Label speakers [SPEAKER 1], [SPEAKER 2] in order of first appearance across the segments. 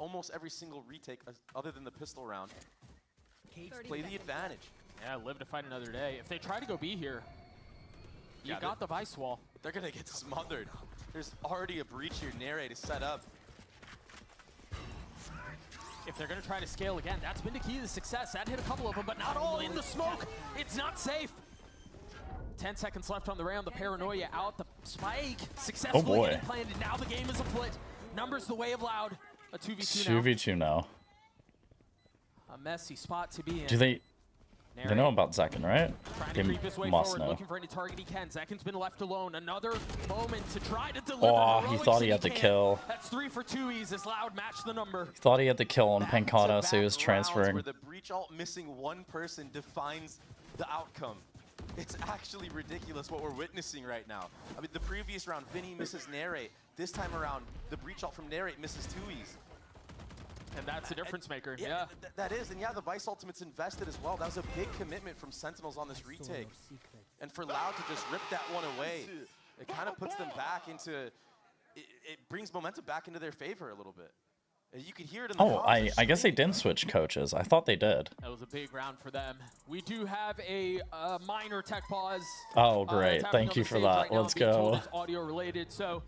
[SPEAKER 1] almost every single retake other than the pistol round. Play the advantage.
[SPEAKER 2] Yeah, live to fight another day. If they try to go B here, you got the Vice Wall.
[SPEAKER 1] They're going to get smothered. There's already a breach here, Nere, to set up.
[SPEAKER 2] If they're going to try to scale again, that's been the key to success. That hit a couple of them, but not all in the smoke. It's not safe. 10 seconds left on the round. The paranoia out. The spike successfully getting planted. Now the game is afoot. Numbers the way of Loud. A 2v2 now.
[SPEAKER 3] 2v2 now.
[SPEAKER 2] A messy spot to be in.
[SPEAKER 3] Do they know about Zekin, right?
[SPEAKER 2] Trying to creep his way forward, looking for any target he can. Zekin's been left alone. Another moment to try to deliver.
[SPEAKER 3] Oh, he thought he had the kill.
[SPEAKER 2] That's 3 for 2Es as Loud matched the number.
[SPEAKER 3] He thought he had the kill on Pancata, so he was transferring.
[SPEAKER 1] Where the breach alt missing one person defines the outcome. It's actually ridiculous what we're witnessing right now. I mean, the previous round, Vinny misses Narrate. This time around, the breach alt from Narrate misses 2Es.
[SPEAKER 2] And that's a difference maker,
[SPEAKER 1] That is, and yeah, the Vice Ultimate's invested as well. That was a big commitment from Sentinels on this retake. And for Loud to just rip that one away, it kind of puts them back into, it brings momentum back into their favor a little bit. You could hear it in the
[SPEAKER 3] I guess they didn't switch coaches. I thought they did.
[SPEAKER 2] That was a big round for them. We do have a minor tech pause.
[SPEAKER 3] Oh, great. Thank you for that. Let's go.
[SPEAKER 2] It's audio related. So,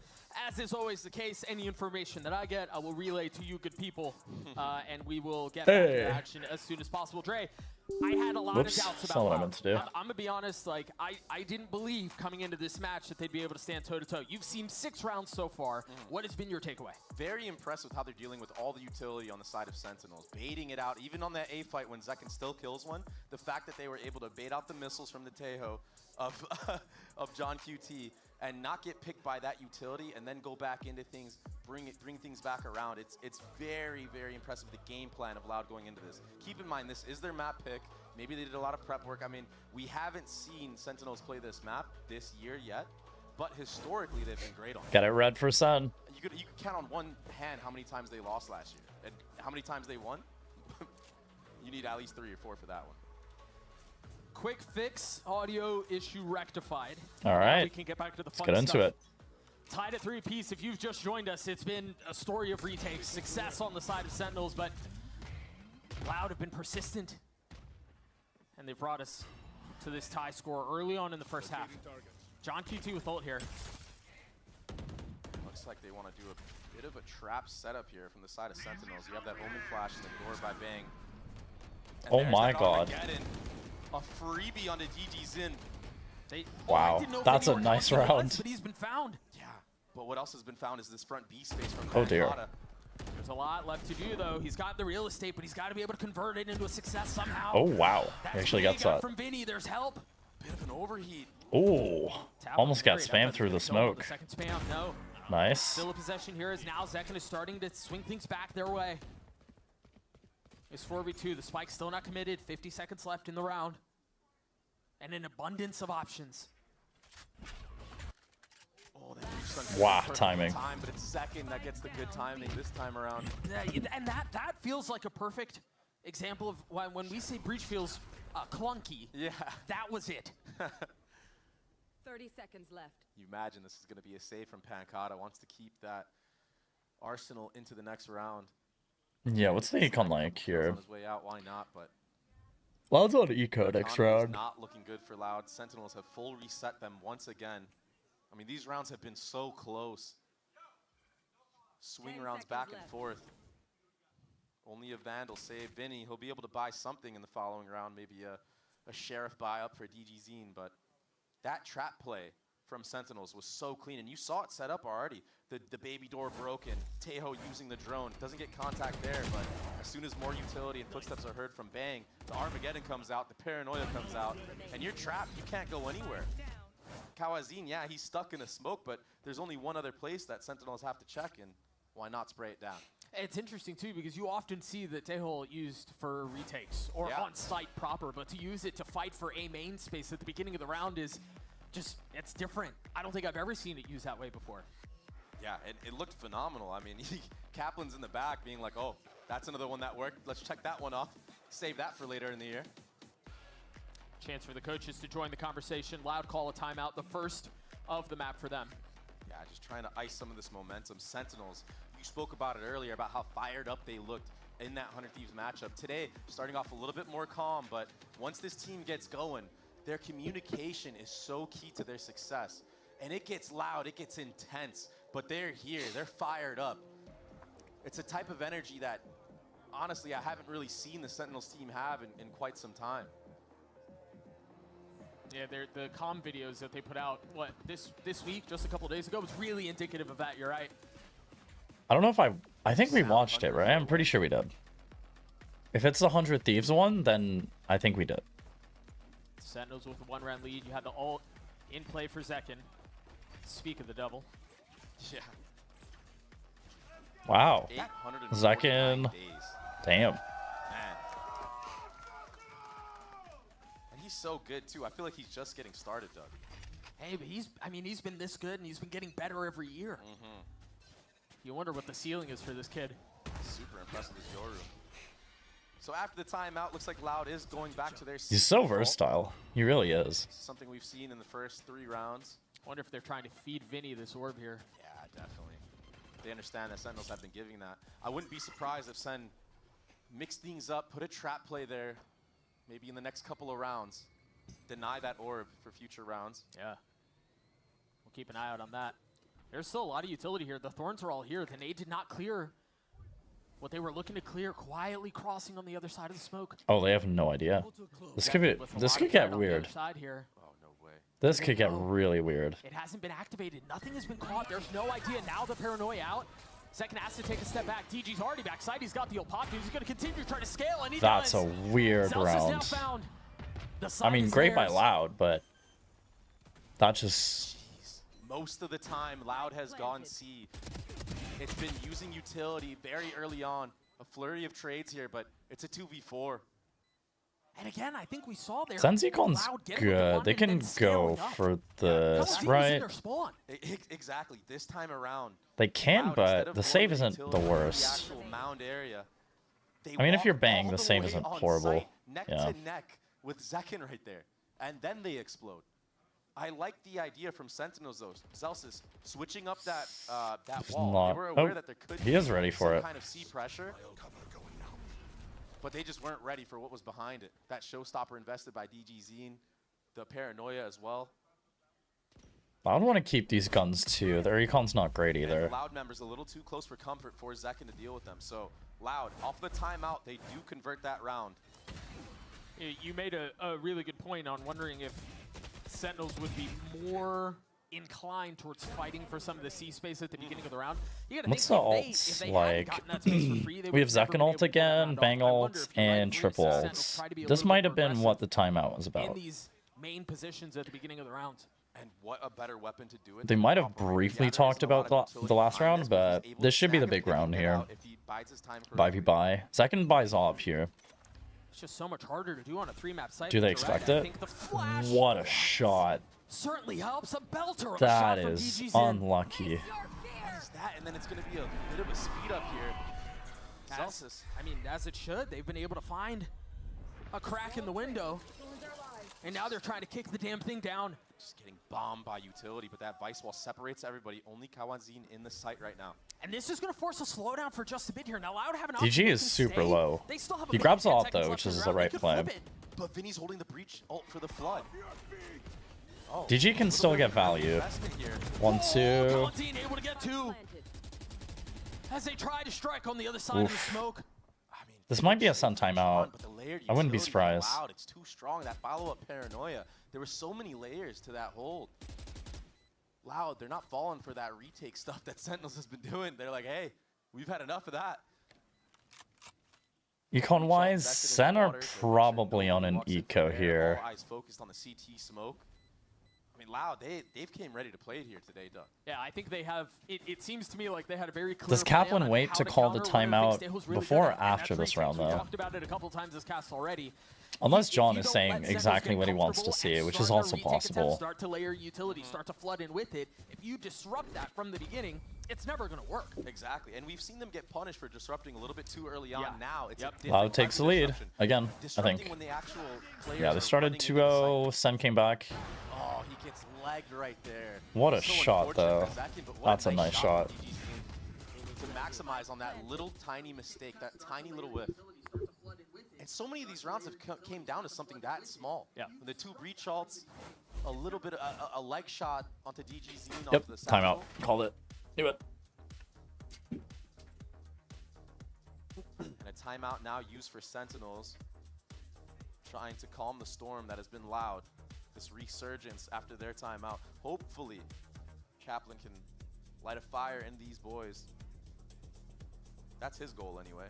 [SPEAKER 2] as is always the case, any information that I get, I will relay to you good people, and we will get back to action as soon as possible. Dre, I had a lot of doubts about
[SPEAKER 3] that's not what I meant to do.
[SPEAKER 2] I'm going to be honest, like, I didn't believe coming into this match that they'd be able to stand toe-to-toe. You've seen 6 rounds so far. What has been your takeaway?
[SPEAKER 1] Very impressed with how they're dealing with all the utility on the side of Sentinels, baiting it out. Even on that A fight when Zekin still kills one, the fact that they were able to bait out the missiles from the Tejo of John QT and not get picked by that utility and then go back into things, bring things back around. It's very, very impressive, the game plan of Loud going into this. Keep in mind, this is their map pick. Maybe they did a lot of prep work. I mean, we haven't seen Sentinels play this map this year yet, but historically they've been great on it.
[SPEAKER 3] Got it red for Sun.
[SPEAKER 1] You could count on one hand how many times they lost last year. And how many times they won? You need at least 3 or 4 for that one.
[SPEAKER 2] Quick fix, audio issue rectified.
[SPEAKER 3] All right.
[SPEAKER 2] We can get back to the fun
[SPEAKER 3] Let's get into it.
[SPEAKER 2] Tied at 3 apiece. If you've just joined us, it's been a story of retakes, success on the side of Sentinels, but Loud have been persistent, and they've brought us to this tie score early on in the first half. John QT with ult here.
[SPEAKER 1] Looks like they want to do a bit of a trap setup here from the side of Sentinels. You have that Omen flash in the door by Bang. And
[SPEAKER 3] oh my god.
[SPEAKER 1] A freebie onto DG Zin.
[SPEAKER 3] Wow, that's a nice round.
[SPEAKER 2] But he's been found.
[SPEAKER 1] Yeah, but what else has been found is this front B space from
[SPEAKER 3] Oh dear.
[SPEAKER 2] There's a lot left to do though. He's got the real estate, but he's got to be able to convert it into a success somehow.
[SPEAKER 3] Oh wow, he actually got that.
[SPEAKER 2] From Vinny, there's help.
[SPEAKER 1] Bit of an overheat.
[SPEAKER 3] Oh, almost got spammed through the smoke.
[SPEAKER 2] The second spam, no.
[SPEAKER 3] Nice.
[SPEAKER 2] Still a possession here as now Zekin is starting to swing things back their way. It's 4v2. The spike's still not committed. 50 seconds left in the round. And an abundance of options.
[SPEAKER 1] Oh,
[SPEAKER 3] wow, timing.
[SPEAKER 1] But it's Zekin that gets the good timing this time around.
[SPEAKER 2] And that feels like a perfect example of when we say breach feels clunky.
[SPEAKER 1] Yeah.
[SPEAKER 2] That was it.
[SPEAKER 4] 30 seconds left.
[SPEAKER 1] You imagine this is going to be a save from Pancata. Wants to keep that arsenal into the next round.
[SPEAKER 3] Yeah, what's the econ like here?
[SPEAKER 1] On his way out, why not? But
[SPEAKER 3] Loud's on eco next round.
[SPEAKER 1] Not looking good for Loud. Sentinels have full reset them once again. I mean, these rounds have been so close. Swing rounds back and forth. Only a Vandal save Vinny. He'll be able to buy something in the following round, maybe a Sheriff buy up for DG Zine, but that trap play from Sentinels was so clean, and you saw it set up already. The baby door broken, Tejo using the drone, doesn't get contact there, but as soon as more utility and footsteps are heard from Bang, the Armageddon comes out, the Paranoia comes out, and you're trapped, you can't go anywhere. Kawazin, yeah, he's stuck in a smoke, but there's only one other place that Sentinels have to check, and why not spray it down?
[SPEAKER 2] It's interesting too because you often see the Tejo used for retakes or on site proper, but to use it to fight for a main space at the beginning of the round is just, it's different. I don't think I've ever seen it used that way before.
[SPEAKER 1] Yeah, it looked phenomenal. I mean, Kaplan's in the back being like, oh, that's another one that worked. Let's check that one off. Save that for later in the year.
[SPEAKER 2] Chance for the coaches to join the conversation. Loud call a timeout, the first of the map for them.
[SPEAKER 1] Yeah, just trying to ice some of this momentum. Sentinels You spoke about it earlier about how fired up they looked in that 100 Thieves matchup. Today, starting off a little bit more calm, but once this team gets going, their communication is so key to their success. And it gets loud, it gets intense, but they're here, they're fired up. It's a type of energy that, honestly, I haven't really seen the Sentinels team have in quite some time.
[SPEAKER 2] Yeah, the comm videos that they put out, what, this week, just a couple days ago, was really indicative of that, you're right.
[SPEAKER 3] I don't know if I think we watched it, right? I'm pretty sure we did. If it's the 100 Thieves one, then I think we did.
[SPEAKER 2] Sentinels with a 1-round lead. You had the ult in play for Zekin. Speak of the devil.
[SPEAKER 1] Yeah.
[SPEAKER 3] Wow. Zekin.
[SPEAKER 1] Days.
[SPEAKER 3] Damn.
[SPEAKER 1] Man. And he's so good, too. I feel like he's just getting started, Doug.
[SPEAKER 2] Hey, but he's been this good, and he's been getting better every year. You wonder what the ceiling is for this kid.
[SPEAKER 1] Super impressive as Yoru. So after the timeout, looks like Loud is going back to their
[SPEAKER 3] He's so versatile. He really is.
[SPEAKER 1] Something we've seen in the first 3 rounds.
[SPEAKER 2] Wonder if they're trying to feed Vinny this orb here.
[SPEAKER 1] Yeah, definitely. They understand that Sentinels have been giving that. I wouldn't be surprised if Sen mixed things up, put a trap play there, maybe in the next couple of rounds. Deny that orb for future rounds.
[SPEAKER 2] Yeah. We'll keep an eye out on that. There's still a lot of utility here. The Thorns are all here. The nade did not clear what they were looking to clear, quietly crossing on the other side of the smoke.
[SPEAKER 3] Oh, they have no idea. This could get weird.
[SPEAKER 1] Oh, no way.
[SPEAKER 3] This could get really weird.
[SPEAKER 2] It hasn't been activated. Nothing has been caught. There's no idea. Now the paranoia out. Second has to take a step back. DG's already backside. He's got the ult pop. He's going to continue to try to scale, and he
[SPEAKER 3] That's
[SPEAKER 2] does.
[SPEAKER 3] a weird
[SPEAKER 2] Zelsa's now
[SPEAKER 3] round.
[SPEAKER 2] found. The
[SPEAKER 3] I mean,
[SPEAKER 2] side is
[SPEAKER 3] great by
[SPEAKER 2] theirs.
[SPEAKER 3] Loud, but that just...
[SPEAKER 1] Most of the time, Loud has gone C. It's been using utility very early on. A flurry of trades here, but it's a 2v4.
[SPEAKER 2] And again, I think we saw there.
[SPEAKER 3] Senzicon's
[SPEAKER 2] Loud getting what they
[SPEAKER 3] good. They
[SPEAKER 2] wanted
[SPEAKER 3] can
[SPEAKER 2] and then scaling
[SPEAKER 3] go
[SPEAKER 2] up.
[SPEAKER 3] for
[SPEAKER 2] Double
[SPEAKER 3] this,
[SPEAKER 2] Z's in
[SPEAKER 3] right?
[SPEAKER 2] their spawn.
[SPEAKER 1] Exactly. This time around,
[SPEAKER 3] They can,
[SPEAKER 1] Loud, instead
[SPEAKER 3] but
[SPEAKER 1] of
[SPEAKER 3] the
[SPEAKER 1] going
[SPEAKER 3] save
[SPEAKER 1] for
[SPEAKER 3] isn't the
[SPEAKER 1] utility in
[SPEAKER 3] worst.
[SPEAKER 1] actual mound area, they
[SPEAKER 3] I mean, if
[SPEAKER 1] walk
[SPEAKER 3] you're bang,
[SPEAKER 1] all
[SPEAKER 3] the save
[SPEAKER 1] way
[SPEAKER 3] isn't
[SPEAKER 1] on
[SPEAKER 3] horrible.
[SPEAKER 1] site, neck
[SPEAKER 3] Yeah.
[SPEAKER 1] to neck with Zekin right there, and then they explode. I like the idea from Sentinels though. Zelsis switching up that wall.
[SPEAKER 3] Not-
[SPEAKER 1] They were aware
[SPEAKER 3] oh,
[SPEAKER 1] that there could
[SPEAKER 3] he
[SPEAKER 1] be
[SPEAKER 3] is ready for
[SPEAKER 1] some
[SPEAKER 3] it.
[SPEAKER 1] kind of C pressure, but they just weren't ready for what was behind it. That showstopper invested by DG Zine, the paranoia as well.
[SPEAKER 3] I would want to keep these guns too. Their recon's not great
[SPEAKER 1] And
[SPEAKER 3] either.
[SPEAKER 1] Loud members a little too close for comfort for Zekin to deal with them. So Loud, off the timeout, they do convert that round.
[SPEAKER 2] You made a really good point on wondering if Sentinels would be more inclined towards fighting for some of the C space at the beginning of the round. You gotta
[SPEAKER 3] What's
[SPEAKER 2] think
[SPEAKER 3] the
[SPEAKER 2] if
[SPEAKER 3] ults
[SPEAKER 2] they hadn't
[SPEAKER 3] like?
[SPEAKER 2] gotten that space for free, they
[SPEAKER 3] We have
[SPEAKER 2] would never
[SPEAKER 3] Zekin
[SPEAKER 2] been
[SPEAKER 3] ult
[SPEAKER 2] able to pull the
[SPEAKER 3] again,
[SPEAKER 2] round off.
[SPEAKER 3] bang
[SPEAKER 2] I wonder
[SPEAKER 3] ults,
[SPEAKER 2] if you might
[SPEAKER 3] and
[SPEAKER 2] see
[SPEAKER 3] triple
[SPEAKER 2] Sentinels
[SPEAKER 3] ults.
[SPEAKER 2] try to be a
[SPEAKER 3] This
[SPEAKER 2] little
[SPEAKER 3] might
[SPEAKER 2] bit
[SPEAKER 3] have been
[SPEAKER 2] more
[SPEAKER 3] what the timeout was
[SPEAKER 2] aggressive in
[SPEAKER 3] about.
[SPEAKER 2] these main positions at the beginning of the rounds.
[SPEAKER 1] And what a better weapon to do it.
[SPEAKER 3] They
[SPEAKER 1] than
[SPEAKER 3] might have
[SPEAKER 1] operate.
[SPEAKER 3] briefly
[SPEAKER 1] Yeah, there
[SPEAKER 3] talked
[SPEAKER 1] is a lot
[SPEAKER 3] about
[SPEAKER 1] of utility
[SPEAKER 3] the last
[SPEAKER 1] behind
[SPEAKER 3] round,
[SPEAKER 1] this,
[SPEAKER 3] but
[SPEAKER 1] he's able
[SPEAKER 3] this
[SPEAKER 1] to
[SPEAKER 3] should be the
[SPEAKER 1] snag
[SPEAKER 3] big
[SPEAKER 1] it,
[SPEAKER 3] round
[SPEAKER 1] get
[SPEAKER 3] here.
[SPEAKER 1] out if he bides his time
[SPEAKER 3] 5v. Zekin buys op here.
[SPEAKER 2] It's just so much harder to do on a 3-map site.
[SPEAKER 3] Do
[SPEAKER 2] but
[SPEAKER 3] they
[SPEAKER 2] you're
[SPEAKER 3] expect
[SPEAKER 2] right. I
[SPEAKER 3] it?
[SPEAKER 2] think the flash
[SPEAKER 3] What a shot.
[SPEAKER 2] certainly helps. A belter of a
[SPEAKER 3] That
[SPEAKER 2] shot from
[SPEAKER 3] is
[SPEAKER 2] DG's in.
[SPEAKER 3] unlucky.
[SPEAKER 1] that, and then it's going to be a bit of a speed up here. Zelsis.
[SPEAKER 2] I mean, as it should. They've been able to find a crack in the window, and now they're trying to kick the damn thing down.
[SPEAKER 1] Just getting bombed by utility, but that Vice Wall separates everybody. Only Kawazine in the site right now.
[SPEAKER 2] And this is going to force a slowdown for just a bit here. Now, Loud have an option.
[SPEAKER 3] DG
[SPEAKER 2] They
[SPEAKER 3] is
[SPEAKER 2] can
[SPEAKER 3] super
[SPEAKER 2] stay.
[SPEAKER 3] low.
[SPEAKER 2] They still have
[SPEAKER 3] He
[SPEAKER 2] about
[SPEAKER 3] grabs
[SPEAKER 2] 10
[SPEAKER 3] ult
[SPEAKER 2] seconds
[SPEAKER 3] though,
[SPEAKER 2] left
[SPEAKER 3] which
[SPEAKER 2] in
[SPEAKER 3] is
[SPEAKER 2] the
[SPEAKER 3] the
[SPEAKER 2] round. They
[SPEAKER 3] right
[SPEAKER 2] could
[SPEAKER 3] play.
[SPEAKER 2] flip it.
[SPEAKER 1] But Vinny's holding the breach ult for the flood. Oh,
[SPEAKER 3] DG can still get value.
[SPEAKER 1] investment here.
[SPEAKER 3] 1, 2.
[SPEAKER 2] Palatine able to get two as they try to strike on the other side of the
[SPEAKER 3] Oof.
[SPEAKER 2] smoke.
[SPEAKER 1] I mean,
[SPEAKER 3] This might be a Sun timeout.
[SPEAKER 1] but the layered
[SPEAKER 3] I wouldn't be
[SPEAKER 1] utility from
[SPEAKER 3] surprised.
[SPEAKER 1] Loud, it's too strong. That follow-up paranoia. There were so many layers to that hold. Loud, they're not falling for that retake stuff that Sentinels has been doing. They're like, hey, we've had enough of that.
[SPEAKER 3] Econ wise,
[SPEAKER 1] Invested in
[SPEAKER 3] Sen
[SPEAKER 1] the
[SPEAKER 3] are
[SPEAKER 1] water, so make sure
[SPEAKER 3] probably
[SPEAKER 1] no
[SPEAKER 3] on
[SPEAKER 1] one
[SPEAKER 3] an
[SPEAKER 1] walks into
[SPEAKER 3] eco
[SPEAKER 1] there.
[SPEAKER 3] here.
[SPEAKER 1] All eyes focused on the CT smoke. I mean, Loud, they've came ready to play it here today, Doug.
[SPEAKER 2] Yeah, I think they have. It seems to me like they had a very clear.
[SPEAKER 3] Does
[SPEAKER 2] plan
[SPEAKER 3] Kaplan
[SPEAKER 2] on
[SPEAKER 3] wait
[SPEAKER 2] how
[SPEAKER 3] to call the
[SPEAKER 2] counter one of
[SPEAKER 3] timeout
[SPEAKER 2] Big Stale's really
[SPEAKER 3] before
[SPEAKER 2] good
[SPEAKER 3] or
[SPEAKER 2] at, and
[SPEAKER 3] after
[SPEAKER 2] that's
[SPEAKER 3] this
[SPEAKER 2] retake.
[SPEAKER 3] round,
[SPEAKER 2] We
[SPEAKER 3] though?
[SPEAKER 2] talked about it a couple times this cast already.
[SPEAKER 3] Unless
[SPEAKER 2] If
[SPEAKER 3] John
[SPEAKER 2] you
[SPEAKER 3] is
[SPEAKER 2] don't
[SPEAKER 3] saying
[SPEAKER 2] let Sentinels
[SPEAKER 3] exactly
[SPEAKER 2] get
[SPEAKER 3] what he wants to
[SPEAKER 2] comfortable
[SPEAKER 3] see,
[SPEAKER 2] and
[SPEAKER 3] which is
[SPEAKER 2] start
[SPEAKER 3] also
[SPEAKER 2] their retake attempts,
[SPEAKER 3] possible.
[SPEAKER 2] Start to layer utility, start to flood in with it. If you disrupt that from the beginning, it's never going to work.
[SPEAKER 1] Exactly, and we've seen them get punished for disrupting a little bit too early on.
[SPEAKER 2] Yeah.
[SPEAKER 1] Now it's a
[SPEAKER 2] Yep.
[SPEAKER 1] different
[SPEAKER 3] Loud
[SPEAKER 1] type
[SPEAKER 3] takes
[SPEAKER 1] of
[SPEAKER 3] the lead
[SPEAKER 1] disruption.
[SPEAKER 3] again, I
[SPEAKER 1] Disrupting
[SPEAKER 3] think.
[SPEAKER 1] when the actual players
[SPEAKER 3] Yeah, they
[SPEAKER 1] are
[SPEAKER 3] started
[SPEAKER 1] running into the
[SPEAKER 3] 2-0. Sen came back.
[SPEAKER 1] site. Oh, he gets legged right there.
[SPEAKER 3] What a
[SPEAKER 1] So
[SPEAKER 3] shot,
[SPEAKER 1] unfortunate
[SPEAKER 3] though.
[SPEAKER 1] for Zekin, but what
[SPEAKER 3] That's a nice shot.
[SPEAKER 1] from DG's team. to maximize on that little tiny mistake, that tiny little whiff. And so many of these rounds have came down to something that small.
[SPEAKER 2] Yeah.
[SPEAKER 1] When the 2 breach ults, a little bit, a leg shot onto DGZ.
[SPEAKER 3] Yep,
[SPEAKER 1] onto the
[SPEAKER 3] timeout. Called it. Do it.
[SPEAKER 1] And a timeout now used for Sentinels, trying to calm the storm that has been loud. This resurgence after their timeout. Hopefully, Kaplan can light a fire in these boys. That's his goal anyway.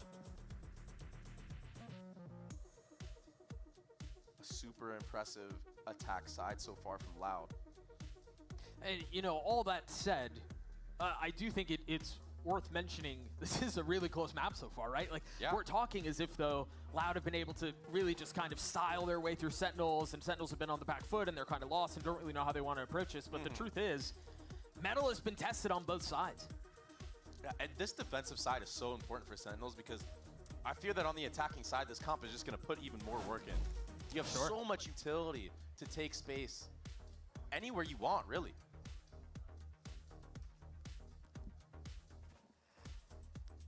[SPEAKER 1] A super impressive attack side so far from Loud.
[SPEAKER 2] And, you know, all that said, I do think it's worth mentioning this is a really close map so far, right? Like,
[SPEAKER 1] Yeah.
[SPEAKER 2] we're talking as if, though, Loud have been able to really just kind of style their way through Sentinels, and Sentinels have been on the back foot, and they're kind of lost and don't really know how they want to approach this. But the truth is, Metal has been tested on both sides.
[SPEAKER 1] Yeah, and this defensive side is so important for Sentinels because I fear that on the attacking side, this comp is just going to put even more work in. You have so much utility to take space anywhere you want, really.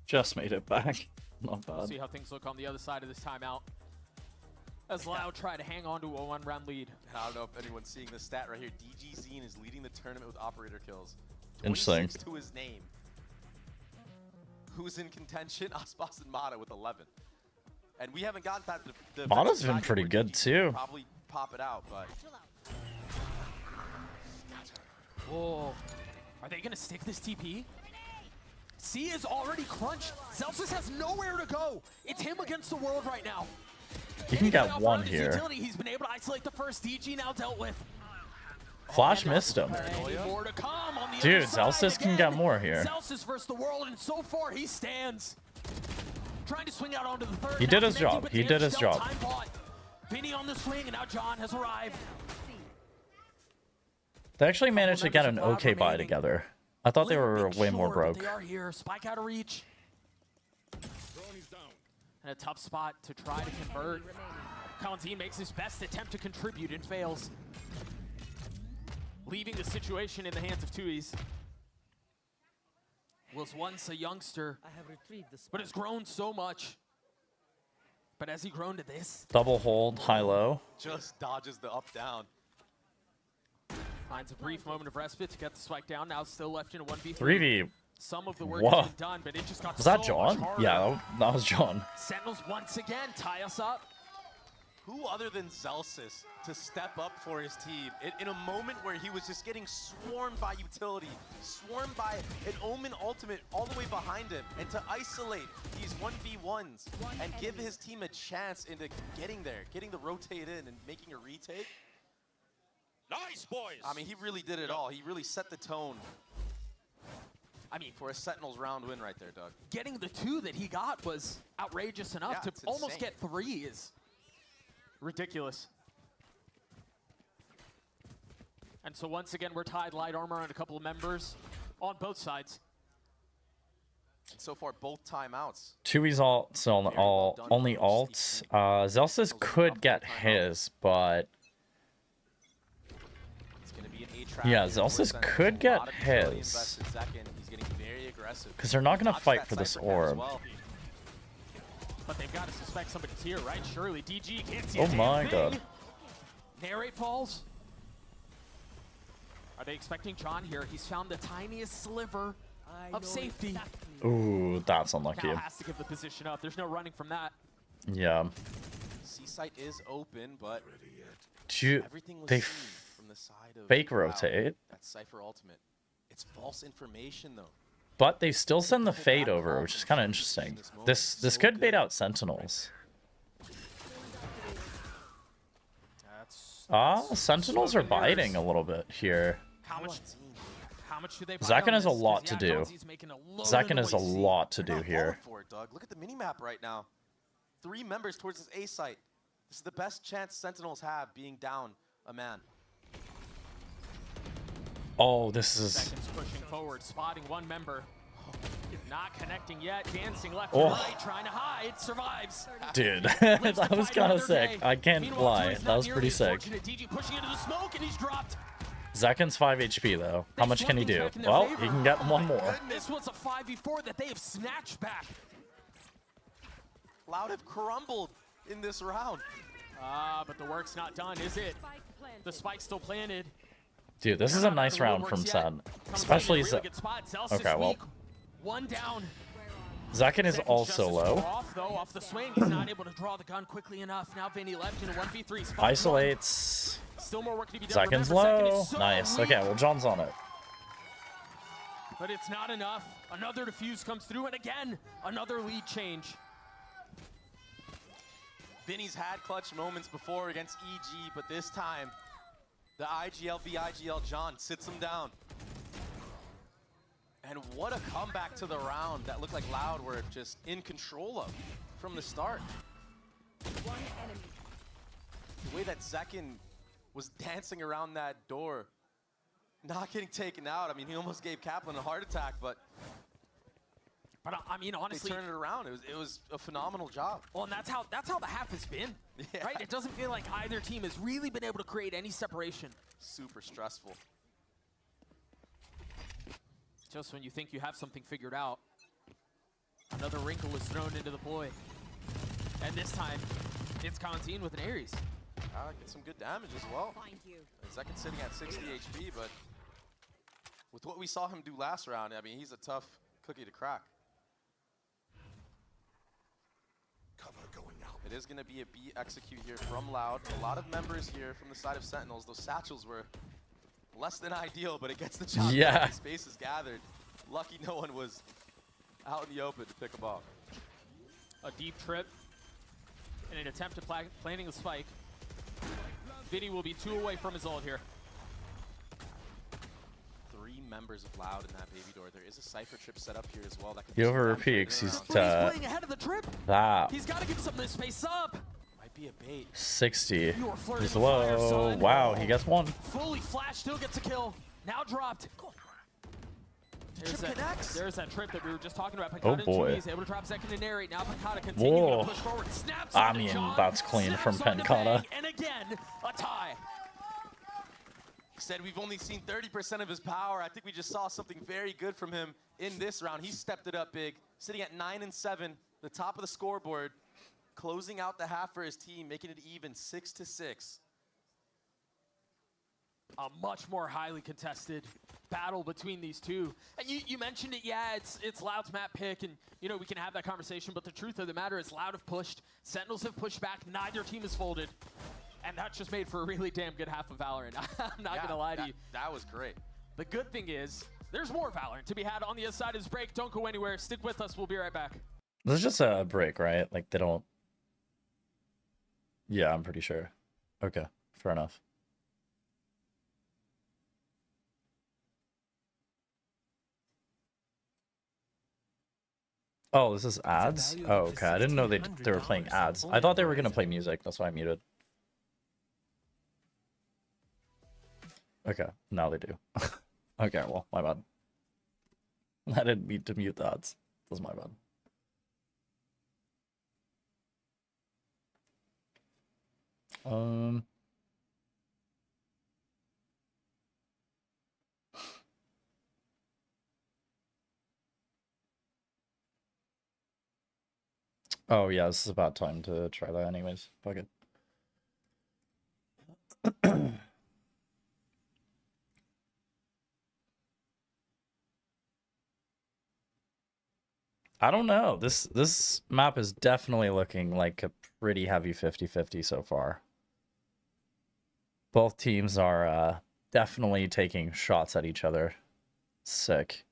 [SPEAKER 3] Just made it back. Not bad.
[SPEAKER 2] See how things look on the other side of this timeout. As Loud try to hang on to a 1-round lead.
[SPEAKER 1] And I don't know if anyone's seeing this stat right here. DGZ is leading the tournament with operator kills.
[SPEAKER 3] Interesting.
[SPEAKER 1] 26 to his name. Who's in contention? Aspas and Mata with 11. And we haven't gotten past the
[SPEAKER 3] Mata's
[SPEAKER 1] defensive
[SPEAKER 3] been
[SPEAKER 1] side
[SPEAKER 3] pretty
[SPEAKER 1] where
[SPEAKER 3] good
[SPEAKER 1] DGZ
[SPEAKER 3] too.
[SPEAKER 1] will probably pop it out, but
[SPEAKER 2] Whoa. Are they going to stick this TP? C is already crunched. Celsius has nowhere to go. It's him against the world right now.
[SPEAKER 3] You can get one here.
[SPEAKER 2] Utility, he's been able to isolate the first. DG now dealt with.
[SPEAKER 3] Flash missed him.
[SPEAKER 2] And more to come on the
[SPEAKER 3] Dude,
[SPEAKER 2] other side
[SPEAKER 3] Celsius can
[SPEAKER 2] again.
[SPEAKER 3] get more here.
[SPEAKER 2] Celsius versus the world, and so far he stands. Trying to swing out onto the third.
[SPEAKER 3] He did his job. He did his job.
[SPEAKER 2] Vinny on the swing, and now John has arrived.
[SPEAKER 3] They actually managed to get an okay buy
[SPEAKER 2] remaining.
[SPEAKER 3] together. I thought they were way more
[SPEAKER 2] Short,
[SPEAKER 3] broke.
[SPEAKER 2] but they are here. Spike out of reach. And a tough spot to try to convert. Colin makes his best attempt to contribute and fails. Leaving the situation in the hands of Tui's. Was once a youngster, but has grown so much. But has he grown to this?
[SPEAKER 3] Double hold, high-low.
[SPEAKER 1] just dodges the up-down.
[SPEAKER 2] Finds a brief moment of respite to get the spike down. Now still left in a 1v3.
[SPEAKER 3] 3v.
[SPEAKER 2] Some of the work
[SPEAKER 3] Whoa.
[SPEAKER 2] has been done, but it just got
[SPEAKER 3] Was that
[SPEAKER 2] so much
[SPEAKER 3] John?
[SPEAKER 2] harder.
[SPEAKER 3] Yeah, that was John.
[SPEAKER 2] Sentinels once again tie us up.
[SPEAKER 1] Who other than Zelsis to step up for his team in a moment where he was just getting swarmed by utility, swarmed by an Omen ultimate all the way behind him, and to isolate these 1v1s and give his team a chance into getting there, getting the rotate in and making a retake?
[SPEAKER 5] Nice, boys.
[SPEAKER 1] I mean, he really did it all. He really set the tone. I mean, for a Sentinels round win right there, Doug.
[SPEAKER 2] Getting the 2 that he got was outrageous enough.
[SPEAKER 1] Yeah,
[SPEAKER 2] To
[SPEAKER 1] it's
[SPEAKER 2] almost
[SPEAKER 1] insane.
[SPEAKER 2] get 3 is ridiculous. And so once again, we're tied light armor on a couple of members on both sides.
[SPEAKER 1] And so far, both timeouts.
[SPEAKER 3] Tui's only alts. Zelsis could get his, but
[SPEAKER 1] It's going to be an A-trap.
[SPEAKER 3] yeah,
[SPEAKER 1] here for
[SPEAKER 3] Zelsis
[SPEAKER 1] Sentinels.
[SPEAKER 3] could
[SPEAKER 1] A
[SPEAKER 3] get
[SPEAKER 1] lot of utility
[SPEAKER 3] his.
[SPEAKER 1] invested second. He's getting very aggressive.
[SPEAKER 3] Because they're not going to
[SPEAKER 1] Dodged
[SPEAKER 3] fight
[SPEAKER 1] that
[SPEAKER 3] for this
[SPEAKER 1] Cypher cap as
[SPEAKER 3] orb.
[SPEAKER 1] well.
[SPEAKER 2] But they've got to suspect somebody's here, right? Surely DG can't see
[SPEAKER 3] Oh
[SPEAKER 2] a damn
[SPEAKER 3] my
[SPEAKER 2] thing.
[SPEAKER 3] God.
[SPEAKER 2] Narrate falls. Are they expecting John here? He's found the tiniest sliver of safety.
[SPEAKER 3] Ooh, that's unlucky.
[SPEAKER 2] Now has to give the position up. There's no running from that.
[SPEAKER 3] Yeah.
[SPEAKER 1] C-site is open, but everything was
[SPEAKER 3] They
[SPEAKER 1] seen from the side of
[SPEAKER 3] fake
[SPEAKER 1] Loud.
[SPEAKER 3] rotate,
[SPEAKER 1] That Cypher ultimate. It's false information, though.
[SPEAKER 3] but they still send the fade over, which is kind of interesting. This could bait out Sentinels. Sentinels are biting a little bit here.
[SPEAKER 2] How much do they buy
[SPEAKER 3] Zekken
[SPEAKER 2] on
[SPEAKER 3] has a
[SPEAKER 2] this? 'Cause,
[SPEAKER 3] lot
[SPEAKER 2] yeah,
[SPEAKER 3] to do.
[SPEAKER 2] Jonesy's making a load of
[SPEAKER 3] Zekken has a
[SPEAKER 2] noise.
[SPEAKER 3] lot to
[SPEAKER 1] They're
[SPEAKER 3] do
[SPEAKER 1] not
[SPEAKER 3] here.
[SPEAKER 1] falling for it, Doug. Look at the minimap right now. 3 members towards this A site. This is the best chance Sentinels have being down a man.
[SPEAKER 3] Oh, this is...
[SPEAKER 2] Seconds pushing forward, spotting one member. Not connecting yet, dancing left
[SPEAKER 3] Oh.
[SPEAKER 2] and right, trying to hide, survives.
[SPEAKER 3] Dude,
[SPEAKER 2] Lives to
[SPEAKER 3] that was
[SPEAKER 2] fight
[SPEAKER 3] kind of
[SPEAKER 2] another
[SPEAKER 3] sick.
[SPEAKER 2] day.
[SPEAKER 3] I can't
[SPEAKER 2] Meanwhile,
[SPEAKER 3] lie.
[SPEAKER 2] Tui's
[SPEAKER 3] That
[SPEAKER 2] not
[SPEAKER 3] was
[SPEAKER 2] nearly
[SPEAKER 3] pretty
[SPEAKER 2] as
[SPEAKER 3] sick.
[SPEAKER 2] fortunate. DG pushing into the smoke and he's dropped.
[SPEAKER 3] Zekin's 5 HP though. How much can he do? Well, he can get one more.
[SPEAKER 2] This was a 5v4 that they have snatched back.
[SPEAKER 1] Loud have crumbled in this round.
[SPEAKER 2] But the work's not done, is it? The spike's still planted.
[SPEAKER 3] Dude, this is a nice round from Sen. Especially Okay, well.
[SPEAKER 2] One down.
[SPEAKER 3] Zekin is also low.
[SPEAKER 2] Off the swing. He's not able to draw the gun quickly enough. Now Vinny left in a 1v3.
[SPEAKER 3] Isolates.
[SPEAKER 2] Still more work to be done.
[SPEAKER 3] Zekin's
[SPEAKER 2] Remember,
[SPEAKER 3] low.
[SPEAKER 2] so
[SPEAKER 3] Nice.
[SPEAKER 2] weak.
[SPEAKER 3] Okay, well, John's on it.
[SPEAKER 2] But it's not enough. Another defuse comes through, and again, another lead change.
[SPEAKER 1] Vinny's had clutch moments before against EG, but this time, the IGL v IGL John sits him down. And what a comeback to the round that looked like Loud were just in control of from the start.
[SPEAKER 4] One enemy.
[SPEAKER 1] The way that Zekin was dancing around that door, not getting taken out. I mean, he almost gave Kaplan a heart attack, but
[SPEAKER 2] I mean, honestly,
[SPEAKER 1] they turned it around. It was a phenomenal job.
[SPEAKER 2] Well, and that's how the half has been,
[SPEAKER 1] Yeah.
[SPEAKER 2] right? It doesn't feel like either team has really been able to create any separation.
[SPEAKER 1] Super stressful.
[SPEAKER 2] Just when you think you have something figured out, another wrinkle is thrown into the ploy. And this time, it's Constantine with an Ares.
[SPEAKER 1] Get some good damage as well.
[SPEAKER 4] Find you.
[SPEAKER 1] Zekin sitting at 60 HP, but with what we saw him do last round, I mean, he's a tough cookie to crack.
[SPEAKER 5] Cover going out.
[SPEAKER 1] It is going to be a B execute here from Loud. A lot of members here from the side of Sentinels. Those satchels were less than ideal, but it gets the job
[SPEAKER 3] Yeah.
[SPEAKER 1] done. The space is gathered. Lucky no one was out in the open to pick them off.
[SPEAKER 2] A deep trip in an attempt at planting the spike. Vinny will be 2 away from his ult here.
[SPEAKER 1] 3 members of Loud in that baby door. There is a Cypher trip set up here as well. That could
[SPEAKER 3] He
[SPEAKER 1] be some
[SPEAKER 3] over
[SPEAKER 1] damage later
[SPEAKER 3] peaks. He's
[SPEAKER 1] around.
[SPEAKER 2] But he's playing ahead of the trip.
[SPEAKER 3] that
[SPEAKER 2] He's got to give some of this space up.
[SPEAKER 1] Might be a bait.
[SPEAKER 3] 60.
[SPEAKER 2] You are flirting
[SPEAKER 3] He's
[SPEAKER 2] with fire,
[SPEAKER 3] low.
[SPEAKER 2] son.
[SPEAKER 3] Wow, he gets one.
[SPEAKER 2] Fully flashed, still gets a kill. Now dropped.
[SPEAKER 1] Trip connects.
[SPEAKER 2] There's that trip that we were just talking about.
[SPEAKER 3] Oh,
[SPEAKER 2] Pancada
[SPEAKER 3] boy.
[SPEAKER 2] He's able to drop second and narrate. Now Pancada continuing
[SPEAKER 3] Whoa.
[SPEAKER 2] to push forward. Snaps
[SPEAKER 3] I
[SPEAKER 2] onto
[SPEAKER 3] mean,
[SPEAKER 2] John,
[SPEAKER 3] that's clean from
[SPEAKER 2] snaps onto
[SPEAKER 3] Pancada.
[SPEAKER 2] Bang, and again, a tie.
[SPEAKER 1] Said we've only seen 30% of his power. I think we just saw something very good from him in this round. He stepped it up big, sitting at 9 and 7, the top of the scoreboard, closing out the half for his team, making it even 6-6.
[SPEAKER 2] A much more highly contested battle between these two. And you mentioned it, yeah, it's Loud's map pick, and you know we can have that conversation, but the truth of the matter is Loud have pushed, Sentinels have pushed back, neither team has folded. And that just made for a really damn good half of Valorant. I'm not gonna lie to you.
[SPEAKER 1] That was great.
[SPEAKER 2] The good thing is, there's more Valorant to be had on the other side of this break. Don't go anywhere, stick with us, we'll be right back.
[SPEAKER 3] This is just a break, right? Like, they don't... Yeah, I'm pretty sure. Okay, fair enough. Oh, this is ads? Oh, okay. I didn't know they were playing ads. I thought they were going to play music. That's why I muted. Okay, now they do. Okay, well, my bad. I didn't mean to mute the ads. That's my bad. Oh yeah, this is about time to try that anyways. Fuck it. I don't know. This map is definitely looking like a pretty heavy 50-50 so far. Both teams are definitely taking shots at each other. Sick.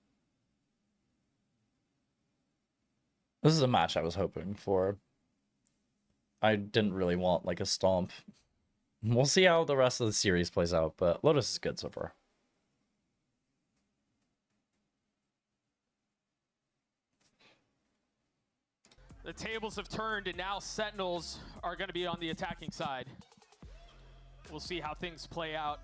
[SPEAKER 3] This is a match I was hoping for. I didn't really want like a stomp. We'll see how the rest of the series plays out, but Lotus is good so far.
[SPEAKER 2] The tables have turned, and now Sentinels are going to be on the attacking side. We'll see how things play out.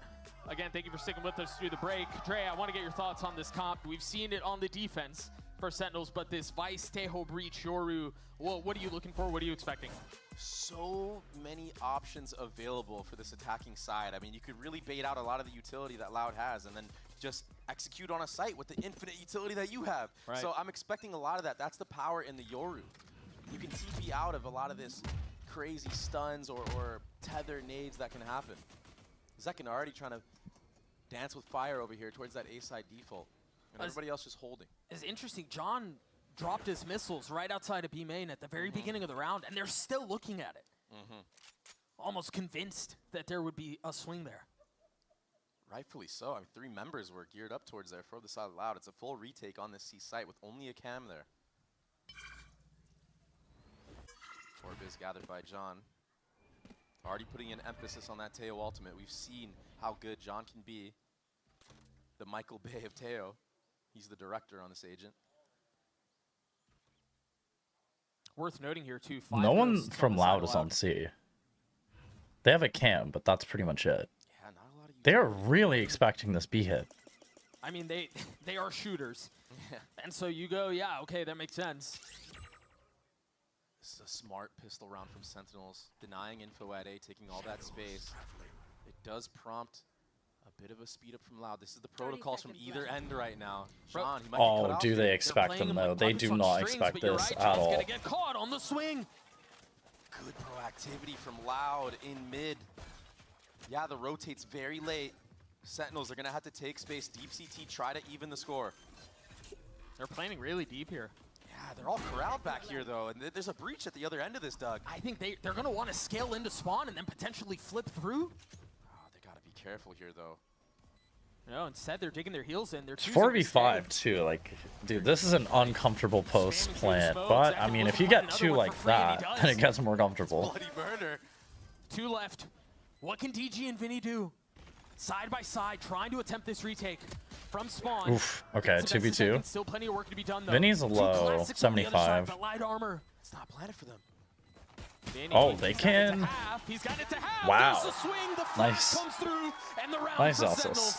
[SPEAKER 2] Again, thank you for sticking with us through the break. Dre, I want to get your thoughts on this comp. We've seen it on the defense. for Sentinels, but this Vice, Teho, Breach, Yoru, well, what are you looking for? What are you expecting?
[SPEAKER 1] So many options available for this attacking side. I mean, you could really bait out a lot of the utility that Loud has and then just execute on a site with the infinite utility that you have.
[SPEAKER 2] Right.
[SPEAKER 1] So I'm expecting a lot of that. That's the power in the Yoru. You can TP out of a lot of this crazy stuns or tether nades that can happen. Zekin already trying to dance with fire over here towards that A side default. And everybody else just holding.
[SPEAKER 2] It's interesting. John dropped his missiles right outside of B main at the very beginning of the round, and they're still looking at it. Almost convinced that there would be a swing there.
[SPEAKER 1] Rightfully so. I mean, 3 members were geared up towards there for the side of Loud. It's a full retake on this C site with only a cam there. Orb is gathered by John. Already putting an emphasis on that Teo ultimate. We've seen how good John can be. The Michael Bay of Teo. He's the director on this agent.
[SPEAKER 2] Worth noting here, too.
[SPEAKER 3] No one from Loud is on C. They have a cam, but that's pretty much it.
[SPEAKER 1] Yeah, not a lot of
[SPEAKER 3] They are really expecting this B hit.
[SPEAKER 2] I mean, they are shooters.
[SPEAKER 1] Yeah.
[SPEAKER 2] And so you go, yeah, okay, that makes sense.
[SPEAKER 1] This is a smart pistol round from Sentinels. Denying info at A, taking all that space. It does prompt a bit of a speed up from Loud. This is the protocols from either end right now. John, he might be cut
[SPEAKER 3] Oh,
[SPEAKER 1] off
[SPEAKER 3] do
[SPEAKER 1] here.
[SPEAKER 3] they expect
[SPEAKER 2] Playing
[SPEAKER 3] them,
[SPEAKER 2] him
[SPEAKER 3] though?
[SPEAKER 2] like
[SPEAKER 3] They
[SPEAKER 2] puppets
[SPEAKER 3] do
[SPEAKER 2] on
[SPEAKER 3] not
[SPEAKER 2] strings,
[SPEAKER 3] expect
[SPEAKER 2] but you're
[SPEAKER 3] this
[SPEAKER 2] right,
[SPEAKER 3] at
[SPEAKER 2] John's
[SPEAKER 3] all.
[SPEAKER 2] gonna get caught on the swing.
[SPEAKER 1] Good proactivity from Loud in mid. Yeah, the rotate's very late. Sentinels are going to have to take space. Deep CT try to even the score.
[SPEAKER 2] They're planning really deep here.
[SPEAKER 1] Yeah, they're all corralled back here, though. And there's a breach at the other end of this, Doug.
[SPEAKER 2] I think they're going to want to scale into spawn and then potentially flip through.
[SPEAKER 1] Oh, they got to be careful here, though.
[SPEAKER 2] No, instead they're digging their heels in. They're
[SPEAKER 3] It's
[SPEAKER 2] choosing to
[SPEAKER 3] 4v5
[SPEAKER 2] stay.
[SPEAKER 3] too. Like, dude, this is an uncomfortable post
[SPEAKER 2] Spamming through
[SPEAKER 3] plant.
[SPEAKER 2] smoke.
[SPEAKER 3] But
[SPEAKER 2] Zach
[SPEAKER 3] I mean,
[SPEAKER 2] will
[SPEAKER 3] if you
[SPEAKER 2] find
[SPEAKER 3] get
[SPEAKER 2] another
[SPEAKER 3] 2
[SPEAKER 2] one
[SPEAKER 3] like
[SPEAKER 2] for free, and he
[SPEAKER 3] that,
[SPEAKER 2] does.
[SPEAKER 3] then it gets more comfortable.
[SPEAKER 1] Bloody murder.
[SPEAKER 2] 2 left. What can DG and Vinny do? Side by side, trying to attempt this retake from spawn.
[SPEAKER 3] Oof. Okay,
[SPEAKER 2] It's a
[SPEAKER 3] 2v2.
[SPEAKER 2] second, still plenty of work to be done though.
[SPEAKER 3] Vinny's
[SPEAKER 2] Two
[SPEAKER 3] low,
[SPEAKER 2] classics on the other side,
[SPEAKER 3] 75.
[SPEAKER 2] but light armor.
[SPEAKER 1] It's not planted for them.
[SPEAKER 2] Vinny,
[SPEAKER 3] Oh,
[SPEAKER 2] he's
[SPEAKER 3] they
[SPEAKER 2] got it to
[SPEAKER 3] can-
[SPEAKER 2] half. He's got it to half.
[SPEAKER 3] Wow.
[SPEAKER 2] There's the swing. The flash
[SPEAKER 3] Nice.
[SPEAKER 2] comes through, and the round
[SPEAKER 3] Nice,
[SPEAKER 2] for
[SPEAKER 3] Zelsus.
[SPEAKER 2] Sentinels.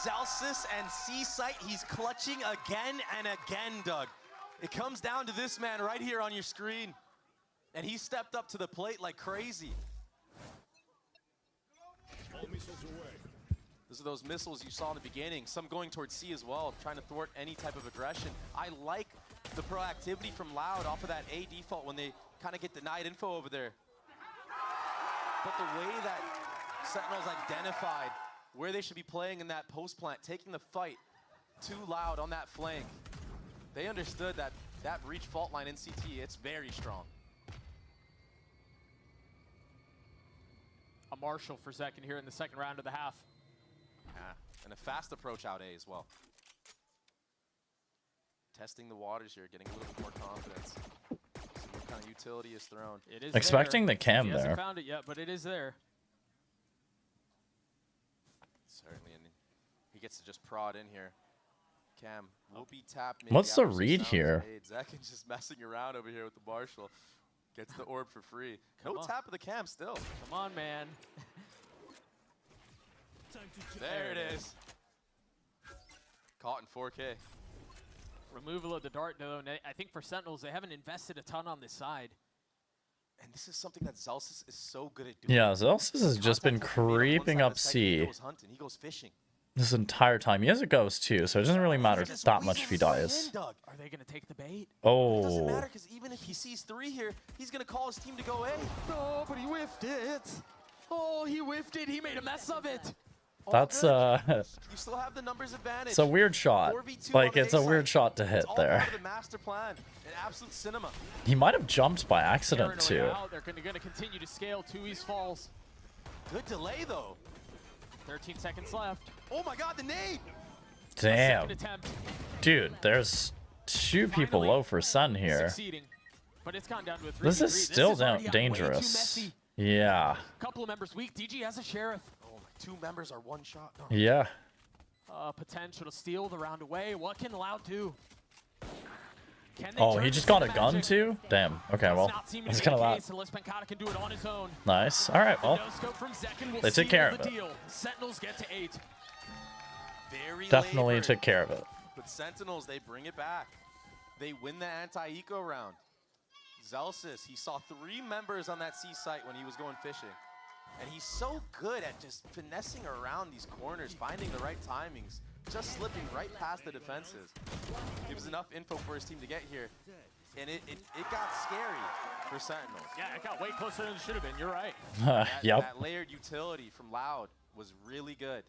[SPEAKER 1] Celsius and C-Site, he's clutching again and again, Doug. It comes down to this man right here on your screen. And he stepped up to the plate like crazy.
[SPEAKER 5] All missiles away.
[SPEAKER 1] Those are those missiles you saw in the beginning, some going towards C as well, trying to thwart any type of aggression. I like the proactivity from Loud off of that A default when they kind of get denied info over there. But the way that Sentinels identified where they should be playing in that post plant, taking the fight too Loud on that flank. They understood that that breach fault line in CT, it's very strong.
[SPEAKER 2] A Marshall for second here in the second round of the half.
[SPEAKER 1] Yeah, and a fast approach out A as well. Testing the waters here, getting a little bit more confidence. See what kind of utility is thrown.
[SPEAKER 2] It is
[SPEAKER 3] Expecting
[SPEAKER 2] there.
[SPEAKER 3] the cam
[SPEAKER 2] He hasn't
[SPEAKER 3] there.
[SPEAKER 2] found it yet, but it is there.
[SPEAKER 1] Certainly, and he gets to just prod in here. Cam will be tapped.
[SPEAKER 3] What's the read here?
[SPEAKER 1] Zekin's just messing around over here with the Marshall. Gets the orb for free.
[SPEAKER 2] Come
[SPEAKER 1] No
[SPEAKER 2] on.
[SPEAKER 1] tap of the Cam still.
[SPEAKER 2] Come on, man.
[SPEAKER 1] There it is. Caught in 4K.
[SPEAKER 2] Removal of the dart, though. I think for Sentinels, they haven't invested a ton on this side.
[SPEAKER 1] And this is something that Zelsus is so good at doing.
[SPEAKER 3] Yeah, Zelsus has just been
[SPEAKER 1] Contact with the bait on one
[SPEAKER 3] creeping
[SPEAKER 1] side of
[SPEAKER 3] up
[SPEAKER 1] the site, He
[SPEAKER 3] C
[SPEAKER 1] goes hunting. He goes fishing.
[SPEAKER 3] this entire time. He has a ghost too, so it doesn't really matter
[SPEAKER 1] Just
[SPEAKER 3] that much if he
[SPEAKER 1] weasels right
[SPEAKER 3] dies.
[SPEAKER 1] in, Doug.
[SPEAKER 2] Are they going to take the bait?
[SPEAKER 1] It doesn't
[SPEAKER 3] Oh,
[SPEAKER 1] matter because even if he sees 3 here, he's going to call his team to go A.
[SPEAKER 2] Oh, but he whiffed it. Oh, he whiffed it. He made a mess of it.
[SPEAKER 1] All
[SPEAKER 3] that's
[SPEAKER 1] good.
[SPEAKER 3] you
[SPEAKER 1] You still have the numbers advantage.
[SPEAKER 3] it's a weird shot.
[SPEAKER 1] 4v2
[SPEAKER 3] Like
[SPEAKER 1] on the
[SPEAKER 3] it's a
[SPEAKER 1] A
[SPEAKER 3] weird
[SPEAKER 1] side.
[SPEAKER 3] shot to hit
[SPEAKER 1] It's all
[SPEAKER 3] there.
[SPEAKER 1] part of the master plan. An absolute cinema.
[SPEAKER 3] He might have jumped by accident
[SPEAKER 2] Paranoid
[SPEAKER 3] too.
[SPEAKER 2] out. They're going to continue to scale. 2 East Falls.
[SPEAKER 1] Good delay though.
[SPEAKER 2] 13 seconds left.
[SPEAKER 1] Oh my God, the nade!
[SPEAKER 3] Damn,
[SPEAKER 2] Second attempt.
[SPEAKER 3] dude, there's 2 people
[SPEAKER 2] Finally
[SPEAKER 3] low for Sun here.
[SPEAKER 2] Succeeding. But it's gone down to a 3v3.
[SPEAKER 3] This is still
[SPEAKER 2] already way too
[SPEAKER 3] dangerous.
[SPEAKER 2] messy.
[SPEAKER 3] Yeah,
[SPEAKER 2] Couple of members weak. DG has a sheriff.
[SPEAKER 1] Oh my, 2 members are 1 shot. No.
[SPEAKER 3] yeah.
[SPEAKER 2] Potential to steal the round away. What can Loud do? Can they
[SPEAKER 3] Oh,
[SPEAKER 2] turn
[SPEAKER 3] he
[SPEAKER 2] this
[SPEAKER 3] just got a
[SPEAKER 2] into
[SPEAKER 3] gun
[SPEAKER 2] magic?
[SPEAKER 3] too? Damn. Okay,
[SPEAKER 2] Does
[SPEAKER 3] well,
[SPEAKER 2] not seem to
[SPEAKER 3] that's
[SPEAKER 2] be
[SPEAKER 3] kind
[SPEAKER 2] the
[SPEAKER 3] of
[SPEAKER 2] case
[SPEAKER 3] that.
[SPEAKER 2] unless Pancata can do it on his own.
[SPEAKER 3] Nice. All right, well,
[SPEAKER 2] No scope from Zekin will
[SPEAKER 3] they took
[SPEAKER 2] seal
[SPEAKER 3] care of
[SPEAKER 2] the
[SPEAKER 3] it.
[SPEAKER 2] deal. Sentinels get to 8.
[SPEAKER 1] Very
[SPEAKER 3] definitely
[SPEAKER 1] labored.
[SPEAKER 3] took care of it.
[SPEAKER 1] But Sentinels, they bring it back. They win the anti-eco round. Zelsis, he saw 3 members on that C site when he was going fishing. And he's so good at just finessing around these corners, finding the right timings, just slipping right past the defenses. It was enough info for his team to get here. And it got scary for Sentinels.
[SPEAKER 2] Yeah, it got way closer than it should have been. You're right.
[SPEAKER 3] Yep.
[SPEAKER 1] That layered utility from Loud was really good.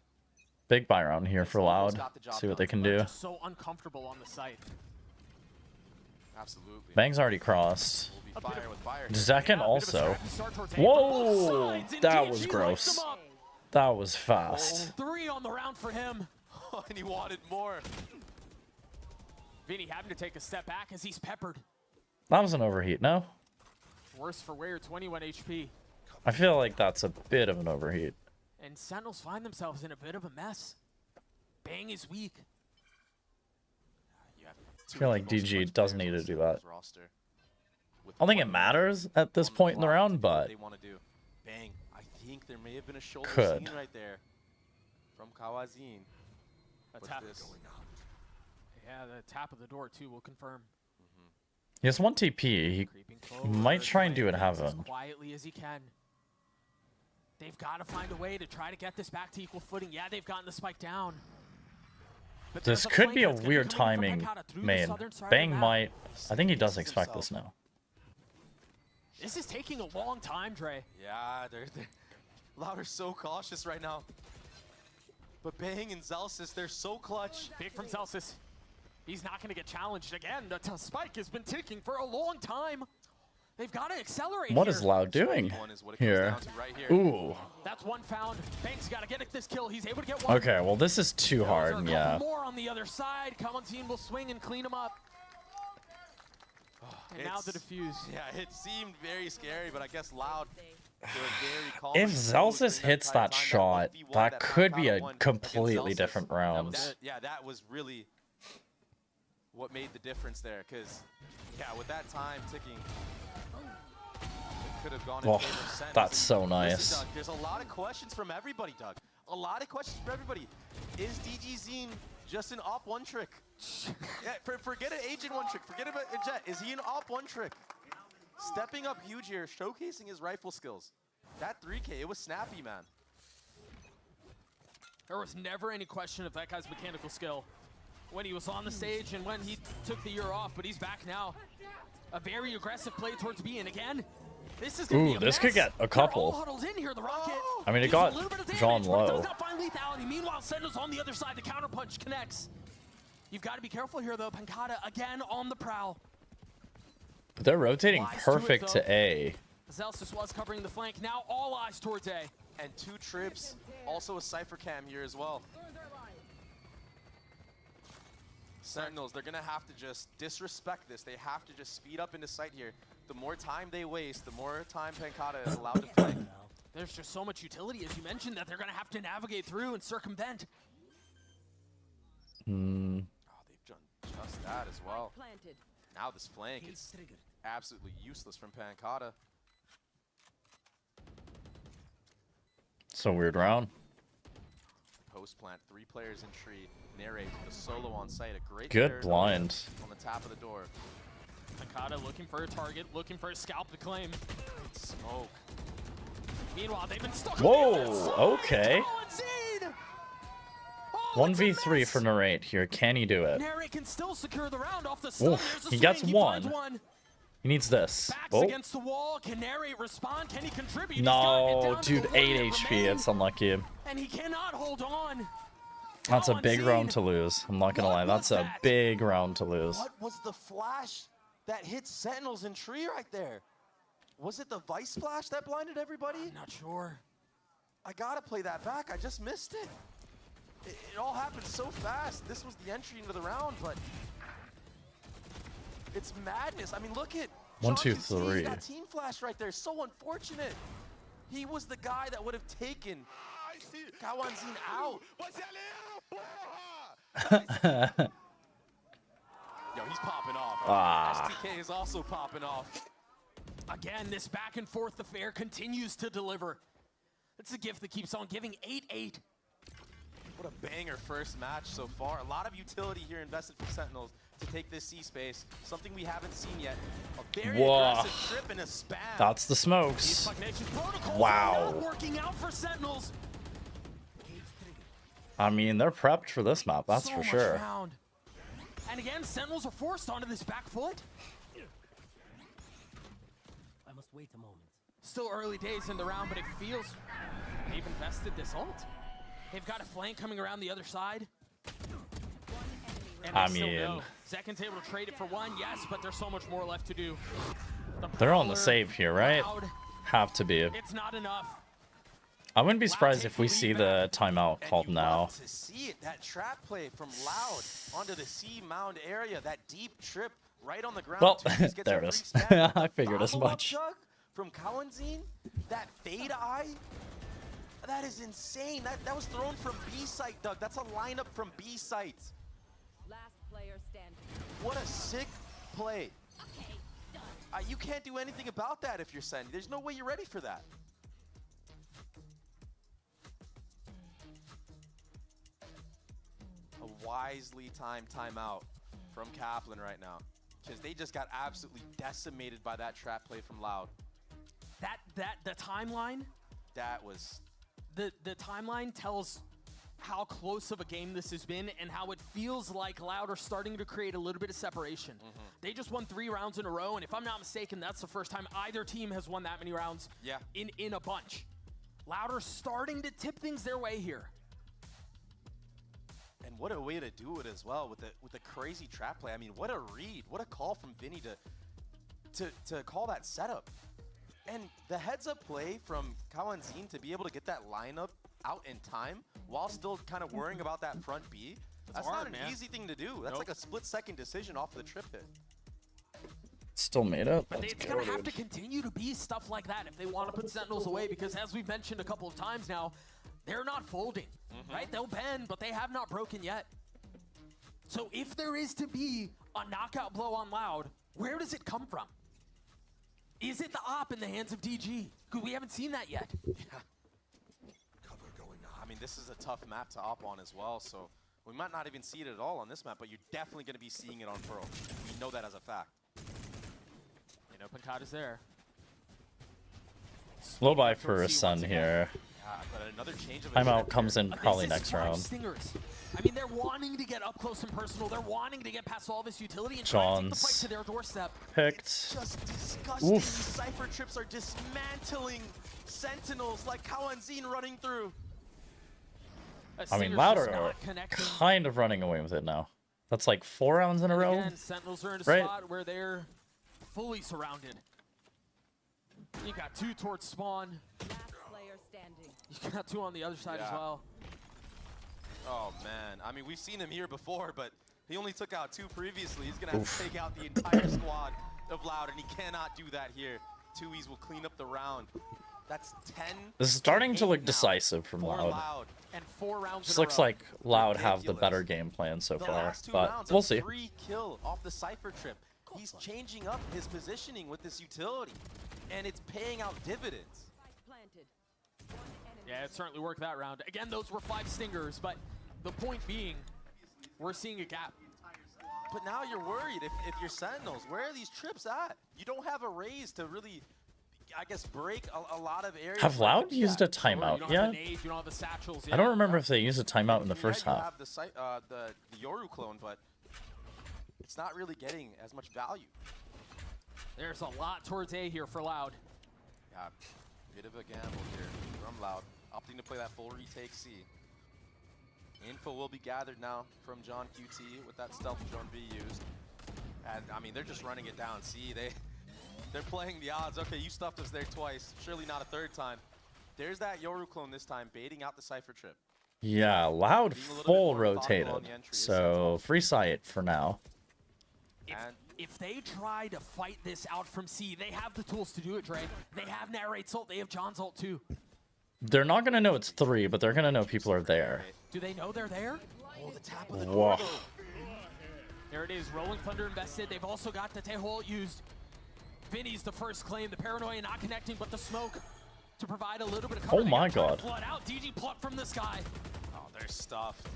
[SPEAKER 3] Big buy round here for Loud. See what they can do.
[SPEAKER 2] Just so uncomfortable on the site.
[SPEAKER 1] Absolutely.
[SPEAKER 3] Bang's already crossed.
[SPEAKER 1] Will be fire with fire.
[SPEAKER 3] Zekin also. Whoa! That was gross. That was fast.
[SPEAKER 2] 3 on the round for him.
[SPEAKER 1] And he wanted more.
[SPEAKER 2] Vinny having to take a step back as he's peppered.
[SPEAKER 3] That was an overheat, no?
[SPEAKER 2] Worse for Weir, 21 HP.
[SPEAKER 3] I feel like that's a bit of an overheat.
[SPEAKER 2] And Sentinels find themselves in a bit of a mess. Bang is weak.
[SPEAKER 3] I feel like DG doesn't need to do that. I don't think it matters at this point in the round, but
[SPEAKER 1] they want to do. Bang. I think there may have been a shoulder
[SPEAKER 3] could.
[SPEAKER 1] scene right there from Kawazin.
[SPEAKER 2] A tap. Yeah, the tap of the door too will confirm.
[SPEAKER 3] He has 1 TP. He might try and do it Heaven.
[SPEAKER 2] As quietly as he can. They've got to find a way to try to get this back to equal footing. Yeah, they've gotten the spike down. But
[SPEAKER 3] This could be a weird timing, main. Bang might. I think he does expect this now.
[SPEAKER 2] This is taking a long time, Dre.
[SPEAKER 1] Yeah, they're Loud are so cautious right now. But Bang and Zelsis, they're so clutch.
[SPEAKER 2] Big from Celsius. He's not going to get challenged again. The spike has been ticking for a long time. They've got to accelerate.
[SPEAKER 3] What
[SPEAKER 2] here.
[SPEAKER 3] is Loud doing here? Ooh.
[SPEAKER 2] That's one found. Bang's got to get this kill. He's able to get one.
[SPEAKER 3] Okay, well this is too hard. Yeah.
[SPEAKER 2] More on the other side. Kawazin will swing and clean him up. And now the defuse.
[SPEAKER 1] Yeah, it seemed very scary, but I guess Loud.
[SPEAKER 3] If Zelsis hits that shot, that could be a completely different round.
[SPEAKER 1] Yeah, that was really what made the difference there. Because, yeah, with that time ticking, it could have gone in favor of Sentinels.
[SPEAKER 3] That's so nice.
[SPEAKER 1] Listen, Doug, there's a lot of questions from everybody, Doug. A lot of questions from everybody. Is DG Zine just an op 1 trick? Yeah, forget an agent 1 trick. Forget about a Jet. Is he an op 1 trick? Stepping up huge here, showcasing his rifle skills. That 3K, it was snappy, man.
[SPEAKER 2] There was never any question of that guy's mechanical skill when he was on the stage and when he took the year off, but he's back now. A very aggressive play towards B, and again, this is gonna be a
[SPEAKER 3] this
[SPEAKER 2] mess.
[SPEAKER 3] could get a couple.
[SPEAKER 2] They're all huddled in here, the Rocket.
[SPEAKER 3] I mean, it got John low.
[SPEAKER 2] Does not find lethality. Meanwhile, Sentinels on the other side, the counterpunch connects. You've got to be careful here, though. Pancata again on the prowl.
[SPEAKER 3] But they're rotating perfect to A.
[SPEAKER 2] Zelsis was covering the flank. Now all eyes towards A.
[SPEAKER 1] And 2 trips, also a Cypher Cam here as well. Sentinels, they're going to have to just disrespect this. They have to just speed up into sight here. The more time they waste, the more time Pancata is allowed to play.
[SPEAKER 2] There's just so much utility, as you mentioned, that they're going to have to navigate through and circumvent.
[SPEAKER 1] Oh, they've done just that as well. Now this flank is absolutely useless from Pancata.
[SPEAKER 3] So weird round.
[SPEAKER 1] Post plant, 3 players in tree. Narrate with a solo on site. A great
[SPEAKER 3] good blind
[SPEAKER 1] on the top of the door.
[SPEAKER 2] Pancata looking for a target, looking for a scalp to claim.
[SPEAKER 1] Great smoke.
[SPEAKER 2] Meanwhile, they've been stuck.
[SPEAKER 3] Whoa, okay. 1v3 for Narrate here. Can he do it?
[SPEAKER 2] Narrate can still secure the round off the stun.
[SPEAKER 3] He gets one. He needs this.
[SPEAKER 2] Backs against the wall. Can Narrate respond? Can he contribute?
[SPEAKER 3] No, dude, 8 HP. It's unlucky.
[SPEAKER 2] And he cannot hold on.
[SPEAKER 3] That's a big round to lose. I'm not gonna lie. That's a big round to lose.
[SPEAKER 1] What was the flash that hit Sentinels in tree right there? Was it the Vice Flash that blinded everybody?
[SPEAKER 2] Not sure.
[SPEAKER 1] I gotta play that back. I just missed it. It all happened so fast. This was the entry into the round, but it's madness. I mean, look at
[SPEAKER 3] 1, 2, 3.
[SPEAKER 1] That team flash right there. So unfortunate. He was the guy that would have taken Kawazin out. Yo, he's popping off. STK is also popping off.
[SPEAKER 2] Again, this back and forth affair continues to deliver. It's a gift that keeps on giving. 8-8.
[SPEAKER 1] What a banger first match so far. A lot of utility here invested from Sentinels to take this C space. Something we haven't seen yet. A very aggressive trip and a spam.
[SPEAKER 3] That's the smokes.
[SPEAKER 2] These Puck Nation protocols
[SPEAKER 3] Wow.
[SPEAKER 2] are not working out for Sentinels.
[SPEAKER 3] I mean, they're prepped for this map, that's
[SPEAKER 2] So
[SPEAKER 3] for
[SPEAKER 2] much
[SPEAKER 3] sure.
[SPEAKER 2] round. And again, Sentinels are forced onto this back foot.
[SPEAKER 6] I must wait a moment.
[SPEAKER 2] Still early days in the round, but it feels they've invested this ult. They've got a flank coming around the other side. And
[SPEAKER 3] I
[SPEAKER 2] they still
[SPEAKER 3] mean-
[SPEAKER 2] know. Zekin's able to trade it for one, yes, but there's so much more left to do.
[SPEAKER 3] They're on the
[SPEAKER 2] Prowler,
[SPEAKER 3] save here, right?
[SPEAKER 2] Loud,
[SPEAKER 3] Have to be.
[SPEAKER 2] it's not enough.
[SPEAKER 3] I wouldn't be surprised if we see the timeout
[SPEAKER 1] And
[SPEAKER 3] called
[SPEAKER 1] you
[SPEAKER 3] now.
[SPEAKER 1] love to see it. That trap play from Loud onto the C mound area. That deep trip right on the ground.
[SPEAKER 3] Well,
[SPEAKER 1] Tooties gets
[SPEAKER 3] there
[SPEAKER 1] a
[SPEAKER 3] it
[SPEAKER 1] free
[SPEAKER 3] is.
[SPEAKER 1] stab.
[SPEAKER 3] I figured as
[SPEAKER 1] Follow-up
[SPEAKER 3] much.
[SPEAKER 1] chug from Kawanzin. That fade eye. That is insane. That was thrown from B site, Doug. That's a lineup from B site.
[SPEAKER 4] Last player standing.
[SPEAKER 1] What a sick play. You can't do anything about that if you're Sandy. There's no way you're ready for that. A wisely timed timeout from Kaplan right now, because they just got absolutely decimated by that trap play from Loud.
[SPEAKER 2] The timeline,
[SPEAKER 1] That was
[SPEAKER 2] the timeline tells how close of a game this has been and how it feels like Loud are starting to create a little bit of separation. They just won 3 rounds in a row, and if I'm not mistaken, that's the first time either team has won that many rounds in a bunch. Loud are starting to tip things their way here.
[SPEAKER 1] And what a way to do it as well with the crazy trap play. I mean, what a read, what a call from Vinny to call that setup. And the heads up play from Kawanzin to be able to get that lineup out in time while still kind of worrying about that front B. That's
[SPEAKER 2] hard,
[SPEAKER 1] not an
[SPEAKER 2] man.
[SPEAKER 1] easy thing to do. That's like a split-second decision off the trip hit.
[SPEAKER 3] Still made it.
[SPEAKER 2] But
[SPEAKER 3] Let's
[SPEAKER 2] it's
[SPEAKER 3] go,
[SPEAKER 2] going to have to
[SPEAKER 3] dude.
[SPEAKER 2] continue to be stuff like that if they want to put Sentinels away, because as we've mentioned a couple of times now, they're not folding, right? They'll bend, but they have not broken yet. So if there is to be a knockout blow on Loud, where does it come from? Is it the op in the hands of DG? Because we haven't seen that yet.
[SPEAKER 5] Cover going out.
[SPEAKER 1] I mean, this is a tough map to op on as well, so we might not even see it at all on this map, but you're definitely going to be seeing it on Pearl. We know that as a fact.
[SPEAKER 2] You know, Pankata's there.
[SPEAKER 3] Low buy for his son here.
[SPEAKER 1] But another change of
[SPEAKER 3] Timeout
[SPEAKER 1] trip
[SPEAKER 3] comes
[SPEAKER 1] here.
[SPEAKER 3] in
[SPEAKER 2] But
[SPEAKER 3] probably
[SPEAKER 2] this is
[SPEAKER 3] next
[SPEAKER 2] 5
[SPEAKER 3] round.
[SPEAKER 2] Stingers. I mean, they're wanting to get up close and personal. They're wanting to get past all of his utility and try to take the fight
[SPEAKER 3] John's
[SPEAKER 2] to their doorstep.
[SPEAKER 3] picked.
[SPEAKER 1] Just disgusting.
[SPEAKER 3] Oof.
[SPEAKER 1] These Cypher trips are dismantling Sentinels like Kawanzin running through.
[SPEAKER 3] I mean,
[SPEAKER 2] Stinger's
[SPEAKER 3] Loud
[SPEAKER 2] just
[SPEAKER 3] are
[SPEAKER 2] not connecting.
[SPEAKER 3] kind of running away with it now. That's like 4 rounds in a row.
[SPEAKER 2] Again, Sentinels are in a
[SPEAKER 3] Right.
[SPEAKER 2] spot where they're fully surrounded. You got 2 towards spawn.
[SPEAKER 4] Last player standing.
[SPEAKER 2] You got 2 on the other side as
[SPEAKER 1] Yeah.
[SPEAKER 2] well.
[SPEAKER 1] Oh man, I mean, we've seen him here before, but he only took out 2 previously. He's gonna have to take out the entire squad of Loud, and he cannot do that here. 2Es will clean up the round. That's 10.
[SPEAKER 3] This is starting to look
[SPEAKER 1] 8 now
[SPEAKER 3] decisive from
[SPEAKER 1] for
[SPEAKER 3] Loud.
[SPEAKER 2] And 4 rounds
[SPEAKER 3] This
[SPEAKER 2] in a
[SPEAKER 3] looks
[SPEAKER 2] row.
[SPEAKER 3] like Loud have the
[SPEAKER 1] Ridiculous.
[SPEAKER 3] better game plan so
[SPEAKER 1] The
[SPEAKER 3] far,
[SPEAKER 1] last 2
[SPEAKER 3] but
[SPEAKER 1] rounds,
[SPEAKER 3] we'll
[SPEAKER 1] a
[SPEAKER 3] see.
[SPEAKER 1] free kill off the Cypher trip. He's changing up his positioning with this utility, and it's paying out dividends.
[SPEAKER 4] Spike planted. One enemy.
[SPEAKER 2] Yeah, it certainly worked that round. Again, those were 5 Stingers, but the point being, we're seeing a gap.
[SPEAKER 1] But now you're worried if you're Sentinels. Where are these trips at? You don't have a raise to really, I guess, break a lot of areas.
[SPEAKER 3] Have
[SPEAKER 1] like
[SPEAKER 3] Loud
[SPEAKER 1] that.
[SPEAKER 3] used a
[SPEAKER 2] You don't have
[SPEAKER 3] timeout
[SPEAKER 2] the
[SPEAKER 3] yet?
[SPEAKER 2] nades, you don't have the satchels
[SPEAKER 3] I
[SPEAKER 2] yet.
[SPEAKER 3] don't remember if they used a timeout in the first
[SPEAKER 1] You
[SPEAKER 3] half.
[SPEAKER 1] have the Yoru clone, but it's not really getting as much value.
[SPEAKER 2] There's a lot towards A here for Loud.
[SPEAKER 1] Yeah, bit of a gamble here from Loud, opting to play that full retake C. Info will be gathered now from John QT with that stealth drone being used. And I mean, they're just running it down. See, they're playing the odds. Okay, you stuffed us there twice. Surely not a 3rd time. There's that Yoru clone this time, baiting out the Cypher trip.
[SPEAKER 3] Yeah, Loud
[SPEAKER 1] Being a little bit
[SPEAKER 3] full
[SPEAKER 1] more thoughtful on
[SPEAKER 3] rotated.
[SPEAKER 1] the entry is
[SPEAKER 3] So free sight for now.
[SPEAKER 1] And
[SPEAKER 2] If they try to fight this out from C, they have the tools to do it, Dre. They have Narrate's ult, they have John's ult too.
[SPEAKER 3] They're not gonna know it's 3, but they're gonna know people are there.
[SPEAKER 2] Do they know they're there?
[SPEAKER 1] oh, the tap of the
[SPEAKER 3] Whoa.
[SPEAKER 1] door, though.
[SPEAKER 2] There it is, Rolling Thunder invested. They've also got the Teho ult used. Vinny's the first claim, the Paranoia not connecting, but the smoke to provide a little bit of cover.
[SPEAKER 3] Oh
[SPEAKER 2] They
[SPEAKER 3] my
[SPEAKER 2] gotta try to
[SPEAKER 3] God.
[SPEAKER 2] Flood out, DG plucked from the sky.
[SPEAKER 1] Oh, they're stuffed.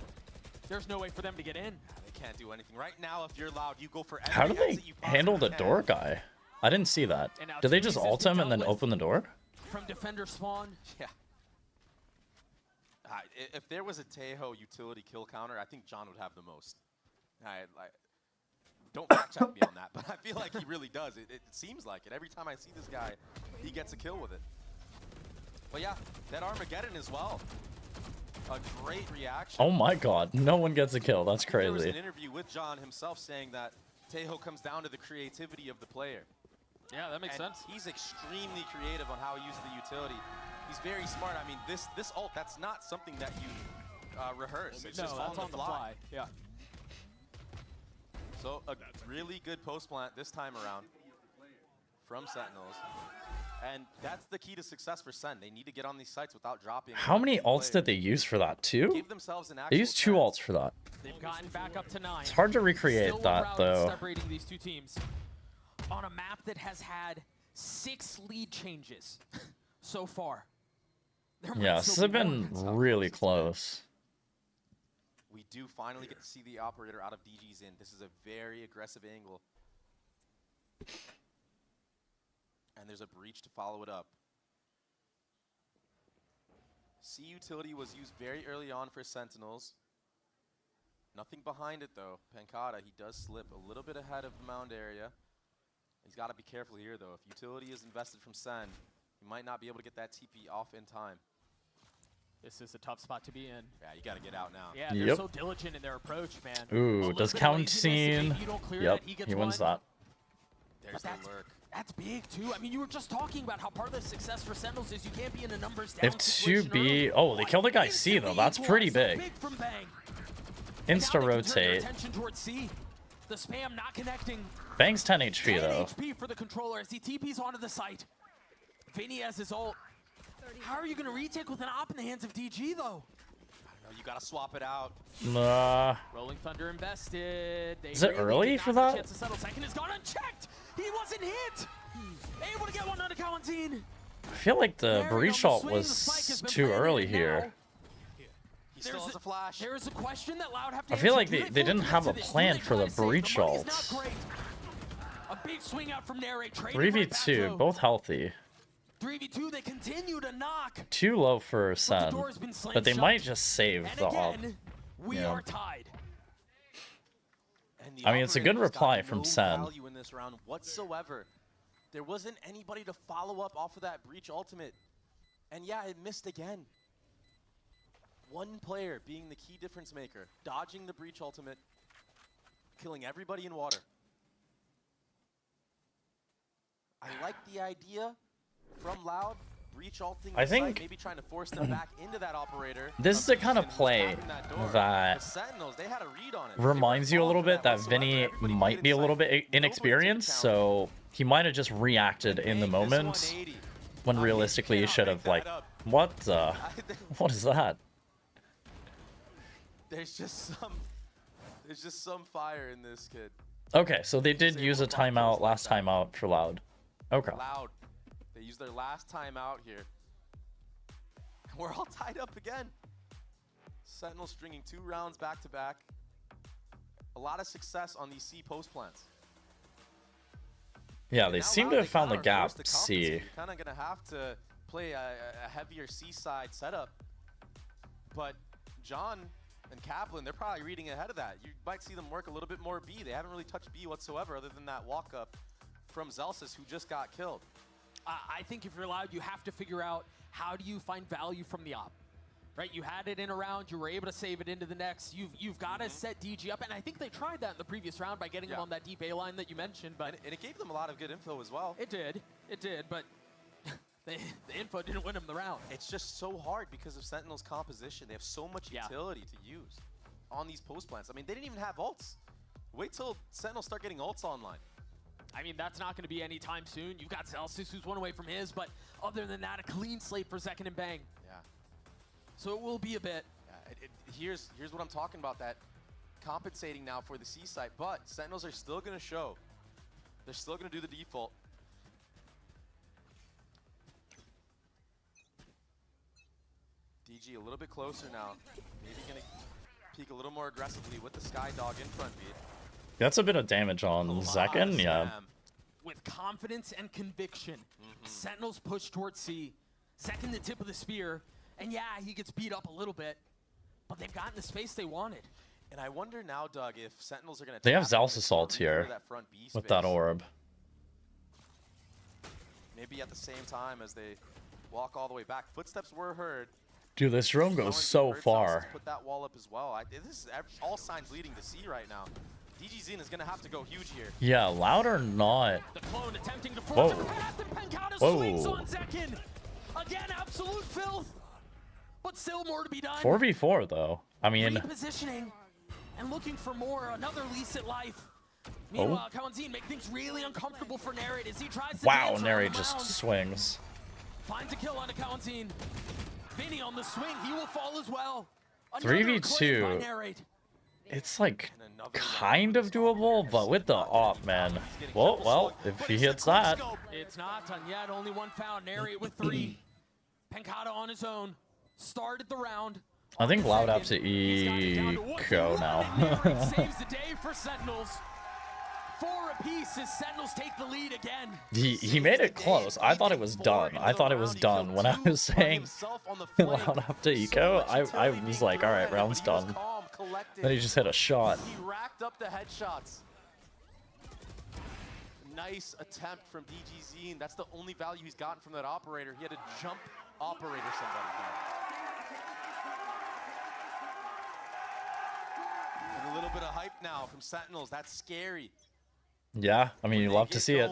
[SPEAKER 2] There's no way for them to get in.
[SPEAKER 1] They can't do anything. Right now, if you're Loud, you go for
[SPEAKER 3] How do
[SPEAKER 1] every
[SPEAKER 3] they
[SPEAKER 1] exit you
[SPEAKER 3] handle the
[SPEAKER 1] possibly
[SPEAKER 3] door
[SPEAKER 1] can.
[SPEAKER 3] guy? I didn't see that.
[SPEAKER 2] And now
[SPEAKER 3] Did they
[SPEAKER 2] Therese
[SPEAKER 3] just
[SPEAKER 2] has
[SPEAKER 3] ult
[SPEAKER 2] been
[SPEAKER 3] him and then
[SPEAKER 2] dealt with
[SPEAKER 3] open the door?
[SPEAKER 2] From defender spawn.
[SPEAKER 1] Yeah. If there was a Tejo utility kill counter, I think John would have the most. Don't fact check me on that, but I feel like he really does. It seems like it. Every time I see this guy, he gets a kill with it. But yeah, that Armageddon as well. A great reaction.
[SPEAKER 3] Oh my god, no one gets a kill. That's
[SPEAKER 1] There was
[SPEAKER 3] crazy.
[SPEAKER 1] an interview with John himself saying that Tejo comes down to the creativity of the player.
[SPEAKER 2] Yeah, that makes
[SPEAKER 1] And
[SPEAKER 2] sense.
[SPEAKER 1] he's extremely creative on how he uses the utility. He's very smart. I mean, this ult, that's not something that you rehearse. It's
[SPEAKER 2] No,
[SPEAKER 1] just
[SPEAKER 2] that's
[SPEAKER 1] on the fly.
[SPEAKER 2] Yeah.
[SPEAKER 1] So a really good post plant this time around from Sentinels. And that's the key to success for Sen. They need to get on these sites without dropping.
[SPEAKER 3] How many ults did they use for that? Two?
[SPEAKER 1] Give themselves an
[SPEAKER 3] They
[SPEAKER 1] actual
[SPEAKER 3] used two
[SPEAKER 1] chance.
[SPEAKER 3] ults for that.
[SPEAKER 2] They've gotten back up to 9.
[SPEAKER 3] It's hard to recreate
[SPEAKER 2] Still a
[SPEAKER 3] that
[SPEAKER 2] route
[SPEAKER 3] though.
[SPEAKER 2] separating these two teams on a map that has had 6 lead changes so far. There might
[SPEAKER 3] Yeah, this
[SPEAKER 2] still
[SPEAKER 3] has
[SPEAKER 2] be more.
[SPEAKER 3] been
[SPEAKER 1] That's how
[SPEAKER 3] really
[SPEAKER 1] close
[SPEAKER 3] close.
[SPEAKER 1] We do finally get to see the operator out of DG's in. This is a very aggressive angle. And there's a breach to follow it up. C utility was used very early on for Sentinels. Nothing behind it though. Pancata, he does slip a little bit ahead of the mound area. He's got to be careful here though. If utility is invested from Sen, he might not be able to get that TP off in time.
[SPEAKER 2] This is a tough spot to be in.
[SPEAKER 1] Yeah, you got to get out now.
[SPEAKER 2] Yeah, they're
[SPEAKER 3] Yep.
[SPEAKER 2] so diligent in their approach, man. A
[SPEAKER 3] Ooh,
[SPEAKER 2] little
[SPEAKER 3] does
[SPEAKER 2] bit of
[SPEAKER 3] count
[SPEAKER 2] laziness, if
[SPEAKER 3] scene?
[SPEAKER 2] maybe you don't clear
[SPEAKER 3] Yep,
[SPEAKER 2] that, gets
[SPEAKER 3] he wins
[SPEAKER 2] one.
[SPEAKER 3] that.
[SPEAKER 1] There's
[SPEAKER 2] But
[SPEAKER 1] the lurk.
[SPEAKER 2] That's big too. I mean, you were just talking about how part of the success for Sentinels is you can't be in a numbers down
[SPEAKER 3] If
[SPEAKER 2] situation
[SPEAKER 3] 2B,
[SPEAKER 2] early.
[SPEAKER 3] oh, they killed the guy C though.
[SPEAKER 2] Instantly
[SPEAKER 3] That's pretty
[SPEAKER 2] equalized.
[SPEAKER 3] big.
[SPEAKER 2] From Bang.
[SPEAKER 3] Insta
[SPEAKER 2] Now they can turn their
[SPEAKER 3] rotate.
[SPEAKER 2] attention towards C. The spam not connecting.
[SPEAKER 3] Bang's 10 HP
[SPEAKER 2] 10
[SPEAKER 3] though.
[SPEAKER 2] HP for the controller as he TPs onto the site. Vinny has his ult. How are you going to retake with an op in the hands of DG though?
[SPEAKER 1] No, you got to swap it out.
[SPEAKER 3] Nah.
[SPEAKER 2] Rolling Thunder invested. They
[SPEAKER 3] Is it
[SPEAKER 2] really
[SPEAKER 3] early
[SPEAKER 2] did
[SPEAKER 3] for
[SPEAKER 2] not get a
[SPEAKER 3] that?
[SPEAKER 2] chance to settle. Second is gone unchecked. He wasn't hit. Able to get one onto Calentine.
[SPEAKER 3] I feel like the
[SPEAKER 2] Mary
[SPEAKER 3] breach
[SPEAKER 2] on the
[SPEAKER 3] ult
[SPEAKER 2] swing, the spike has
[SPEAKER 3] was
[SPEAKER 2] been
[SPEAKER 3] too
[SPEAKER 2] planted,
[SPEAKER 3] early
[SPEAKER 2] and
[SPEAKER 3] here.
[SPEAKER 2] now
[SPEAKER 1] He still
[SPEAKER 2] There's
[SPEAKER 1] has
[SPEAKER 2] a-
[SPEAKER 1] a flash.
[SPEAKER 2] there is a question that Loud have to
[SPEAKER 3] I feel
[SPEAKER 2] answer.
[SPEAKER 3] like
[SPEAKER 2] Do
[SPEAKER 3] they didn't
[SPEAKER 2] fully
[SPEAKER 3] have
[SPEAKER 2] commit
[SPEAKER 3] a
[SPEAKER 2] to this? Do
[SPEAKER 3] plan
[SPEAKER 2] they
[SPEAKER 3] for
[SPEAKER 2] try
[SPEAKER 3] the
[SPEAKER 2] to save?
[SPEAKER 3] breach
[SPEAKER 2] money's not
[SPEAKER 3] ults.
[SPEAKER 2] great. A big swing out from Narrate. Traded right back
[SPEAKER 3] 3v2,
[SPEAKER 2] low.
[SPEAKER 3] both healthy.
[SPEAKER 2] 3v2, they continue to knock.
[SPEAKER 3] Too low for
[SPEAKER 2] But the
[SPEAKER 3] Sen,
[SPEAKER 2] door's been slammed
[SPEAKER 3] but they
[SPEAKER 2] shut.
[SPEAKER 3] might just save
[SPEAKER 2] And
[SPEAKER 3] the op.
[SPEAKER 2] again, we
[SPEAKER 3] Yeah.
[SPEAKER 2] are tied.
[SPEAKER 1] And the
[SPEAKER 3] I mean, it's a good
[SPEAKER 1] operator's got
[SPEAKER 3] reply from
[SPEAKER 1] no
[SPEAKER 3] Sen.
[SPEAKER 1] value in this round whatsoever. There wasn't anybody to follow up off of that breach ultimate. And yeah, it missed again. One player being the key difference maker, dodging the breach ultimate, killing everybody in water. I like the idea from Loud, breach ulting the
[SPEAKER 3] I
[SPEAKER 1] site,
[SPEAKER 3] think
[SPEAKER 1] maybe trying to force them back into that operator.
[SPEAKER 3] this is the kind of
[SPEAKER 1] who's
[SPEAKER 3] play
[SPEAKER 1] attacking that door.
[SPEAKER 3] that
[SPEAKER 1] The Sentinels, they had a read on it. They were
[SPEAKER 3] reminds you a little
[SPEAKER 1] falling
[SPEAKER 3] bit
[SPEAKER 1] for
[SPEAKER 3] that
[SPEAKER 1] whatsoever.
[SPEAKER 3] Vinny
[SPEAKER 1] Everybody
[SPEAKER 3] might
[SPEAKER 1] played
[SPEAKER 3] be a little
[SPEAKER 1] inside.
[SPEAKER 3] bit
[SPEAKER 1] Nobody took a
[SPEAKER 3] inexperienced,
[SPEAKER 1] count.
[SPEAKER 3] so he might have just reacted in the
[SPEAKER 1] Bang, this
[SPEAKER 3] moment
[SPEAKER 1] 180.
[SPEAKER 3] when
[SPEAKER 1] I mean,
[SPEAKER 3] realistically he
[SPEAKER 1] cannot
[SPEAKER 3] should
[SPEAKER 1] make
[SPEAKER 3] have
[SPEAKER 1] that
[SPEAKER 3] like,
[SPEAKER 1] up.
[SPEAKER 3] what the, what is that?
[SPEAKER 1] There's just some fire in this kid.
[SPEAKER 3] Okay, so they did
[SPEAKER 1] Say
[SPEAKER 3] use a
[SPEAKER 1] what about kills
[SPEAKER 3] timeout,
[SPEAKER 1] like
[SPEAKER 3] last
[SPEAKER 1] that?
[SPEAKER 3] timeout for Loud. Okay.
[SPEAKER 1] Loud. They used their last time out here. We're all tied up again. Sentinel stringing 2 rounds back to back. A lot of success on these C post plants.
[SPEAKER 3] Yeah, they
[SPEAKER 1] Now
[SPEAKER 3] seem
[SPEAKER 1] Loud,
[SPEAKER 3] to
[SPEAKER 1] they
[SPEAKER 3] have found the
[SPEAKER 1] kinda are
[SPEAKER 3] gap,
[SPEAKER 1] forced to
[SPEAKER 3] C.
[SPEAKER 1] compensate. You're kind of going to have to play a heavier C side setup. But John and Kaplan, they're probably reading ahead of that. You might see them work a little bit more B. They haven't really touched B whatsoever other than that walk up from Zelsis, who just got killed.
[SPEAKER 2] I think if you're Loud, you have to figure out how do you find value from the op. Right, you had it in a round, you were able to save it into the next. You've got to set DG up, and I think they tried that in the previous round by getting him
[SPEAKER 1] Yeah.
[SPEAKER 2] on that deep A line that you mentioned. But
[SPEAKER 1] And it gave them a lot of good info as well.
[SPEAKER 2] it did, but the info didn't win him the round.
[SPEAKER 1] It's just so hard because of Sentinel's composition. They have so much
[SPEAKER 2] Yeah.
[SPEAKER 1] utility to use on these post plants. I mean, they didn't even have ults. Wait till Sentinel start getting ults online.
[SPEAKER 2] I mean, that's not going to be anytime soon. You've got Celsius, who's one away from his, but other than that, a clean slate for Second and Bang.
[SPEAKER 1] Yeah.
[SPEAKER 2] So it will be a bit.
[SPEAKER 1] Here's what I'm talking about, that compensating now for the C site, but Sentinels are still going to show. They're still going to do the default. DG a little bit closer now. Maybe gonna peek a little more aggressively with the Sky Dog in front, beat.
[SPEAKER 3] That's a bit of damage on Zekken, yeah.
[SPEAKER 2] With confidence and conviction, Sentinels push towards C. Second the tip of the spear, and yeah, he gets beat up a little bit, but they've gotten the space they wanted.
[SPEAKER 1] And I wonder now, Doug, if Sentinels are going to.
[SPEAKER 3] They have Zealous Assault here with that orb.
[SPEAKER 1] Maybe at the same time as they walk all the way back. Footsteps were heard.
[SPEAKER 3] Dude, this drone goes so far.
[SPEAKER 1] Put that wall up as well. This is all signs leading to C right now. DG Zine is going to have to go huge here.
[SPEAKER 3] Yeah, loud or not.
[SPEAKER 2] The clone attempting to force a path, and Pencata swings on Zekken. Again, absolute filth. But still more to be done.
[SPEAKER 3] 4v4 though. I mean,
[SPEAKER 2] repositioning and looking for more. Another lease at life. Meanwhile, Kawanzine make things really uncomfortable for Narrate as he tries to
[SPEAKER 3] wow, Narrate just swings.
[SPEAKER 2] Finds a kill onto Kawanzine. Vinny on the swing, he will fall as well.
[SPEAKER 3] 3v2. It's like kind of doable, but with the op, man. Well, if he hits that.
[SPEAKER 2] It's not done yet. Only one found. Narrate with 3. Pencata on his own. Started the round.
[SPEAKER 3] I think Loud have to eco now.
[SPEAKER 2] Saves the day for Sentinels. 4 apiece as Sentinels take the lead again.
[SPEAKER 3] He made it close. I thought it was done. I thought it was done. When I was saying Loud have to eco, I was like, all right, round's done. Then he just hit a shot.
[SPEAKER 1] He racked up the headshots. Nice attempt from DG Zine. That's the only value he's gotten from that operator. He had to jump operator somebody. And a little bit of hype now from Sentinels. That's scary.
[SPEAKER 3] Yeah, I mean, you love to see it.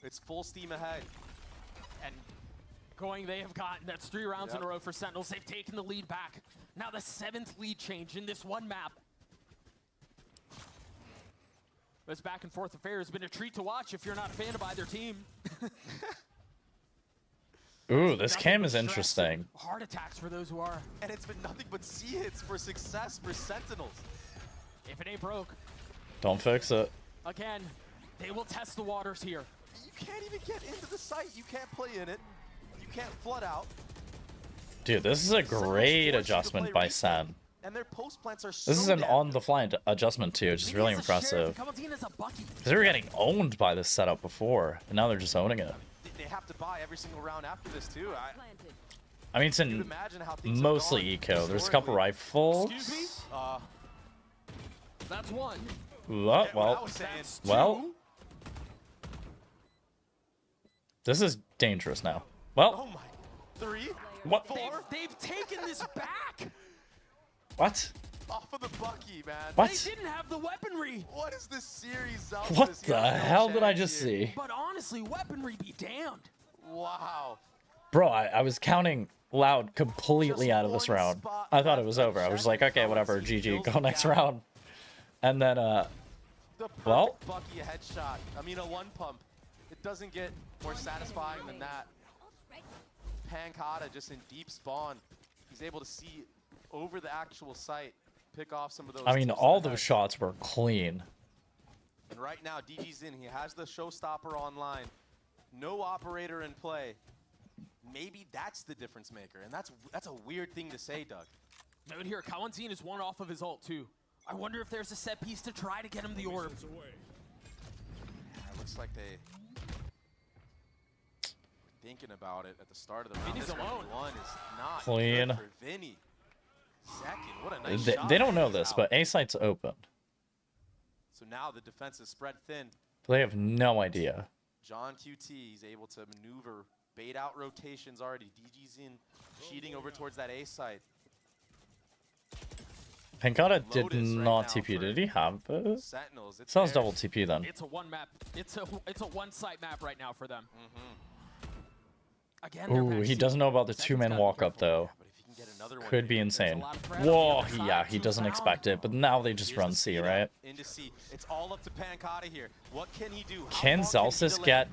[SPEAKER 1] It's full steam ahead.
[SPEAKER 2] And going, they have gotten, that's 3 rounds in a row for Sentinels. They've taken the lead back. Now the 7th lead change in this one map. This back and forth affair has been a treat to watch if you're not a fan of either team.
[SPEAKER 3] Ooh, this cam is interesting.
[SPEAKER 2] Heart attacks for those who are.
[SPEAKER 1] And it's been nothing but C-hits for success for Sentinels.
[SPEAKER 2] If it ain't broke.
[SPEAKER 3] Don't fix it.
[SPEAKER 2] Again, they will test the waters here.
[SPEAKER 1] You can't even get into the site. You can't play in it. You can't flood out.
[SPEAKER 3] Dude, this is a great adjustment by Sen.
[SPEAKER 1] And their post plants are so
[SPEAKER 3] This is an on-the-fly adjustment too, which is really impressive. Because they were getting owned by this setup before, and now they're just owning it.
[SPEAKER 1] They have to buy every single round after this too.
[SPEAKER 3] I mean, it's in mostly eco. There's a couple rifles.
[SPEAKER 2] Excuse me? That's 1.
[SPEAKER 3] Well. This is dangerous now. Well.
[SPEAKER 1] Oh my. 3.
[SPEAKER 3] What?
[SPEAKER 1] 4.
[SPEAKER 2] They've taken this back.
[SPEAKER 3] What?
[SPEAKER 1] Off of the Bucky, man.
[SPEAKER 3] What?
[SPEAKER 2] They didn't have the weaponry.
[SPEAKER 1] What is this series?
[SPEAKER 3] What the hell did I just see?
[SPEAKER 2] But honestly, weaponry be damned.
[SPEAKER 1] Wow.
[SPEAKER 3] Bro, I was counting Loud completely out of this round. I thought it was over. I was like, okay, whatever, GG, go next round. And then, well.
[SPEAKER 1] Bucky headshot. I mean, a 1 pump. It doesn't get more satisfying than that. Pencata just in deep spawn. He's able to see over the actual site, pick off some of those.
[SPEAKER 3] I mean, all those shots were clean.
[SPEAKER 1] And right now, DG's in. He has the showstopper online. No operator in play. Maybe that's the difference maker. And that's a weird thing to say, Doug.
[SPEAKER 2] Note here, Kawanzine is 1 off of his ult, too. I wonder if there's a set piece to try to get him the orb.
[SPEAKER 1] Yeah, it looks like they thinking about it at the start of the round.
[SPEAKER 2] Vinny's alone.
[SPEAKER 1] 1 is not
[SPEAKER 3] clean.
[SPEAKER 1] Good for Vinny. Second, what a nice shot.
[SPEAKER 3] They don't know this, but A site's open.
[SPEAKER 1] So now the defense is spread thin.
[SPEAKER 3] They have no idea.
[SPEAKER 1] John QT is able to maneuver, bait out rotations already. DG's in, cheating over towards that A site.
[SPEAKER 3] Pencata did not TP. Did he have it?
[SPEAKER 1] Sentinels.
[SPEAKER 3] Sounds double TP then.
[SPEAKER 2] It's a 1 map. It's a 1 site map right now for them. Again,
[SPEAKER 3] Ooh, he doesn't know about the 2-man walk up though. Could be insane. Whoa, yeah, he doesn't expect it, but now they just run C, right?
[SPEAKER 1] It's all up to Pencata here. What can he do?
[SPEAKER 3] Can Zelsis get...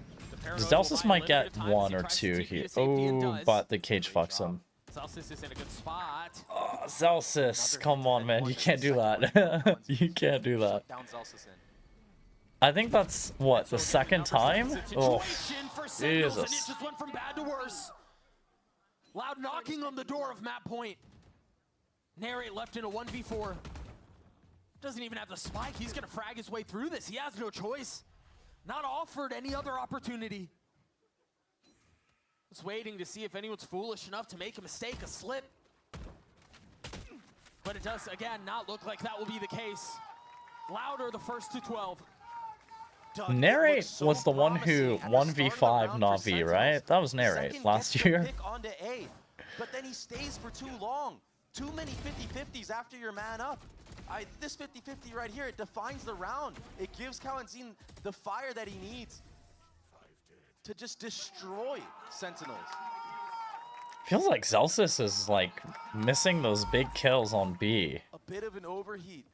[SPEAKER 3] Zelsis might get 1 or 2 here. Oh, but the cage fucks him.
[SPEAKER 2] Zelsis is in a good spot.
[SPEAKER 3] Oh, Zelsis, come on, man. You can't do that. You can't do that. I think that's, what, the second time? Oh, Jesus.
[SPEAKER 2] Loud knocking on the door of map point. Narrate left in a 1v4. Doesn't even have the spike. He's gonna frag his way through this. He has no choice. Not offered any other opportunity. Just waiting to see if anyone's foolish enough to make a mistake, a slip. But it does, again, not look like that will be the case. Louder the first to 12.
[SPEAKER 3] Narrate was the one who 1v5 Na'Vi, right? That was Narrate last year.
[SPEAKER 1] Onto A, but then he stays for too long. Too many 50-50s after your man up. This 50-50 right here, it defines the round. It gives Kawanzin the fire that he needs to just destroy Sentinels.
[SPEAKER 3] Feels like Zelsis is like missing those big kills on B.
[SPEAKER 1] A bit of an overheat.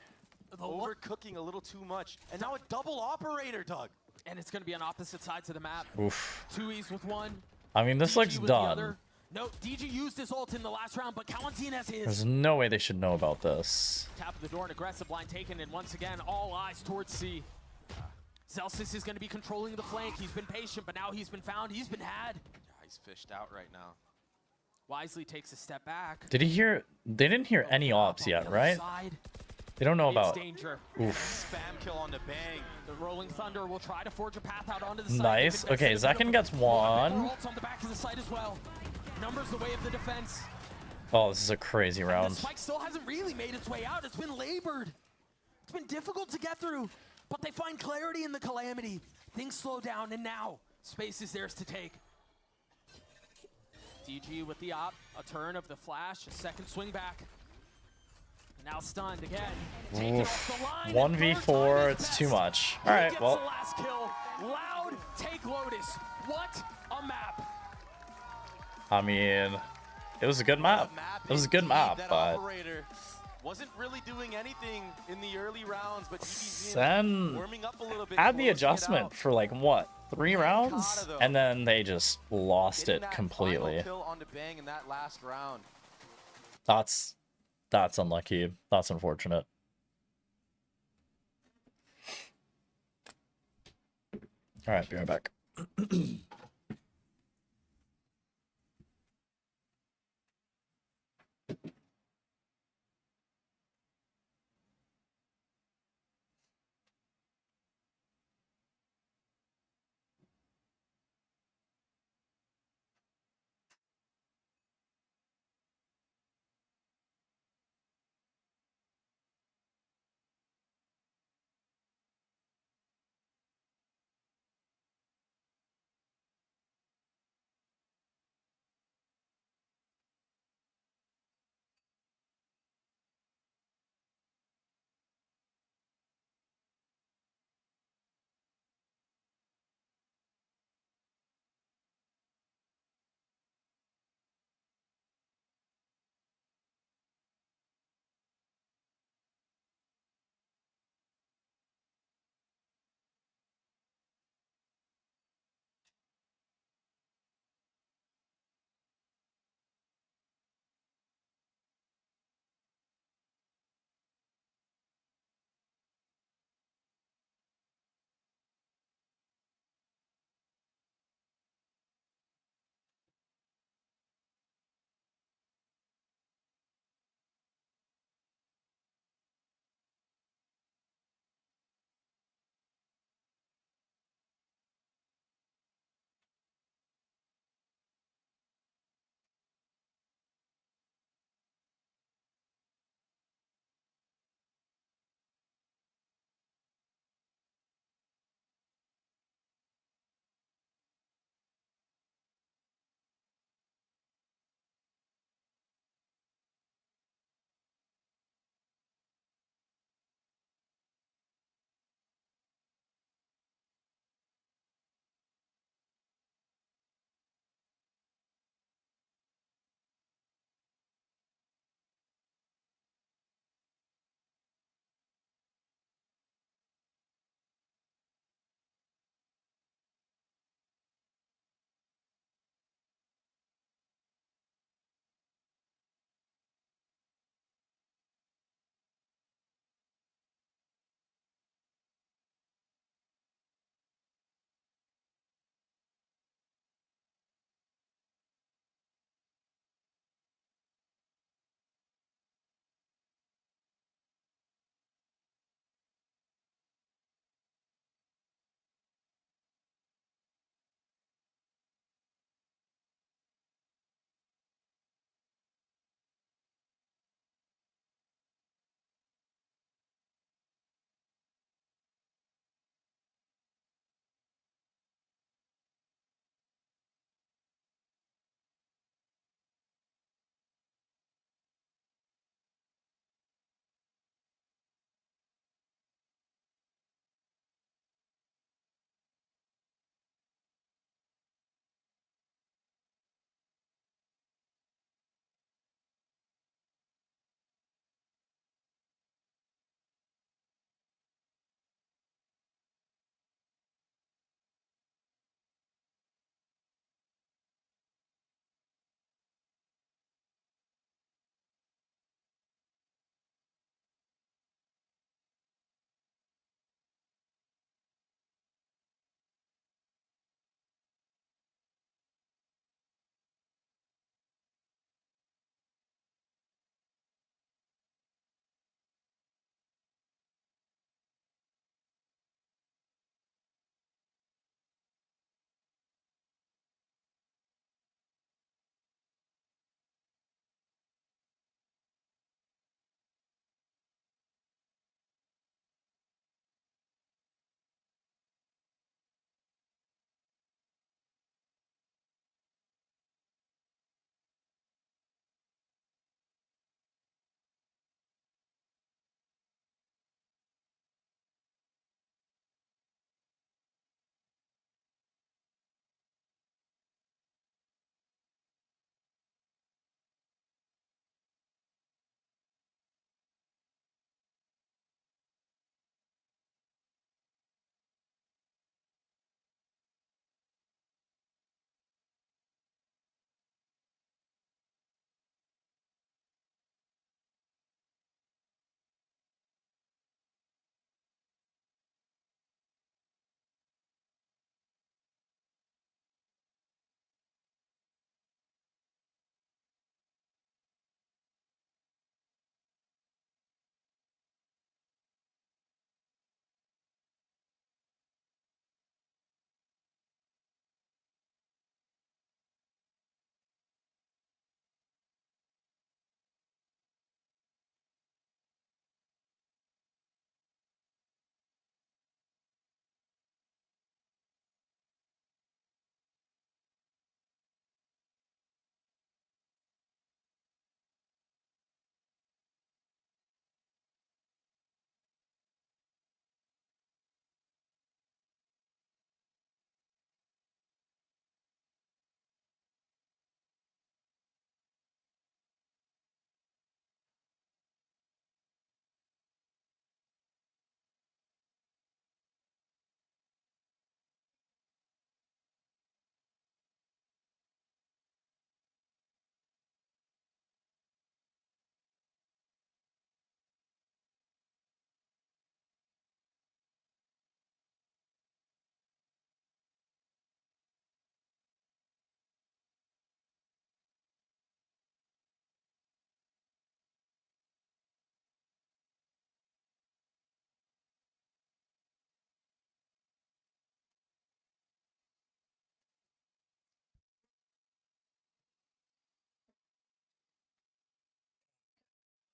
[SPEAKER 1] Overcooking a little too much. And now a double operator, Doug.
[SPEAKER 2] And it's going to be on opposite sides of the map.
[SPEAKER 3] Oof.
[SPEAKER 2] 2Es with one.
[SPEAKER 3] I mean, this
[SPEAKER 2] DG
[SPEAKER 3] looks
[SPEAKER 2] with the
[SPEAKER 3] done.
[SPEAKER 2] other. No, DG used his ult in the last round, but Kawanzin has his.
[SPEAKER 3] There's no way they should know about this.
[SPEAKER 2] Tap of the door, an aggressive line taken, and once again, all eyes towards C. Zelsis is going to be controlling the flank. He's been patient, but now he's been found. He's been had.
[SPEAKER 1] Yeah, he's fished out right now.
[SPEAKER 2] Wisely takes a step back.
[SPEAKER 3] Did he hear? They didn't hear any ops yet, right? They don't know about.
[SPEAKER 2] It's danger.
[SPEAKER 3] Oof.
[SPEAKER 1] Spam kill on the bang.
[SPEAKER 2] The Rolling Thunder will try to forge a path out onto the side.
[SPEAKER 3] Nice. Okay, Zekin gets one.
[SPEAKER 2] Ults on the back of the side as well. Numbers the way of the defense.
[SPEAKER 3] Oh, this is a crazy
[SPEAKER 2] The
[SPEAKER 3] round.
[SPEAKER 2] spike still hasn't really made its way out. It's been labored. It's been difficult to get through, but they find clarity in the Calamity. Things slow down, and now space is theirs to take. DG with the op, a turn of the flash, a second swing back. Now stunned again. Taken off the line,
[SPEAKER 3] 1v4, it's too much. All right,
[SPEAKER 2] Gets
[SPEAKER 3] well.
[SPEAKER 2] the last kill. Loud take Lotus. What a map.
[SPEAKER 3] I mean, it was a good map. It was a good map,
[SPEAKER 1] That
[SPEAKER 3] but
[SPEAKER 1] operator wasn't really doing anything in the early rounds, but
[SPEAKER 3] then
[SPEAKER 1] warming up a little bit.
[SPEAKER 3] add the
[SPEAKER 1] closing it
[SPEAKER 3] adjustment
[SPEAKER 1] out.
[SPEAKER 3] for like what, 3 rounds,
[SPEAKER 1] though.
[SPEAKER 3] and then they just lost
[SPEAKER 1] Getting
[SPEAKER 3] it
[SPEAKER 1] that
[SPEAKER 3] completely.
[SPEAKER 1] final kill on the bang in that last round.
[SPEAKER 3] That's unlucky. That's unfortunate. All right, be right back.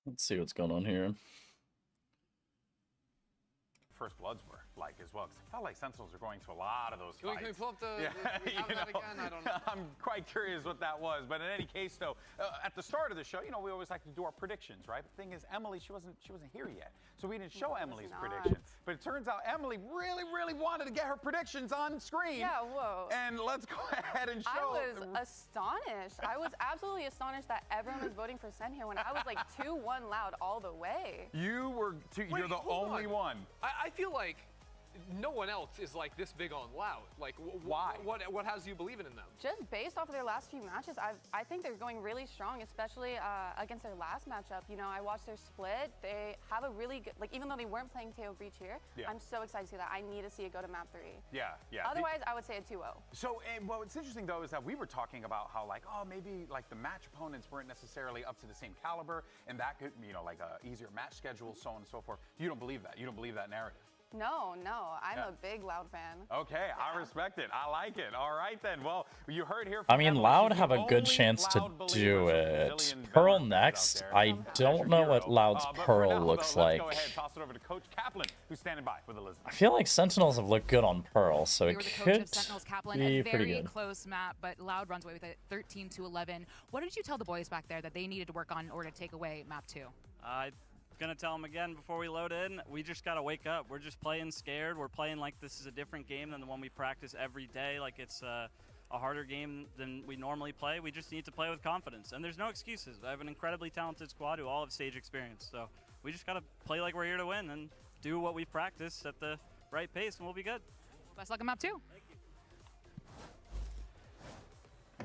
[SPEAKER 3] Let's see what's going on here.
[SPEAKER 7] First Bloods were like as well, because I felt like Sentinels were going to a lot of those fights.
[SPEAKER 8] Can we pull up the,
[SPEAKER 7] Yeah,
[SPEAKER 8] we have
[SPEAKER 7] you
[SPEAKER 8] that
[SPEAKER 7] know,
[SPEAKER 8] again? I don't know.
[SPEAKER 7] I'm quite curious what that was, but in any case, though, at the start of the show, you know, we always like to do our predictions, right? The thing is, Emily, she wasn't here yet, so we didn't show Emily's
[SPEAKER 9] not.
[SPEAKER 7] prediction. But it turns out Emily really wanted to get her predictions on screen.
[SPEAKER 9] Yeah, whoa.
[SPEAKER 7] And let's go ahead and show.
[SPEAKER 9] I was astonished. I was absolutely astonished that everyone was voting for Sen here when I was like 2-1 loud all the way.
[SPEAKER 7] You were, you're the
[SPEAKER 8] hold
[SPEAKER 7] only
[SPEAKER 8] on.
[SPEAKER 7] one.
[SPEAKER 8] I feel like no one else is like this big on Loud. Like,
[SPEAKER 7] Why?
[SPEAKER 8] What has you believing in them?
[SPEAKER 9] Just based off of their last few matches, I think they're going really strong, especially against their last matchup. You know, I watched their split. They have a really good, like, even though they weren't playing Teo Breach here,
[SPEAKER 7] Yeah.
[SPEAKER 9] I'm so excited to see that. I need to see it go to map 3.
[SPEAKER 7] Yeah.
[SPEAKER 9] Otherwise, I would say a 2-0.
[SPEAKER 7] So, and what's interesting though is that we were talking about how like, oh, maybe like the match opponents weren't necessarily up to the same caliber, and that could, you know, like a easier match schedule, so on and so forth. You don't believe that. You don't believe that narrative.
[SPEAKER 9] No, I'm
[SPEAKER 7] Yeah.
[SPEAKER 9] a big Loud fan.
[SPEAKER 7] Okay, I respect it. I like it. All right then. Well, you heard here.
[SPEAKER 3] I
[SPEAKER 7] From
[SPEAKER 3] mean,
[SPEAKER 7] Emily.
[SPEAKER 3] Loud
[SPEAKER 7] She's
[SPEAKER 3] have
[SPEAKER 7] the
[SPEAKER 3] a good
[SPEAKER 7] only
[SPEAKER 3] chance to
[SPEAKER 7] Loud believer,
[SPEAKER 3] do
[SPEAKER 7] so
[SPEAKER 3] it.
[SPEAKER 7] Jillian
[SPEAKER 3] Pearl
[SPEAKER 7] Bernard is
[SPEAKER 3] next.
[SPEAKER 7] out there.
[SPEAKER 3] I
[SPEAKER 7] As
[SPEAKER 3] don't
[SPEAKER 7] your
[SPEAKER 3] know what
[SPEAKER 7] hero.
[SPEAKER 3] Loud's
[SPEAKER 7] But for
[SPEAKER 3] Pearl
[SPEAKER 7] now,
[SPEAKER 3] looks
[SPEAKER 7] though,
[SPEAKER 3] like.
[SPEAKER 7] Let's go ahead, toss it over to Coach Kaplan, who's standing by with Elizabeth.
[SPEAKER 3] I feel like Sentinels have looked good on Pearl, so
[SPEAKER 10] We
[SPEAKER 3] it
[SPEAKER 10] were the coach
[SPEAKER 3] could
[SPEAKER 10] of Sentinels, Kaplan.
[SPEAKER 3] be
[SPEAKER 10] A
[SPEAKER 3] pretty
[SPEAKER 10] very
[SPEAKER 3] good.
[SPEAKER 10] close map, but Loud runs away with it 13-11. What did you tell the boys back there that they needed to work on in order to take away map 2?
[SPEAKER 11] Gonna tell them again before we load in, we just gotta wake up. We're just playing scared. We're playing like this is a different game than the one we practice every day, like it's a harder game than we normally play. We just need to play with confidence, and there's no excuses. I have an incredibly talented squad who all have stage experience, so we just gotta play like we're here to win and do what we've practiced at the right pace, and we'll be good.
[SPEAKER 10] Best luck on map 2.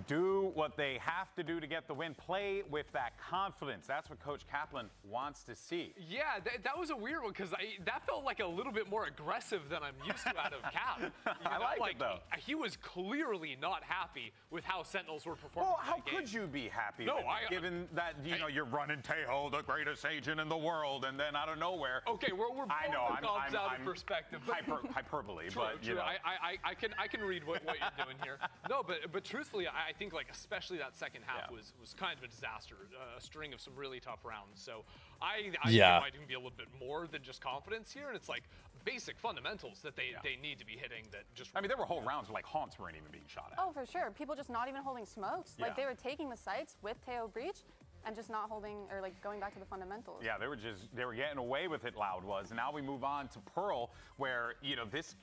[SPEAKER 7] Do what they have to do to get the win. Play with that confidence. That's what Coach Kaplan wants to see.
[SPEAKER 8] Yeah, that was a weird one because that felt like a little bit more aggressive than I'm used to out of Cap.
[SPEAKER 7] I like it, though.
[SPEAKER 8] He was clearly not happy with how Sentinels were performing.
[SPEAKER 7] Well, how
[SPEAKER 8] that game.
[SPEAKER 7] could you be happy
[SPEAKER 8] No,
[SPEAKER 7] with it, given that, you know, you're running Tejo, the greatest agent in the world, and then out of nowhere.
[SPEAKER 8] Okay, we're
[SPEAKER 7] I know,
[SPEAKER 8] blowing the knobs out of perspective. But
[SPEAKER 7] hyperbole,
[SPEAKER 8] true,
[SPEAKER 7] but you know.
[SPEAKER 8] I can read what you're doing here. No, but truthfully, I think like especially that second half was kind of a disaster, a string of some really tough rounds. So I think it might even be a little bit more than just confidence here, and it's like basic fundamentals that they need to be hitting. That just
[SPEAKER 7] I mean, there were whole rounds where like haunts weren't even being shot at.
[SPEAKER 9] Oh, for sure. People just not even holding smokes.
[SPEAKER 7] Yeah.
[SPEAKER 9] Like they were taking the sites with Teo Breach and just not holding or like going back to the fundamentals.
[SPEAKER 7] Yeah, they were getting away with it. Loud was. And now we move on to Pearl, where you know this.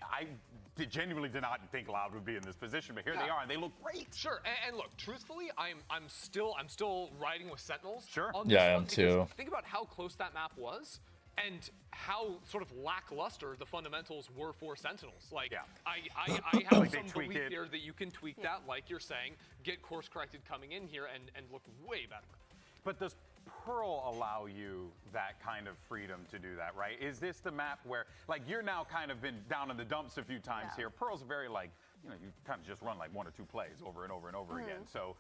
[SPEAKER 7] I genuinely did not think Loud would be in this position, but here they are, and they look great.
[SPEAKER 8] Sure, and look, truthfully, I'm still riding with Sentinels.
[SPEAKER 7] Sure.
[SPEAKER 8] On this
[SPEAKER 3] Yeah, I
[SPEAKER 8] one
[SPEAKER 3] am
[SPEAKER 8] because
[SPEAKER 3] too.
[SPEAKER 8] Think about how close that map was. And how sort of lackluster the fundamentals were for Sentinels. Like, I have
[SPEAKER 7] Like they
[SPEAKER 8] some
[SPEAKER 7] tweaked
[SPEAKER 8] belief
[SPEAKER 7] it.
[SPEAKER 8] here that you can tweak that, like you're saying, get course corrected coming in here and look way better.
[SPEAKER 7] But does Pearl allow you that kind of freedom to do that, right? Is this the map where, like, you're now kind of been down in the dumps a few times here. Pearl's very, like, you know, you kind of just run like 1 or 2 plays over and over and over again. So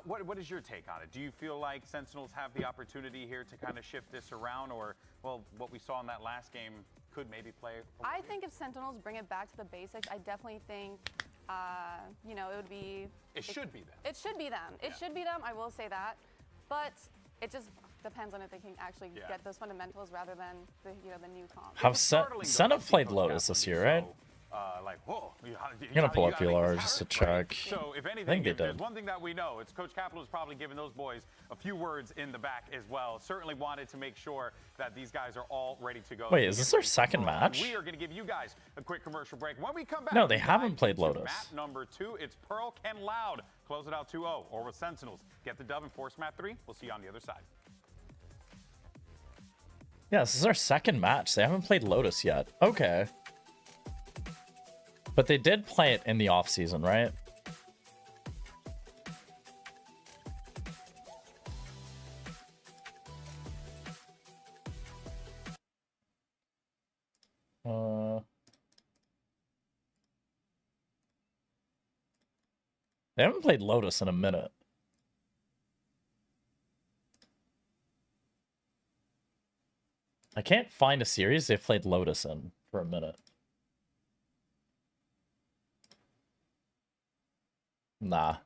[SPEAKER 7] what is your take on it? Do you feel like Sentinels have the opportunity here to kind of shift this around, or, well, what we saw in that last game could maybe play?
[SPEAKER 9] I think if Sentinels bring it back to the basics, I definitely think, you know, it would be.
[SPEAKER 7] It should be them.
[SPEAKER 9] It should be them. It should be them. I will say that, but it just depends on if they can actually get those fundamentals rather than the the new comp.
[SPEAKER 3] Have Sen have played Lotus this year, right?
[SPEAKER 7] Like, whoa.
[SPEAKER 3] I'm gonna pull up VLR just to check.
[SPEAKER 7] So, if
[SPEAKER 3] I
[SPEAKER 7] anything,
[SPEAKER 3] think they
[SPEAKER 7] if there's
[SPEAKER 3] did.
[SPEAKER 7] one thing that we know, it's Coach Kaplan is probably giving those boys a few words in the back as well. Certainly wanted to make sure that these guys are all ready to go.
[SPEAKER 3] Wait, is this their second match?
[SPEAKER 7] We are going to give you guys a quick commercial break. When we come back,
[SPEAKER 3] No, they
[SPEAKER 7] we
[SPEAKER 3] haven't
[SPEAKER 7] dive
[SPEAKER 3] played
[SPEAKER 7] into
[SPEAKER 3] Lotus.
[SPEAKER 7] Map number 2, it's Pearl Can Loud. Close it out 2-0, or with Sentinels. Get the dub and force map 3. We'll see you on the other side.
[SPEAKER 3] Yeah, this is our second match. They haven't played Lotus yet. Okay. But they did play it in the off season, right? They haven't played Lotus in a minute. I can't find a series they've played Lotus in for a minute. Nah.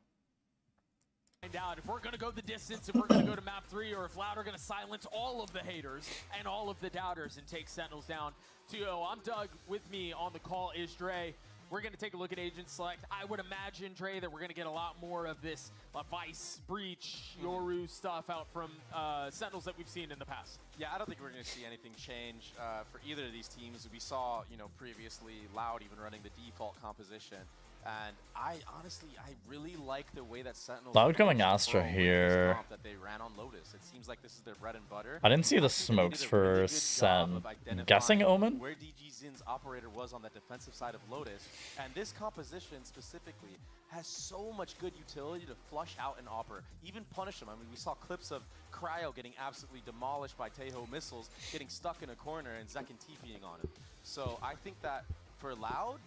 [SPEAKER 2] find out if we're going to go the distance, if we're going to go to map 3, or if Loud are going to silence all of the haters and all of the doubters and take Sentinels down 2-0. I'm Doug. With me on the call is Dre. We're going to take a look at Agent Select. I would imagine, Dre, that we're going to get a lot more of this Vice, Breach, Yoru stuff out from Sentinels that we've seen in the past.
[SPEAKER 1] Yeah, I don't think we're going to see anything change for either of these teams. We saw, previously Loud even running the default composition. And I really like the way that Sentinels
[SPEAKER 3] Loud going Astra here.
[SPEAKER 1] That they ran on Lotus. It seems like this is their bread and butter.
[SPEAKER 3] I didn't see the smokes for Sen. I'm guessing Omen?
[SPEAKER 1] Where DG Zin's operator was on the defensive side of Lotus. And this composition specifically has so much good utility to flush out an Opera, even punish him. I mean, we saw clips of Cryo getting absolutely demolished by Tejo missiles, getting stuck in a corner, and Zekin TPing on him. So I think that for Loud,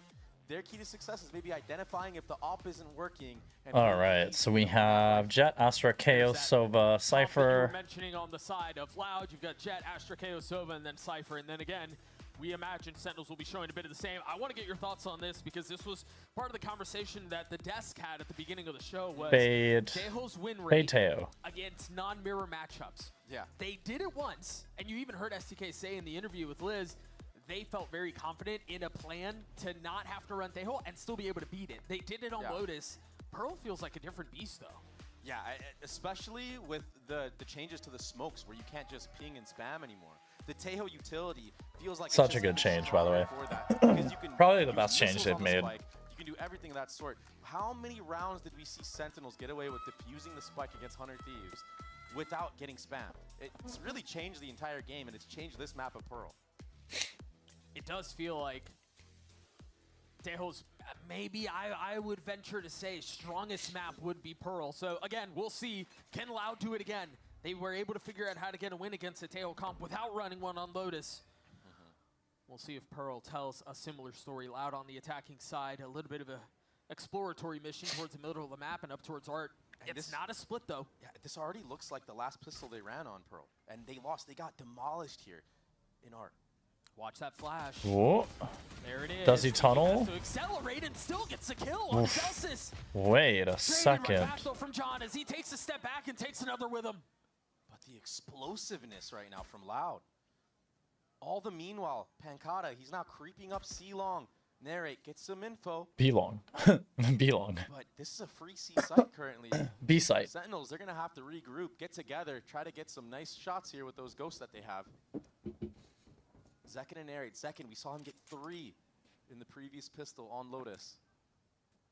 [SPEAKER 1] their key to success is maybe identifying if the op isn't working.
[SPEAKER 3] All right, so we have Jet, Astra, KO, Sova, Cypher.
[SPEAKER 2] Mentioning on the side of Loud, you've got Jet, Astra, KO, Sova, and then Cypher. And then again, we imagine Sentinels will be showing a bit of the same. I want to get your thoughts on this because this was part of the conversation that the desk had at the beginning of the show was Tejo's win rate against non-mirror matchups.
[SPEAKER 1] Yeah.
[SPEAKER 2] They did it once, and you even heard STK say in the interview with Liz, they felt very confident in a plan to not have to run Tejo and still be able to beat it. They did it on Lotus. Pearl feels like a different beast, though.
[SPEAKER 1] Yeah, especially with the changes to the smokes where you can't just ping and spam anymore. The Tejo utility feels like
[SPEAKER 3] such a good change, by the way. Probably the best change they've made.
[SPEAKER 1] You can do everything of that sort. How many rounds did we see Sentinels get away with defusing the spike against Hunter Thieves without getting spammed? It's really changed the entire game, and it's changed this map of Pearl.
[SPEAKER 2] It does feel like Tejo's, maybe I would venture to say, strongest map would be Pearl. So again, we'll see. Can Loud do it again? They were able to figure out how to get a win against the Tejo comp without running one on Lotus. We'll see if Pearl tells a similar story. Loud on the attacking side, a little bit of a exploratory mission towards the middle of the map and up towards Art. It's not a split, though.
[SPEAKER 1] Yeah, this already looks like the last pistol they ran on Pearl. And they lost. They got demolished here in Art.
[SPEAKER 2] Watch that flash.
[SPEAKER 3] Whoa.
[SPEAKER 2] There it is.
[SPEAKER 3] Does he tunnel?
[SPEAKER 2] To accelerate and still gets a kill on Celsius.
[SPEAKER 3] Wait a second.
[SPEAKER 2] Right back, though, from John as he takes a step back and takes another with him.
[SPEAKER 1] But the explosiveness right now from Loud. All the meanwhile, Pancata, he's now creeping up C-Long. Narrate, get some info.
[SPEAKER 3] B-Long. B-Long.
[SPEAKER 1] But this is a free C site currently.
[SPEAKER 3] B site.
[SPEAKER 1] Sentinels, they're going to have to regroup, get together, try to get some nice shots here with those ghosts that they have. Zekin and Narrate. Zekin, we saw him get 3 in the previous pistol on Lotus.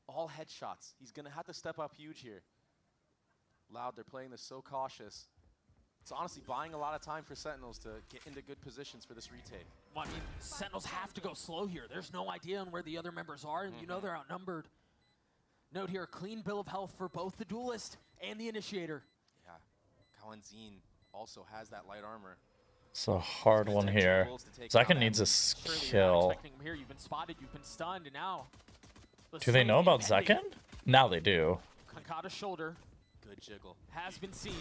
[SPEAKER 1] All headshots. He's going to have to step up huge here. Loud, they're playing this so cautious. It's honestly buying a lot of time for Sentinels to get into good positions for this retake.
[SPEAKER 2] Well, I mean, Sentinels have to go slow here. There's no idea on where the other members are, and you know they're outnumbered. Note here, clean bill of health for both the Duelist and the Initiator.
[SPEAKER 1] Yeah, Kawanzin also has that light armor.
[SPEAKER 3] It's a hard one here. Zekin needs a skill.
[SPEAKER 2] Expecting him here. You've been spotted, you've been stunned, and now...
[SPEAKER 3] Do they know about Zekin? Now they do.
[SPEAKER 2] Kankata's shoulder.
[SPEAKER 1] Good jiggle.
[SPEAKER 2] Has been seen.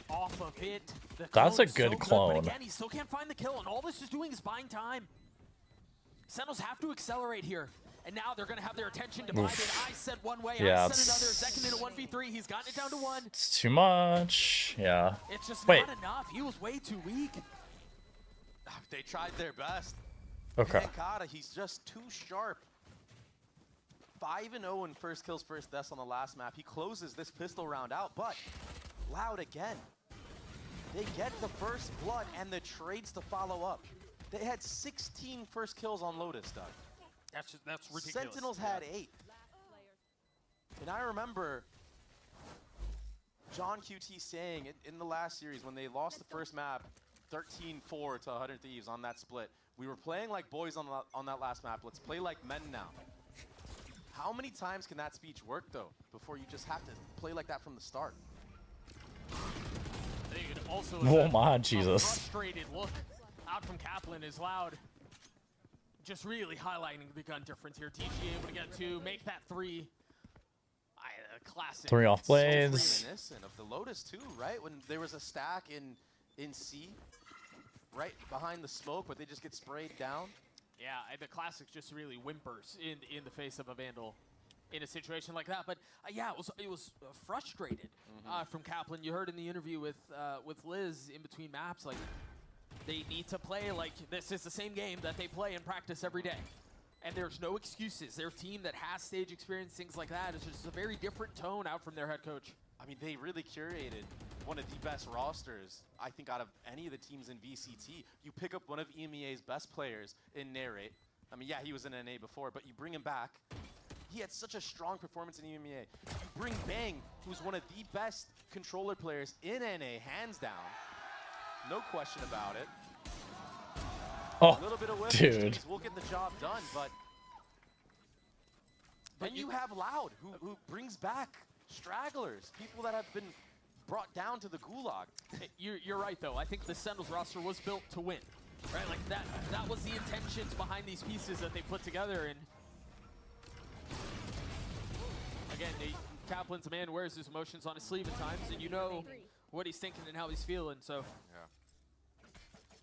[SPEAKER 2] Off of it.
[SPEAKER 3] That's a good clone.
[SPEAKER 2] But again, he still can't find the kill, and all this is doing is buying time. Sentinels have to accelerate here. And now they're going to have their attention divided. I said one way, I said another. Zekin in a 1v3. He's gotten it down to 1.
[SPEAKER 3] It's too much. Yeah.
[SPEAKER 2] It's just not enough. He was way too weak.
[SPEAKER 1] They tried their best.
[SPEAKER 3] Okay.
[SPEAKER 1] Pancata, he's just too sharp. 5-0 in first kills, first deaths on the last map. He closes this pistol round out, but Loud again. They get the first blood and the trades to follow up. They had 16 first kills on Lotus, Doug.
[SPEAKER 2] That's ridiculous.
[SPEAKER 1] Sentinels had 8. And I remember John QT saying in the last series when they lost the first map, 13-4 to 100 Thieves on that split, we were playing like boys on that last map. Let's play like men now. How many times can that speech work, though, before you just have to play like that from the start?
[SPEAKER 2] Also,
[SPEAKER 3] oh my Jesus.
[SPEAKER 2] Frustrated look out from Kaplan is Loud. Just really highlighting the gun difference here. TG able to get 2, make that 3. Classic.
[SPEAKER 3] 3 off blades.
[SPEAKER 1] So reminiscent of the Lotus too, right? When there was a stack in C, right behind the smoke, but they just get sprayed down.
[SPEAKER 2] Yeah, the classic just really whimpers in the face of a Vandal. in a situation like that. But yeah, it was frustrated from Kaplan. You heard in the interview with Liz in between maps, like they need to play like this is the same game that they play in practice every day. And there's no excuses. Their team that has stage experience, things like that, is just a very different tone out from their head coach.
[SPEAKER 1] I mean, they really curated one of the best rosters, I think, out of any of the teams in VCT. You pick up one of EMEA's best players in Narrate. I mean, yeah, he was in NA before, but you bring him back. He had such a strong performance in EMEA. You bring Bang, who's one of the best controller players in NA, hands down. No question about it.
[SPEAKER 3] Oh,
[SPEAKER 1] a little bit of
[SPEAKER 3] dude.
[SPEAKER 1] We'll get the job done, but then you have Loud, who brings back stragglers, people that have been brought down to the gulag.
[SPEAKER 2] You're right, though. I think the Sentinels roster was built to win, right? Like that was the intentions behind these pieces that they put together. And again, Kaplan's a man who wears his emotions on his sleeve at times, and you know what he's thinking and how he's feeling. So.
[SPEAKER 1] Yeah.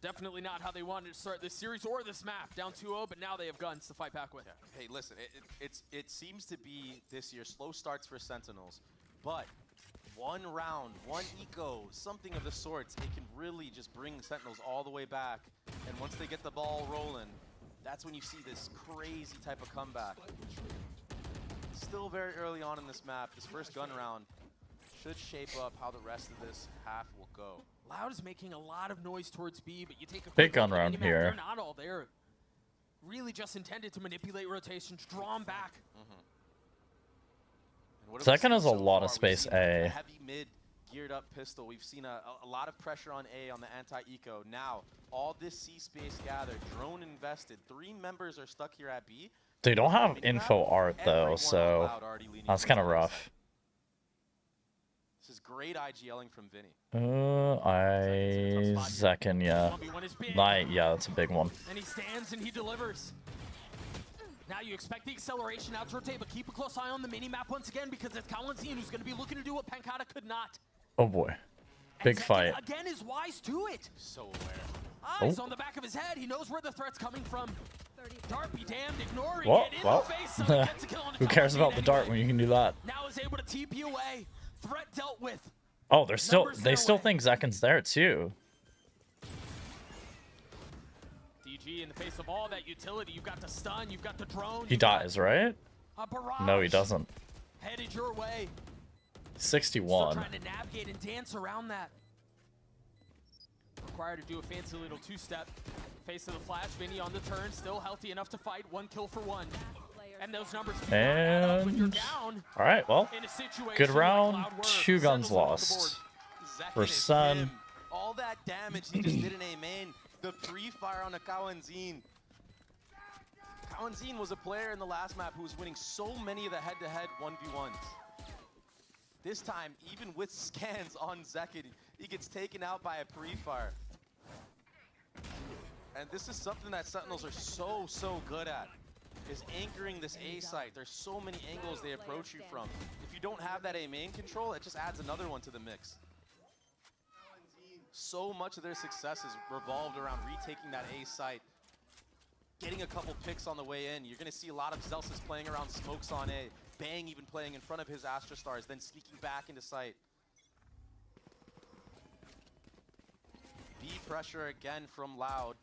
[SPEAKER 2] Definitely not how they wanted to start this series or this map. Down 2-0, but now they have guns to fight back with.
[SPEAKER 1] Yeah. Hey, listen, it seems to be this year slow starts for Sentinels, but one round, one eco, something of the sorts, it can really just bring Sentinels all the way back. And once they get the ball rolling, that's when you see this crazy type of comeback. Still very early on in this map. This first gun round should shape up how the rest of this half will go.
[SPEAKER 2] Loud is making a lot of noise towards B, but you take a
[SPEAKER 3] big gun round here.
[SPEAKER 2] They're not all there. Really just intended to manipulate rotations, draw them back.
[SPEAKER 3] Second has a lot of space A.
[SPEAKER 1] Heavy mid geared up pistol. We've seen a lot of pressure on A on the anti-eco. Now, all this C space gathered, drone invested. 3 members are stuck here at B.
[SPEAKER 3] They don't have info art though, so that's kind of rough.
[SPEAKER 1] This is great IGLing from Vinny.
[SPEAKER 3] Zekin, yeah. Yeah, that's a big one.
[SPEAKER 2] And he stands and he delivers. Now you expect the acceleration out to rotate, but keep a close eye on the mini-map once again because it's Kalanzine who's going to be looking to do what Pankata could not.
[SPEAKER 3] Oh boy. Big fight.
[SPEAKER 2] Again is wise to it.
[SPEAKER 1] So aware.
[SPEAKER 2] Eyes on the back of his head. He knows where the threat's coming from. Dart be damned, ignoring
[SPEAKER 3] Well,
[SPEAKER 2] it in the face. So he gets a kill on the
[SPEAKER 3] who cares about the dart when you can do that?
[SPEAKER 2] Now is able to TP away. Threat dealt with.
[SPEAKER 3] Oh, they still think Zekin's there too.
[SPEAKER 2] DG in the face of all that utility. You've got the stun, you've got the drone.
[SPEAKER 3] He dies, right?
[SPEAKER 2] A barrage.
[SPEAKER 3] No, he doesn't.
[SPEAKER 2] Headed your way.
[SPEAKER 3] 61.
[SPEAKER 2] Still trying to navigate and dance around that. Required to do a fancy little 2-step. Face of the flash, Vinny on the turn, still healthy enough to fight. 1 kill for 1. And those numbers
[SPEAKER 3] and all right, well, good round. 2 guns lost for Sun.
[SPEAKER 1] All that damage he just did in A main. The pre-fire on the Kawanzine. Kawanzine was a player in the last map who was winning so many of the head-to-head 1v1s. This time, even with scans on Zekin, he gets taken out by a pre-fire. And this is something that Sentinels are so good at, is anchoring this A site. There's so many angles they approach you from. If you don't have that A main control, it just adds another one to the mix. So much of their success is revolved around retaking that A site, getting a couple picks on the way in. You're gonna see a lot of Zelsis playing around smokes on A, Bang even playing in front of his Astra Stars, then sneaking back into sight. B pressure again from Loud.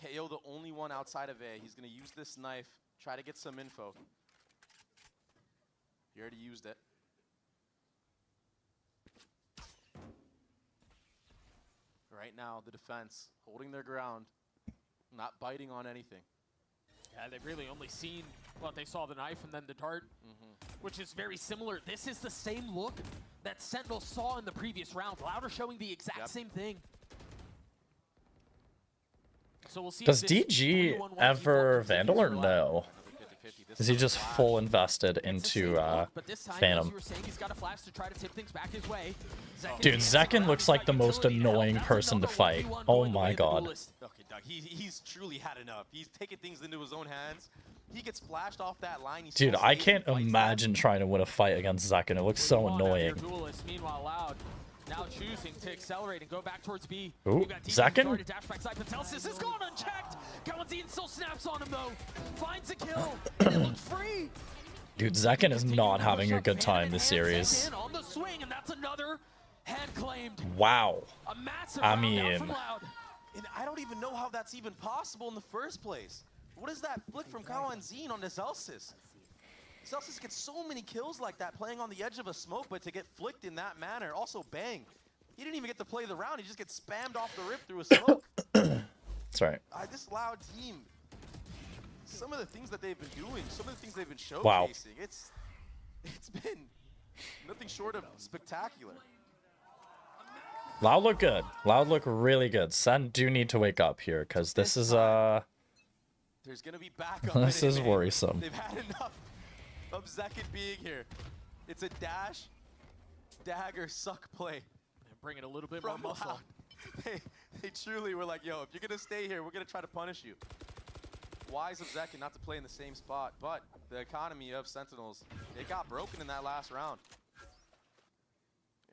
[SPEAKER 1] KO the only one outside of A. He's gonna use this knife, try to get some info. He already used it. Right now, the defense holding their ground, not biting on anything.
[SPEAKER 2] Yeah, they've really only seen, well, they saw the knife and then the dart, which is very similar. This is the same look that Sentinel saw in the previous round. Louder showing the exact same thing. So we'll see.
[SPEAKER 3] Does DG ever Vandal or no? Is he just full invested into Phantom? Dude, Zekin looks like the most annoying person to fight. Oh my god.
[SPEAKER 1] Okay, Doug, he's truly had enough. He's taking things into his own hands. He gets flashed off that line.
[SPEAKER 3] Dude, I can't imagine trying to win a fight against Zekin. It looks so annoying.
[SPEAKER 2] Meanwhile, Loud now choosing to accelerate and go back towards B.
[SPEAKER 3] Ooh, Zekin?
[SPEAKER 2] This is gone unchecked. Kalanzine still snaps on him though. Finds a kill. And it looks free.
[SPEAKER 3] Dude, Zekken is not having a good time this series.
[SPEAKER 2] Zekken on the swing, and that's another head claimed.
[SPEAKER 3] Wow.
[SPEAKER 2] A massive
[SPEAKER 3] I
[SPEAKER 2] round out
[SPEAKER 3] mean,
[SPEAKER 2] from Loud.
[SPEAKER 1] And I don't even know how that's even possible in the first place. What is that flick from Kawanzine on the Zelsis? Zelsis gets so many kills like that, playing on the edge of a smoke, but to get flicked in that manner, also bang. He didn't even get to play the round, he just gets spammed off the rip through a smoke.
[SPEAKER 3] That's right.
[SPEAKER 1] This Loud team, some of the things that they've been doing, some of the things they've been showcasing,
[SPEAKER 3] Wow.
[SPEAKER 1] it's been nothing short of spectacular.
[SPEAKER 3] Loud look good. Loud look really good. Sen do need to wake up here, because this is
[SPEAKER 1] There's gonna be backup.
[SPEAKER 3] this is worrisome.
[SPEAKER 1] They've had enough of Zekken being here. It's a dash, dagger, suck play.
[SPEAKER 2] And bring it a little bit more
[SPEAKER 1] From
[SPEAKER 2] muscle.
[SPEAKER 1] Loud. They truly were like, yo, if you're gonna stay here, we're gonna try to punish you. Wise of Zekken not to play in the same spot, but the economy of Sentinels, it got broken in that last round.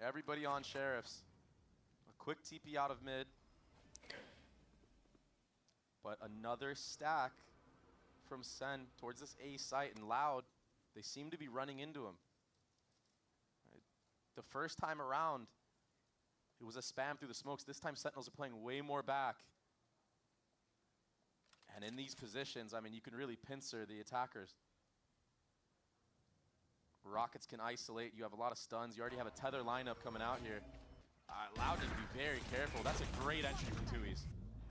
[SPEAKER 1] Everybody on Sheriffs. A quick TP out of mid. But another stack from Sen towards this A site, and Loud, they seem to be running into him. Right. The first time around, it was a spam through the smokes. This time Sentinels are playing way more back. And in these positions, I mean, you can really pincer the attackers. Rockets can isolate. You have a lot of stuns. You already have a tether lineup coming out here. Loud to be very careful. That's a great entry from Tui's.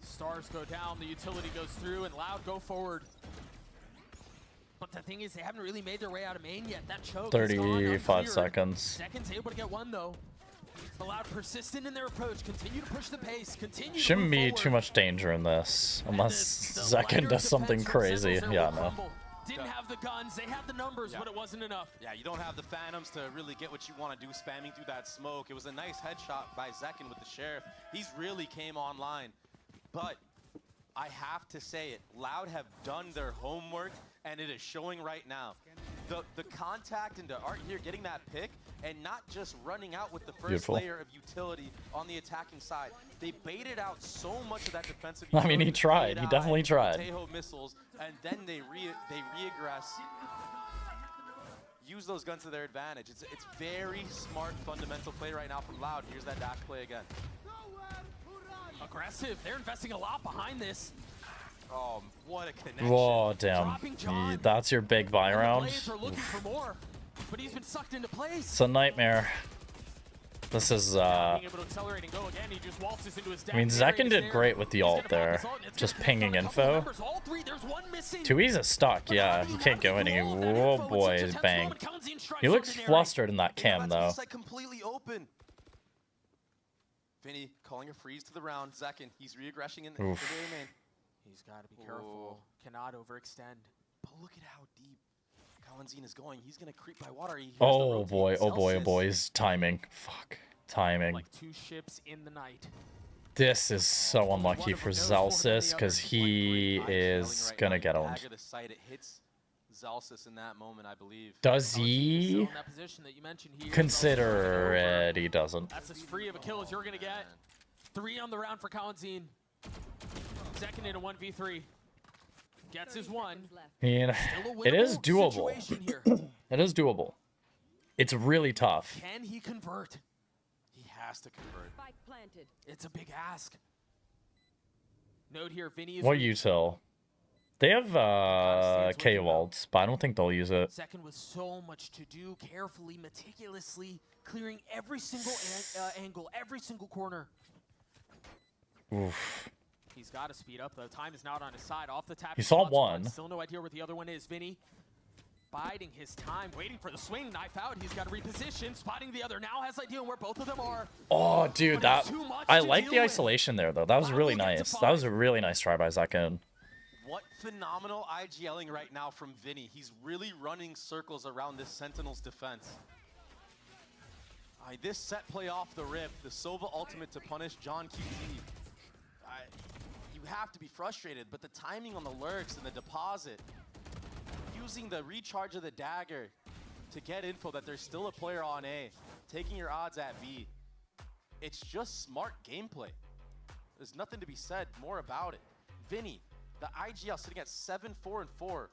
[SPEAKER 2] Stars go down, the utility goes through, and Loud go forward. But the thing is, they haven't really made their way out of main yet. That choke is gone,
[SPEAKER 3] 35
[SPEAKER 2] uncleared.
[SPEAKER 3] seconds.
[SPEAKER 2] Zekken's able to get one, though. But Loud persistent in their approach, continue to push the pace, continue
[SPEAKER 3] Shouldn't
[SPEAKER 2] to
[SPEAKER 3] be
[SPEAKER 2] move
[SPEAKER 3] too
[SPEAKER 2] forward.
[SPEAKER 3] much danger in this, unless
[SPEAKER 2] The
[SPEAKER 3] Zekken
[SPEAKER 2] lighter
[SPEAKER 3] does something
[SPEAKER 2] defense from
[SPEAKER 3] crazy.
[SPEAKER 2] Sentinels
[SPEAKER 3] Yeah,
[SPEAKER 2] will
[SPEAKER 3] no.
[SPEAKER 2] crumble. Didn't have the guns, they had the numbers, but it wasn't enough.
[SPEAKER 1] Yeah, you don't have the Phantoms to really get what you want to do, spamming through that smoke. It was a nice headshot by Zekken with the Sheriff. He's really came online. But I have to say it, Loud have done their homework, and it is showing right now. The contact into Art here, getting that pick, and not just running out with the first
[SPEAKER 3] Beautiful.
[SPEAKER 1] layer of utility on the attacking side. They baited out so much of that defensive
[SPEAKER 3] I mean, he
[SPEAKER 1] utility,
[SPEAKER 3] tried.
[SPEAKER 1] the
[SPEAKER 3] He
[SPEAKER 1] Fade
[SPEAKER 3] definitely
[SPEAKER 1] Eye,
[SPEAKER 3] tried.
[SPEAKER 1] Tejo missiles, and then they reaggress. Use those guns to their advantage. It's very smart fundamental play right now from Loud. Here's that dash play again.
[SPEAKER 2] Aggressive, they're investing a lot behind this.
[SPEAKER 1] Oh, what a connection.
[SPEAKER 3] Whoa, damn.
[SPEAKER 2] Dropping John.
[SPEAKER 3] Yeah, that's your big buy
[SPEAKER 2] And the
[SPEAKER 3] round.
[SPEAKER 2] Blades are looking for more, but he's been sucked into place.
[SPEAKER 3] It's a nightmare. This is,
[SPEAKER 2] Being able to accelerate and go again, he just waltzes into his
[SPEAKER 3] I mean,
[SPEAKER 2] dash
[SPEAKER 3] Zekken
[SPEAKER 2] area
[SPEAKER 3] did
[SPEAKER 2] there.
[SPEAKER 3] great with the
[SPEAKER 2] He's
[SPEAKER 3] ult
[SPEAKER 2] gonna pop
[SPEAKER 3] there.
[SPEAKER 2] his ult, and it's
[SPEAKER 3] Just
[SPEAKER 2] gonna
[SPEAKER 3] pinging
[SPEAKER 2] pick on a couple
[SPEAKER 3] info.
[SPEAKER 2] numbers. All three, there's one missing.
[SPEAKER 3] Tui's is stuck, yeah. He can't go anywhere. Whoa, boy, bang. He looks flustered in that cam, though.
[SPEAKER 1] It's like completely open. Vinny calling a freeze to the round. Zekken, he's reaggressing in the main.
[SPEAKER 2] He's got to be careful. Cannot overextend.
[SPEAKER 1] But look at how deep Kawanzine is going. He's going to creep by water. He hears
[SPEAKER 3] Oh,
[SPEAKER 1] the
[SPEAKER 3] boy,
[SPEAKER 1] rotating
[SPEAKER 3] oh, boy, oh,
[SPEAKER 1] Celsius.
[SPEAKER 3] boy. His timing. Fuck. Timing.
[SPEAKER 2] Like two ships in the night.
[SPEAKER 3] This is so unlucky for Zelsis, because he is going to get owned.
[SPEAKER 1] Dagger the site, it hits Zelsis in that moment, I believe.
[SPEAKER 3] Does
[SPEAKER 2] Still
[SPEAKER 3] he
[SPEAKER 2] in that position that you mentioned here.
[SPEAKER 3] consider it? He doesn't.
[SPEAKER 2] That's as free of a kill as you're going to get. 3 on the round for Kawanzine. Zekken in a 1v3. Gets his one.
[SPEAKER 3] I mean,
[SPEAKER 2] Still a
[SPEAKER 3] it is
[SPEAKER 2] winnable
[SPEAKER 3] doable.
[SPEAKER 2] situation here.
[SPEAKER 3] It is doable. It's really tough.
[SPEAKER 2] Can he convert?
[SPEAKER 1] He has to convert.
[SPEAKER 4] Spike planted.
[SPEAKER 2] It's a big ask. Note here, Vinny is
[SPEAKER 3] What util? They have KO ults, but I don't think they'll use it.
[SPEAKER 2] Zekken with so much to do, carefully, meticulously, clearing every single angle, every single corner.
[SPEAKER 3] Oof.
[SPEAKER 2] He's got to speed up, though. Time is not on his side. Off the tap.
[SPEAKER 3] He
[SPEAKER 2] he
[SPEAKER 3] saw
[SPEAKER 2] spots
[SPEAKER 3] one.
[SPEAKER 2] Still no idea where the other one is. Vinny biding his time, waiting for the swing. Knife out. He's got to reposition. Spotting the other. Now has idea where both of them are.
[SPEAKER 3] Oh, dude,
[SPEAKER 2] But it's
[SPEAKER 3] that
[SPEAKER 2] too much
[SPEAKER 3] I
[SPEAKER 2] to
[SPEAKER 3] like
[SPEAKER 2] deal
[SPEAKER 3] the
[SPEAKER 2] with.
[SPEAKER 3] isolation there, though. That was really
[SPEAKER 2] Loud will get
[SPEAKER 3] nice.
[SPEAKER 2] to
[SPEAKER 3] That was a
[SPEAKER 2] 5.
[SPEAKER 3] really nice try by Zekken.
[SPEAKER 1] What phenomenal IGLing right now from Vinny. He's really running circles around this Sentinel's defense. This set play off the rip, the Sova ultimate to punish John QT. You have to be frustrated, but the timing on the lurks and the deposit, using the recharge of the dagger to get info that there's still a player on A, taking your odds at B. It's just smart gameplay. There's nothing to be said more about it. Vinny, the IGL sitting at 7-4-4.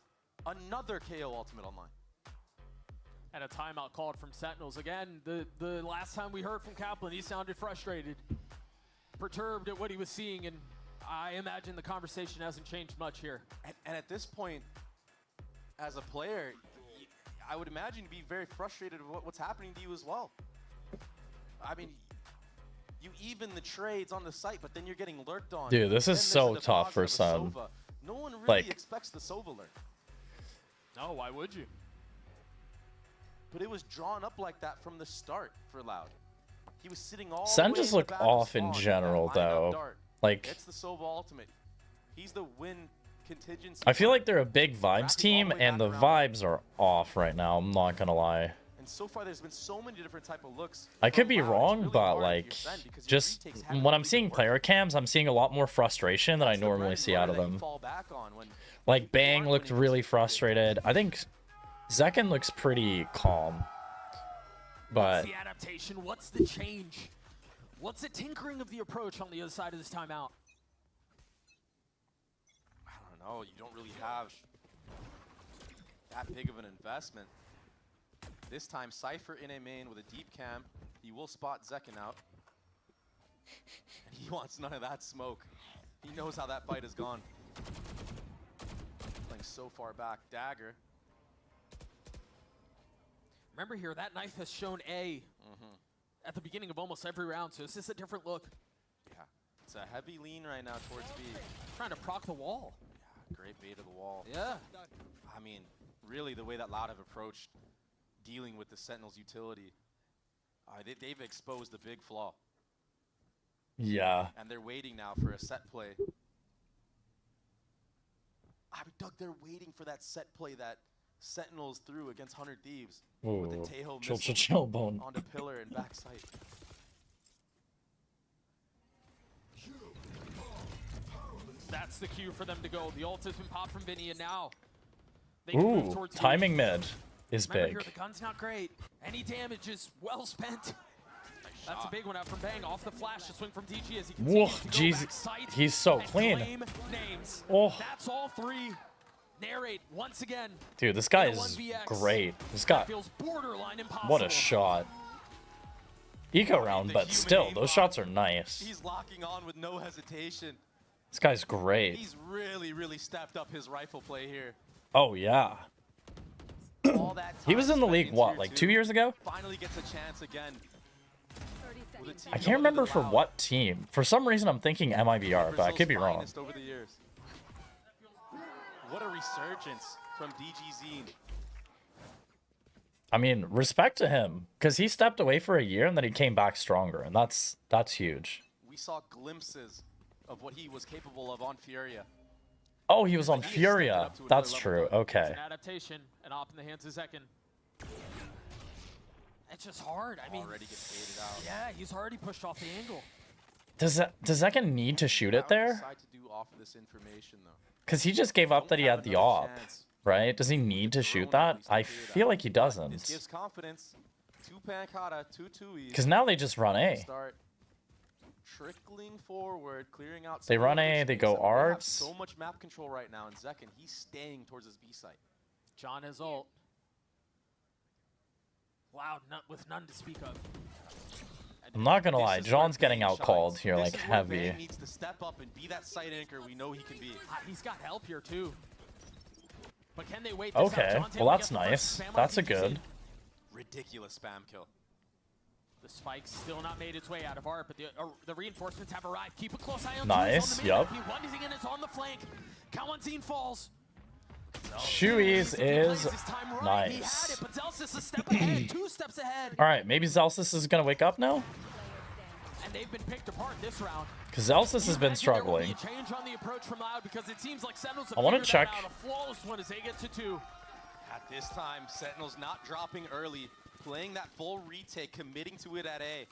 [SPEAKER 1] Another KO ultimate online.
[SPEAKER 2] And a timeout called from Sentinels. Again, the last time we heard from Kaplan, he sounded frustrated, perturbed at what he was seeing, and I imagine the conversation hasn't changed much here.
[SPEAKER 1] And at this point, as a player, I would imagine you'd be very frustrated with what's happening to you as well. I mean, you even the trades on the site, but then you're getting lurked on.
[SPEAKER 3] Dude, this is so tough for Sun.
[SPEAKER 1] No one really
[SPEAKER 3] Like,
[SPEAKER 1] expects the Sova lurk.
[SPEAKER 2] No, why would you?
[SPEAKER 1] But it was drawn up like that from the start for Loud. He was sitting all
[SPEAKER 3] Sen
[SPEAKER 1] the way
[SPEAKER 3] just
[SPEAKER 1] in the
[SPEAKER 3] looked
[SPEAKER 1] back
[SPEAKER 3] off
[SPEAKER 1] of
[SPEAKER 3] in
[SPEAKER 1] Spawn,
[SPEAKER 3] general,
[SPEAKER 1] that lineup
[SPEAKER 3] though.
[SPEAKER 1] dart.
[SPEAKER 3] Like,
[SPEAKER 1] It's the Sova ultimate. He's the win contingency.
[SPEAKER 3] I feel like they're a big vibes
[SPEAKER 1] Wrapping all
[SPEAKER 3] team,
[SPEAKER 1] the way
[SPEAKER 3] and the
[SPEAKER 1] back around.
[SPEAKER 3] vibes are off right now. I'm not gonna lie.
[SPEAKER 1] And so far, there's been so many different type of looks.
[SPEAKER 3] I could
[SPEAKER 1] from
[SPEAKER 3] be
[SPEAKER 1] Loud. It's
[SPEAKER 3] wrong,
[SPEAKER 1] really
[SPEAKER 3] but
[SPEAKER 1] hard if
[SPEAKER 3] like,
[SPEAKER 1] you're Sen because your
[SPEAKER 3] just
[SPEAKER 1] retakes haven't
[SPEAKER 3] when I'm
[SPEAKER 1] really
[SPEAKER 3] seeing
[SPEAKER 1] been
[SPEAKER 3] player
[SPEAKER 1] working.
[SPEAKER 3] cams, I'm seeing a lot more frustration than I
[SPEAKER 1] That's the
[SPEAKER 3] normally
[SPEAKER 1] bread and
[SPEAKER 3] see out of
[SPEAKER 1] butter that you
[SPEAKER 3] them.
[SPEAKER 1] fall back on when
[SPEAKER 3] Like,
[SPEAKER 1] you
[SPEAKER 3] Bang
[SPEAKER 1] aren't
[SPEAKER 3] looked
[SPEAKER 1] winning
[SPEAKER 3] really
[SPEAKER 1] this.
[SPEAKER 3] frustrated. I think Zekken looks pretty calm. But
[SPEAKER 2] What's the adaptation? What's the change? What's the tinkering of the approach on the other side of this timeout?
[SPEAKER 1] I don't know. You don't really have that big of an investment. This time, Cypher in a main with a deep cam. He will spot Zekken out. And he wants none of that smoke. He knows how that fight has gone. Playing so far back. Dagger.
[SPEAKER 2] Remember here, that knife has shown A at the beginning of almost every round, so it's just a different look.
[SPEAKER 1] Yeah. It's a heavy lean right now towards B.
[SPEAKER 2] Trying to proc the wall.
[SPEAKER 1] Yeah, great bait of the wall.
[SPEAKER 2] Yeah.
[SPEAKER 1] I mean, really the way that Loud have approached dealing with the Sentinel's utility, they've exposed a big flaw.
[SPEAKER 3] yeah.
[SPEAKER 1] And they're waiting now for a set play. Doug, they're waiting for that set play that Sentinels threw against 100 Thieves with the
[SPEAKER 3] Ooh.
[SPEAKER 1] Tejo
[SPEAKER 3] Chill,
[SPEAKER 1] missile
[SPEAKER 3] chill, bone.
[SPEAKER 1] onto pillar and backside.
[SPEAKER 2] That's the cue for them to go. The ult has been popped from Vinny, and now they can move
[SPEAKER 3] Ooh,
[SPEAKER 2] towards B.
[SPEAKER 3] timing mid is
[SPEAKER 2] Remember
[SPEAKER 3] big.
[SPEAKER 2] here, the gun's not great. Any damage is well spent. That's a big one out from Bang. Off the flash, to swing from DG as he
[SPEAKER 3] Whoa,
[SPEAKER 2] continues to go
[SPEAKER 3] jeez,
[SPEAKER 2] back sight
[SPEAKER 3] he's so
[SPEAKER 2] and
[SPEAKER 3] clean.
[SPEAKER 2] claim names.
[SPEAKER 3] Oh.
[SPEAKER 2] That's all three. Narrate once again.
[SPEAKER 3] Dude, this guy
[SPEAKER 2] in a
[SPEAKER 3] is
[SPEAKER 2] 1vx.
[SPEAKER 3] great. This guy,
[SPEAKER 2] Feels borderline impossible.
[SPEAKER 3] what a shot. Eco round,
[SPEAKER 1] The
[SPEAKER 3] but
[SPEAKER 1] human
[SPEAKER 3] still,
[SPEAKER 1] aimbot.
[SPEAKER 3] those shots are nice.
[SPEAKER 1] He's locking on with no hesitation.
[SPEAKER 3] This guy's great.
[SPEAKER 1] He's really stepped up his rifle play here.
[SPEAKER 3] Oh, yeah.
[SPEAKER 1] All that
[SPEAKER 3] He was
[SPEAKER 1] time
[SPEAKER 3] in the
[SPEAKER 1] spent
[SPEAKER 3] league,
[SPEAKER 1] in
[SPEAKER 3] what,
[SPEAKER 1] tier
[SPEAKER 3] like
[SPEAKER 1] 2,
[SPEAKER 3] 2 years ago?
[SPEAKER 1] Finally gets a chance again.
[SPEAKER 4] 30
[SPEAKER 1] with a
[SPEAKER 4] seconds.
[SPEAKER 1] team
[SPEAKER 3] I
[SPEAKER 1] other
[SPEAKER 3] can't remember
[SPEAKER 1] than
[SPEAKER 3] for
[SPEAKER 1] Loud.
[SPEAKER 3] what team. For some reason, I'm thinking MIBR, but I
[SPEAKER 1] Brazil's
[SPEAKER 3] could be wrong.
[SPEAKER 1] finest over the years. What a resurgence from DG Zine.
[SPEAKER 3] I mean, respect to him, because he stepped away for a year and then he came back stronger, and that's huge.
[SPEAKER 1] We saw glimpses of what he was capable of on Furia.
[SPEAKER 3] Oh, he was on
[SPEAKER 1] He stepped it
[SPEAKER 3] Furia.
[SPEAKER 1] up to another
[SPEAKER 3] That's
[SPEAKER 1] level,
[SPEAKER 3] true.
[SPEAKER 1] though.
[SPEAKER 2] It's
[SPEAKER 3] Okay.
[SPEAKER 2] an adaptation, and op in the hands of Zekken. It's just hard. I mean,
[SPEAKER 1] Already gets baited out.
[SPEAKER 2] yeah, he's already pushed off the angle.
[SPEAKER 3] Does Zekken need to shoot it there?
[SPEAKER 1] Decide to do off of this information though.
[SPEAKER 3] Because he just gave up that he had the op, right? Does he need to shoot that? I feel like he
[SPEAKER 1] This
[SPEAKER 3] doesn't.
[SPEAKER 1] gives confidence. 2 Pancata, 2-2-E.
[SPEAKER 3] Because now they just run A.
[SPEAKER 1] Start trickling forward, clearing out.
[SPEAKER 3] They
[SPEAKER 1] some
[SPEAKER 3] run
[SPEAKER 1] of the
[SPEAKER 3] A,
[SPEAKER 1] weak
[SPEAKER 3] they
[SPEAKER 1] spots.
[SPEAKER 3] go
[SPEAKER 1] I mean, they have
[SPEAKER 3] Arbs.
[SPEAKER 1] so much map control right now, and Zekken, he's staying towards his B site.
[SPEAKER 2] John has ult. Loud, with none to speak of.
[SPEAKER 3] I'm not gonna
[SPEAKER 1] This
[SPEAKER 3] lie,
[SPEAKER 1] is where
[SPEAKER 3] John's getting
[SPEAKER 1] Bang
[SPEAKER 3] out called
[SPEAKER 1] shines.
[SPEAKER 3] here
[SPEAKER 1] This
[SPEAKER 3] like
[SPEAKER 1] is where
[SPEAKER 3] heavy.
[SPEAKER 1] Bang needs to step up and be that site anchor we know he can be.
[SPEAKER 2] He's got help here too. But can they wait this out?
[SPEAKER 3] Okay,
[SPEAKER 2] John's
[SPEAKER 3] well
[SPEAKER 2] able to
[SPEAKER 3] that's
[SPEAKER 2] get the first
[SPEAKER 3] nice.
[SPEAKER 2] spam on
[SPEAKER 3] That's a
[SPEAKER 2] DGC.
[SPEAKER 3] good.
[SPEAKER 1] Ridiculous spam kill.
[SPEAKER 2] The spike's still not made its way out of ARP, but the reinforcements have arrived. Keep a close eye on
[SPEAKER 3] Nice,
[SPEAKER 2] Jules on
[SPEAKER 3] yup.
[SPEAKER 2] the mid. One is in, it's on the flank. Kawanzine falls.
[SPEAKER 3] Shoeies
[SPEAKER 2] If he plays
[SPEAKER 3] is
[SPEAKER 2] this time right, he had
[SPEAKER 3] nice.
[SPEAKER 2] it, but Zelsis a step ahead, 2 steps ahead.
[SPEAKER 3] Alright, maybe Zelsis is gonna wake up now?
[SPEAKER 2] And they've been picked apart this round.
[SPEAKER 3] Because Zelsis has been
[SPEAKER 2] Imagine there will be
[SPEAKER 3] struggling.
[SPEAKER 2] a change on the approach from Loud because it seems like Sentinels have
[SPEAKER 3] I wanna
[SPEAKER 2] figured
[SPEAKER 3] check-
[SPEAKER 2] that out. A flawless one as they get to 2.
[SPEAKER 1] At this time, Sentinel's not dropping early, playing that full retake, committing to it at A.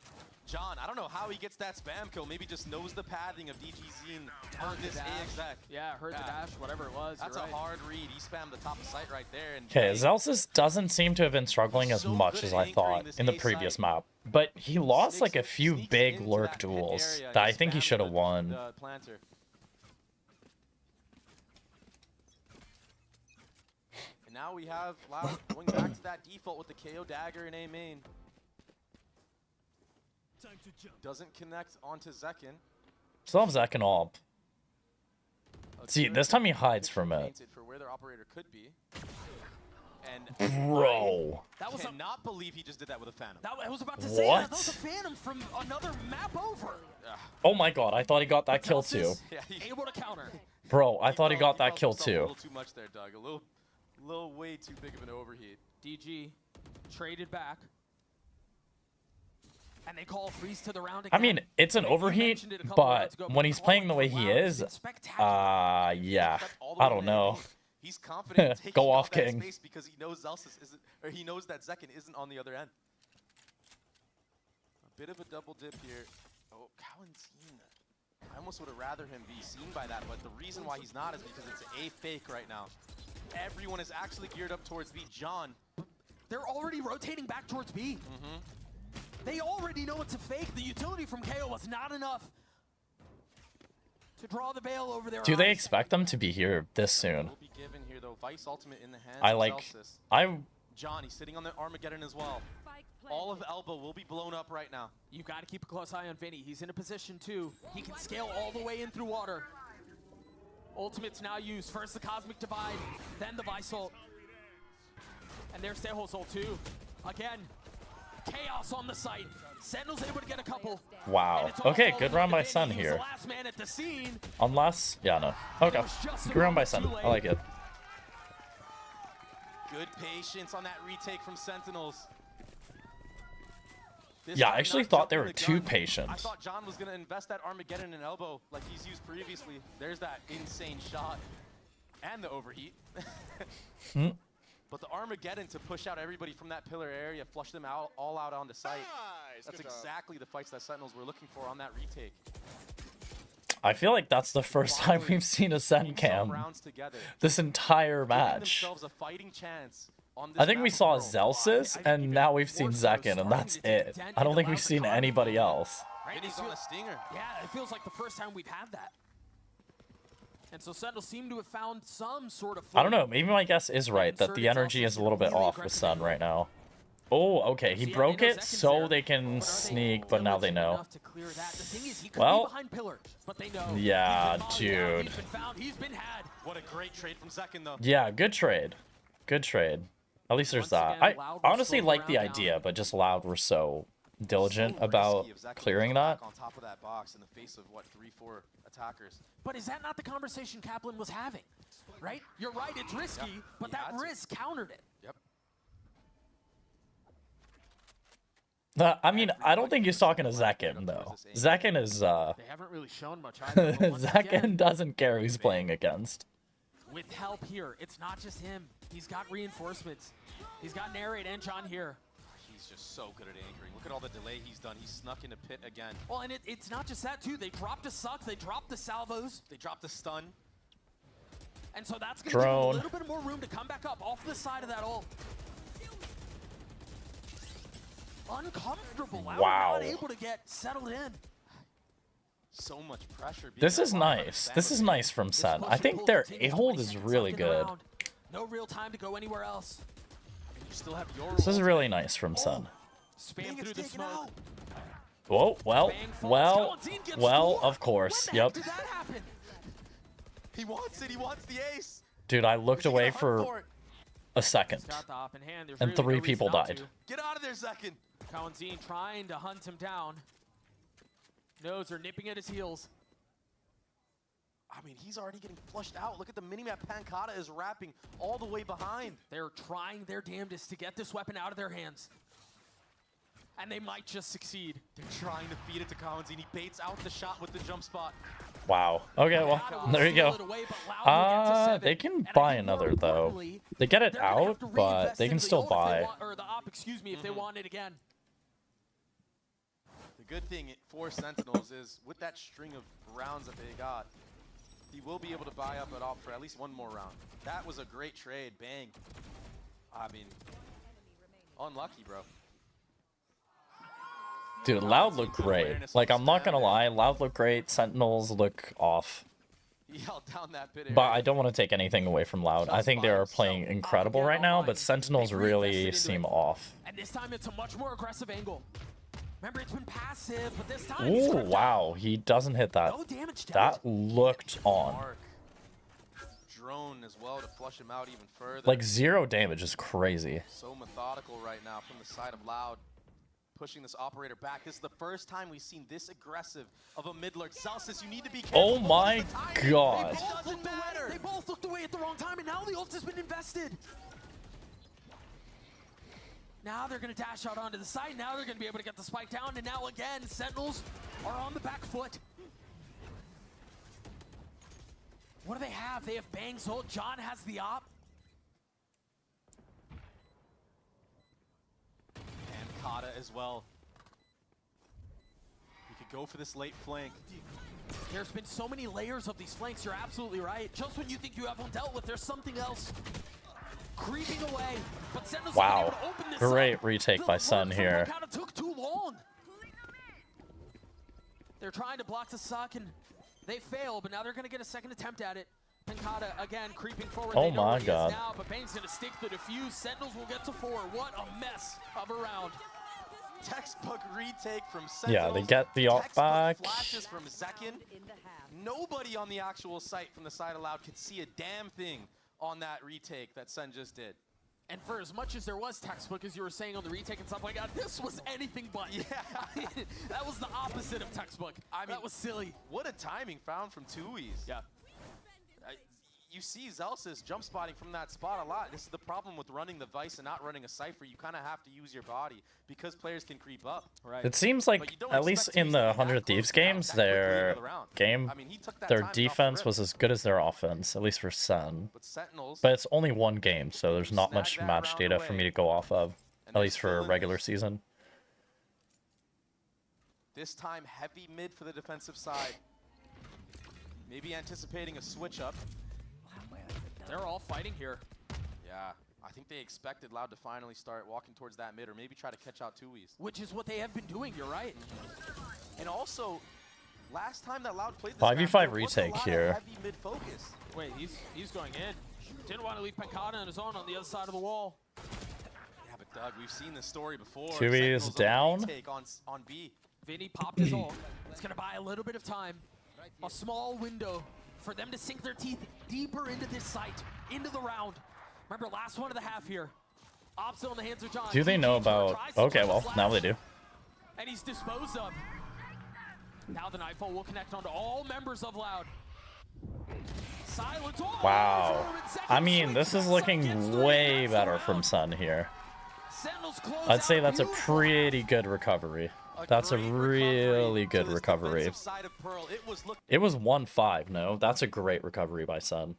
[SPEAKER 1] John, I don't know how he gets that spam kill. Maybe just knows the pathing of DG Zine on this A exec.
[SPEAKER 2] Yeah, heard the dash, whatever it was.
[SPEAKER 1] That's
[SPEAKER 2] you're
[SPEAKER 1] a
[SPEAKER 2] right.
[SPEAKER 1] hard read. He spammed the top of sight right there. And
[SPEAKER 3] Okay,
[SPEAKER 1] Bang,
[SPEAKER 3] Zelsis doesn't seem to have been struggling as
[SPEAKER 1] So
[SPEAKER 3] much
[SPEAKER 1] good
[SPEAKER 3] as
[SPEAKER 1] at
[SPEAKER 3] I
[SPEAKER 1] anchoring
[SPEAKER 3] thought
[SPEAKER 1] this
[SPEAKER 3] in the
[SPEAKER 1] A
[SPEAKER 3] previous
[SPEAKER 1] site.
[SPEAKER 3] map. But he lost like a few
[SPEAKER 1] sneaks
[SPEAKER 3] big
[SPEAKER 1] into
[SPEAKER 3] lurk
[SPEAKER 1] that pit
[SPEAKER 3] duels
[SPEAKER 1] area.
[SPEAKER 3] that I think he
[SPEAKER 1] spams
[SPEAKER 3] should have
[SPEAKER 1] the
[SPEAKER 3] won.
[SPEAKER 1] planter. And now we have Loud going back to that default with the KO dagger in A main. Doesn't connect onto Zekin.
[SPEAKER 3] Still have Zekin up. See, this time he hides from it.
[SPEAKER 1] For where their operator could be. And
[SPEAKER 3] Bro.
[SPEAKER 1] I cannot believe he just did that with a Phantom.
[SPEAKER 2] I was about to say
[SPEAKER 3] What?
[SPEAKER 2] that was a Phantom from another map over.
[SPEAKER 3] Oh my god, I thought he got that kill too.
[SPEAKER 1] Yeah,
[SPEAKER 2] Able to counter.
[SPEAKER 3] Bro, I thought he got that kill
[SPEAKER 1] A
[SPEAKER 3] too.
[SPEAKER 1] little too much there, Doug. A little way too big of an overheat.
[SPEAKER 2] DG traded back. And they call freeze to the round
[SPEAKER 3] I
[SPEAKER 2] again.
[SPEAKER 3] mean, it's an overheat, but when he's playing the way he is, yeah, I don't know.
[SPEAKER 1] He's confident taking
[SPEAKER 3] Go
[SPEAKER 1] off
[SPEAKER 3] off,
[SPEAKER 1] that
[SPEAKER 3] King.
[SPEAKER 1] space because he knows Zelsis isn't, or he knows that Zekin isn't on the other end. A bit of a double dip here. Oh, Kalentin. I almost would have rather him be seen by that, but the reason why he's not is because it's a fake right now. Everyone is actually geared up towards B. John.
[SPEAKER 2] They're already rotating back towards B. They already know it's a fake. The utility from KO was not enough to draw the veil over their
[SPEAKER 3] Do they
[SPEAKER 2] eyes.
[SPEAKER 3] expect them to be here this soon?
[SPEAKER 1] Will be given here though. Vice ultimate in the hands
[SPEAKER 3] I
[SPEAKER 1] of
[SPEAKER 3] like,
[SPEAKER 1] Zelsis. John, he's sitting on the Armageddon as well. All of Elbow will be blown up right now.
[SPEAKER 2] You got to keep a close eye on Vinny. He's in a position too. He can scale all the way in through water. Ultimate's now used. First the Cosmic Divide, then the Vice ult. And there's Seho's ult too. Again, chaos on the site. Sentinel's able to get a couple.
[SPEAKER 3] Wow. Okay, good round by Sun here.
[SPEAKER 2] Last man at the scene.
[SPEAKER 3] Unless, yeah, no. Okay, good round by Sun. I like it.
[SPEAKER 1] Good patience on that retake from Sentinels.
[SPEAKER 3] Yeah, I actually thought they were too patient.
[SPEAKER 1] I thought John was going to invest that Armageddon and Elbow like he's used previously. There's that insane shot. And the overheat. But the Armageddon to push out everybody from that pillar area, flush them out, all out onto site. That's exactly the fights that Sentinels were looking for on that retake.
[SPEAKER 3] I feel like that's the first time we've seen a Sen cam this entire match. I think we saw Zelsis, and now we've seen Zekin, and that's it. I don't think we've seen anybody else.
[SPEAKER 1] Vinny's on a stinger.
[SPEAKER 2] Yeah, it feels like the first time we've had that. And so Sentinel seem to have found some sort of...
[SPEAKER 3] I don't know, maybe my guess is right, that the energy is a little bit off with Sun right now. Oh, okay, he broke it so they can sneak, but now they know. Well, yeah, dude.
[SPEAKER 1] He's been had. What a great trade from Zekin, though.
[SPEAKER 3] Yeah, good trade. Good trade. At least there's that. I honestly like the idea, but just Loud were so diligent about clearing that.
[SPEAKER 1] On top of that box in the face of what 3-4 attackers.
[SPEAKER 2] But is that not the conversation Kaplan was having? Right? You're right, it's risky, but that risk countered it.
[SPEAKER 1] Yep.
[SPEAKER 3] I mean, I don't think he's talking to Zekin though. Zekin is
[SPEAKER 2] They haven't really shown much either.
[SPEAKER 3] Zekin doesn't care who he's playing against.
[SPEAKER 2] With help here, it's not just him. He's got reinforcements. He's got Narrate and John here.
[SPEAKER 1] He's just so good at anchoring. Look at all the delay he's done. He's snuck into pit again.
[SPEAKER 2] Well, and it's not just that, too. They dropped a suck. They dropped the salvos.
[SPEAKER 1] They dropped the stun.
[SPEAKER 2] And so that's going to give him a little bit more room to come back up off the side of that ult. Uncomfortable.
[SPEAKER 3] Wow.
[SPEAKER 2] Not able to get settled in.
[SPEAKER 1] So much pressure.
[SPEAKER 3] This is nice. This is nice from Sen. I think their A-hold is really good.
[SPEAKER 2] No real time to go anywhere else.
[SPEAKER 1] You still have your
[SPEAKER 3] This is really nice from Sen.
[SPEAKER 2] Spam through the smoke.
[SPEAKER 3] Whoa, well, of course. Yep.
[SPEAKER 2] Did that happen?
[SPEAKER 1] He wants it. He wants the ace.
[SPEAKER 3] Dude, I looked away for a second,
[SPEAKER 2] Got the op in hand. There's
[SPEAKER 3] and
[SPEAKER 2] really
[SPEAKER 3] 3
[SPEAKER 2] no
[SPEAKER 3] people
[SPEAKER 2] reason not
[SPEAKER 3] died.
[SPEAKER 2] to.
[SPEAKER 1] Get out of there, Zekin.
[SPEAKER 2] Kalentin trying to hunt him down. Nose are nipping at his heels.
[SPEAKER 1] I mean, he's already getting flushed out. Look at the minimap. Pancata is wrapping all the way behind.
[SPEAKER 2] They're trying their damnedest to get this weapon out of their hands. And they might just succeed.
[SPEAKER 1] They're trying to feed it to Collins, and he baits out the shot with the jump spot.
[SPEAKER 3] Wow. Okay, well, there you go. They can buy another, though. They get it out, but they can still buy.
[SPEAKER 2] Or the op, excuse me, if they want it again.
[SPEAKER 1] The good thing for Sentinels is with that string of rounds that they got, he will be able to buy up at op for at least one more round. That was a great trade. Bang. I mean, unlucky, bro.
[SPEAKER 3] Dude, Loud look great. Like, I'm not gonna lie, Loud look great, Sentinels look off.
[SPEAKER 1] He held down that bit.
[SPEAKER 3] But I don't want to take anything away from Loud. I think they are playing incredible right now, but Sentinels really seem off.
[SPEAKER 2] And this time it's a much more aggressive angle. Remember, it's been passive, but this time
[SPEAKER 3] Ooh, wow. He doesn't hit that.
[SPEAKER 2] no damage dealt.
[SPEAKER 3] That looked on.
[SPEAKER 1] Drone as well to flush him out even further.
[SPEAKER 3] Like 0 damage is crazy.
[SPEAKER 1] So methodical right now from the side of Loud, pushing this operator back. This is the first time we've seen this aggressive of a mid lurk. Celsius, you need to be careful.
[SPEAKER 3] Oh my god.
[SPEAKER 2] They both looked away at the wrong time, and now the ult has been invested. Now they're going to dash out onto the side. Now they're going to be able to get the spike down. And now again, Sentinels are on the back foot. What do they have? They have Bang's ult. John has the op.
[SPEAKER 12] And Kata as well. He could go for this late flank.
[SPEAKER 2] There's been so many layers of these flanks. You're absolutely right. Just when you think you have them dealt with, there's something else creeping away. But Sentinels are able
[SPEAKER 3] Wow.
[SPEAKER 2] to open this
[SPEAKER 3] Great
[SPEAKER 2] up.
[SPEAKER 3] retake by Sun here.
[SPEAKER 2] Kind of took too long. They're trying to block the suck, and they fail, but now they're going to get a second attempt at it. Pancata again creeping forward.
[SPEAKER 3] Oh
[SPEAKER 2] They know
[SPEAKER 3] my
[SPEAKER 2] where he is
[SPEAKER 3] god.
[SPEAKER 2] now, but Bane's going to stick the defuse. Sentinels will get to 4. What a mess of a round.
[SPEAKER 1] Textbook retake from Sentinels.
[SPEAKER 3] Yeah, they get the ult
[SPEAKER 1] Textbook
[SPEAKER 3] back.
[SPEAKER 1] Flashes from Zekin. Nobody on the actual site from the side of Loud could see a damn thing on that retake that Sen just did.
[SPEAKER 2] And for as much as there was textbook, as you were saying on the retake and stuff like that, this was anything but.
[SPEAKER 1] Yeah.
[SPEAKER 2] That was the opposite of textbook. I mean, that was silly.
[SPEAKER 1] What a timing found from Tui's.
[SPEAKER 2] Yeah.
[SPEAKER 1] You see Zelsis jump spotting from that spot a lot. This is the problem with running the Vice and not running a Cypher. You kind of have to use your body because players can creep up.
[SPEAKER 2] Right.
[SPEAKER 3] It seems like, at least in the 100 Thieves games, their game, their defense was as good as their offense, at least for Sen. But it's only one game, so there's not much match data for me to go off of, at least for a regular season.
[SPEAKER 1] This time, heavy mid for the defensive side. Maybe anticipating a switch up.
[SPEAKER 2] They're all fighting here.
[SPEAKER 1] Yeah, I think they expected Loud to finally start walking towards that mid or maybe try to catch out Tui's.
[SPEAKER 2] Which is what they have been doing, you're right.
[SPEAKER 1] And also, last time that Loud played this
[SPEAKER 3] 5v5
[SPEAKER 1] map, there was a
[SPEAKER 3] retake
[SPEAKER 1] lot
[SPEAKER 3] here.
[SPEAKER 1] of heavy mid focus.
[SPEAKER 2] Wait, he's going in. Didn't want to leave Pancata on his own on the other side of the wall.
[SPEAKER 1] Yeah, but Doug, we've seen this story before.
[SPEAKER 3] Tui is down.
[SPEAKER 1] On B.
[SPEAKER 2] Vinny popped his ult. It's going to buy a little bit of time. A small window for them to sink their teeth deeper into this site, into the round. Remember, last one of the half here. Ops on the hands of John.
[SPEAKER 3] Do they know about... Okay, well, now they do.
[SPEAKER 2] And he's disposed of. Now the Nightfall will connect onto all members of Loud. Silence. Oh,
[SPEAKER 3] Wow. I mean, this is looking way better from Sun here. I'd say that's a pretty good recovery. That's a really good recovery. It was 1-5, no? That's a great recovery by Sun.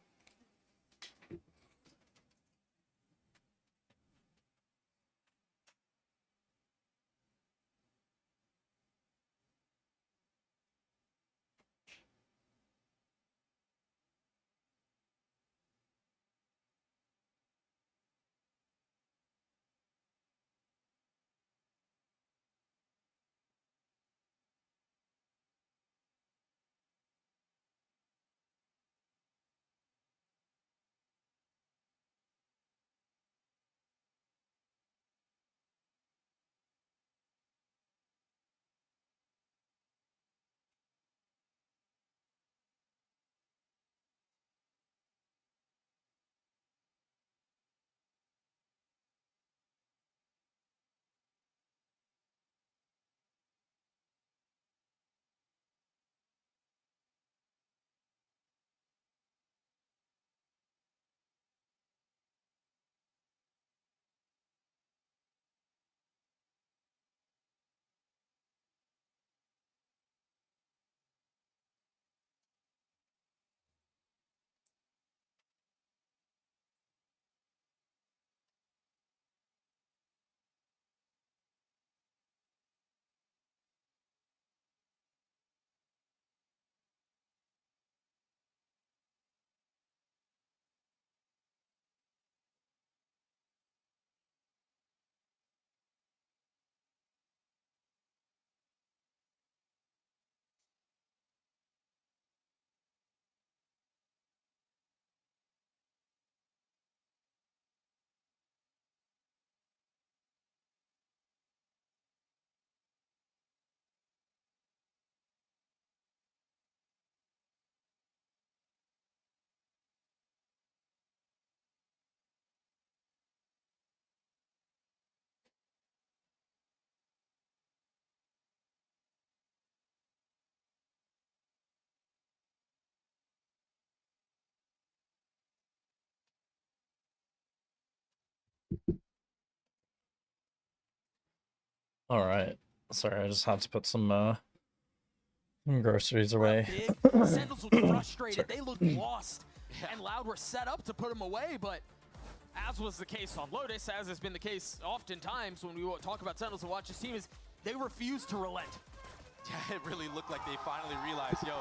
[SPEAKER 3] All right. Sorry, I just had to put some groceries away.
[SPEAKER 2] Sentinels looked frustrated. They looked lost. And Loud were set up to put them away, but as was the case on Lotus, as has been the case oftentimes when we talk about Sentinels and watch this team, is they refuse to relent.
[SPEAKER 1] Yeah, it really looked like they finally realized, yo,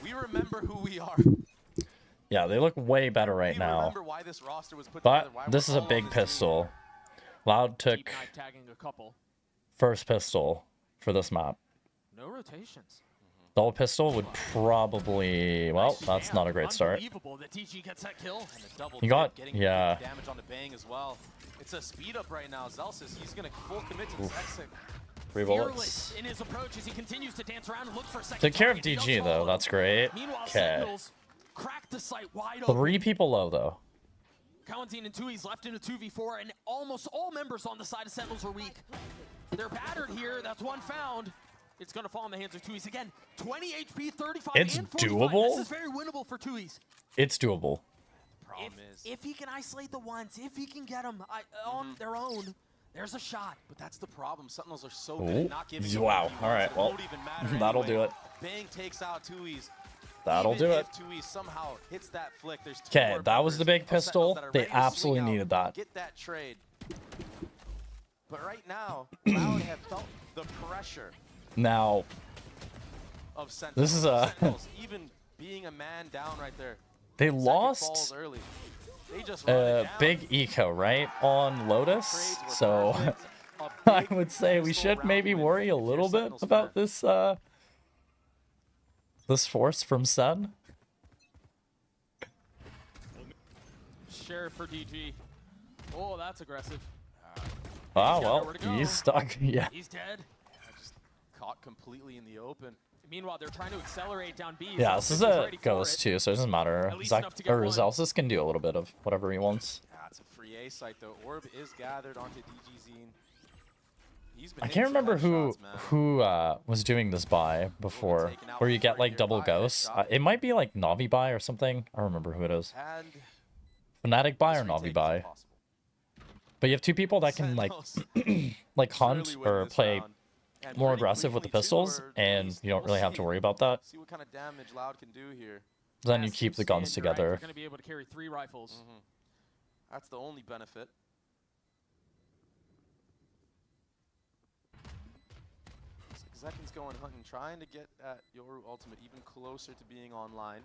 [SPEAKER 1] we remember who we are.
[SPEAKER 3] Yeah, they look way better right now.
[SPEAKER 1] Remember why this roster was put
[SPEAKER 3] But
[SPEAKER 1] together, why
[SPEAKER 3] this is
[SPEAKER 1] we're
[SPEAKER 3] a
[SPEAKER 1] all
[SPEAKER 3] big
[SPEAKER 1] on this team.
[SPEAKER 3] pistol. Loud took
[SPEAKER 2] Deep knife tagging a couple.
[SPEAKER 3] first pistol for this map.
[SPEAKER 2] No rotations.
[SPEAKER 3] Double pistol would probably, well, that's not a great start.
[SPEAKER 2] Unbelievable that TG gets that kill.
[SPEAKER 1] And a double
[SPEAKER 3] You got,
[SPEAKER 1] getting
[SPEAKER 3] yeah.
[SPEAKER 1] damage on the bang as well. It's a speed up right now. Zelsis, he's gonna full commit to this exit.
[SPEAKER 3] 3 bullets.
[SPEAKER 2] Fearless in his approach as he continues to dance around and look for a second
[SPEAKER 3] Take care of
[SPEAKER 2] target. He
[SPEAKER 3] DG
[SPEAKER 2] does
[SPEAKER 3] though,
[SPEAKER 2] follow.
[SPEAKER 3] that's great.
[SPEAKER 2] Meanwhile,
[SPEAKER 3] Okay.
[SPEAKER 2] Sentinels crack the site wide open.
[SPEAKER 3] 3 people low though.
[SPEAKER 2] Kalantine and Tui's left in a 2v4, and almost all members on the side of Sentinels are weak. They're battered here. That's one found. It's going to fall in the hands of Tui's again. 20 HP, 35
[SPEAKER 3] It's
[SPEAKER 2] and 45.
[SPEAKER 3] doable?
[SPEAKER 2] This is very winnable for Tui's.
[SPEAKER 3] It's doable.
[SPEAKER 2] If he can isolate the ones, if he can get them on their own, there's a shot.
[SPEAKER 1] But that's the problem. Sentinels are so
[SPEAKER 3] Ooh.
[SPEAKER 1] good at not giving
[SPEAKER 3] Wow.
[SPEAKER 1] up.
[SPEAKER 3] All right.
[SPEAKER 1] It
[SPEAKER 3] Well,
[SPEAKER 1] won't even matter
[SPEAKER 3] that'll
[SPEAKER 1] anyway.
[SPEAKER 3] do it.
[SPEAKER 1] Bang takes out Tui's.
[SPEAKER 3] That'll
[SPEAKER 1] Even
[SPEAKER 3] do
[SPEAKER 1] if
[SPEAKER 3] it.
[SPEAKER 1] Tui somehow hits that flick, there's 2
[SPEAKER 3] Okay,
[SPEAKER 1] more
[SPEAKER 3] that was the big
[SPEAKER 1] members of Sentinels
[SPEAKER 3] pistol.
[SPEAKER 1] that are
[SPEAKER 3] They
[SPEAKER 1] ready to swing
[SPEAKER 3] absolutely
[SPEAKER 1] out,
[SPEAKER 3] needed that.
[SPEAKER 1] Get that trade. But right now, Loud have felt the pressure
[SPEAKER 3] Now,
[SPEAKER 1] of Sentinels.
[SPEAKER 3] this is a...
[SPEAKER 1] Sentinels, even being a man down right there.
[SPEAKER 3] They
[SPEAKER 1] Second
[SPEAKER 3] lost
[SPEAKER 1] falls early. They just run it down.
[SPEAKER 3] big eco, right, on Lotus. So I would say we should maybe worry a little bit about this this force from Sun.
[SPEAKER 2] Sheriff for DG. Oh, that's aggressive.
[SPEAKER 3] Ah,
[SPEAKER 2] got
[SPEAKER 3] well,
[SPEAKER 2] nowhere to go.
[SPEAKER 3] he's stuck. Yeah.
[SPEAKER 2] He's dead.
[SPEAKER 1] Just caught completely in the open.
[SPEAKER 2] Meanwhile, they're trying to accelerate down B.
[SPEAKER 3] Yeah, this is a ghost
[SPEAKER 2] too.
[SPEAKER 3] too, so it doesn't matter.
[SPEAKER 2] At least
[SPEAKER 3] Zach
[SPEAKER 2] enough to get
[SPEAKER 3] or
[SPEAKER 2] one.
[SPEAKER 3] Zelsis can do a little bit of whatever he wants.
[SPEAKER 1] Yeah, it's a free A site though. Orb is gathered onto DG Zine. He's been
[SPEAKER 3] I
[SPEAKER 1] hitting
[SPEAKER 3] can't
[SPEAKER 1] some
[SPEAKER 3] remember
[SPEAKER 1] headshots, man.
[SPEAKER 3] who was doing this buy before, where you get like double ghosts. It might be like Navi buy or something. I don't remember who it is.
[SPEAKER 1] And
[SPEAKER 3] Fnatic buy or
[SPEAKER 1] this
[SPEAKER 3] Navi
[SPEAKER 1] retake is
[SPEAKER 3] buy.
[SPEAKER 1] impossible.
[SPEAKER 3] But you have 2 people that can like
[SPEAKER 1] Sentinels
[SPEAKER 3] like hunt
[SPEAKER 1] surely win
[SPEAKER 3] or
[SPEAKER 1] this
[SPEAKER 3] play
[SPEAKER 1] round. And
[SPEAKER 3] more
[SPEAKER 1] pretty
[SPEAKER 3] aggressive with the
[SPEAKER 1] cleanly, too,
[SPEAKER 3] pistols,
[SPEAKER 1] or at
[SPEAKER 3] and
[SPEAKER 1] least
[SPEAKER 3] you don't
[SPEAKER 1] we'll
[SPEAKER 3] really have to
[SPEAKER 1] see.
[SPEAKER 3] worry about that.
[SPEAKER 1] See what kind of damage Loud can do here.
[SPEAKER 3] Then you keep the guns
[SPEAKER 2] You're right,
[SPEAKER 3] together.
[SPEAKER 2] They're going to be able to carry 3 rifles.
[SPEAKER 1] That's the only benefit. Zekin's going hunting, trying to get at Yoru Ultimate even closer to being online.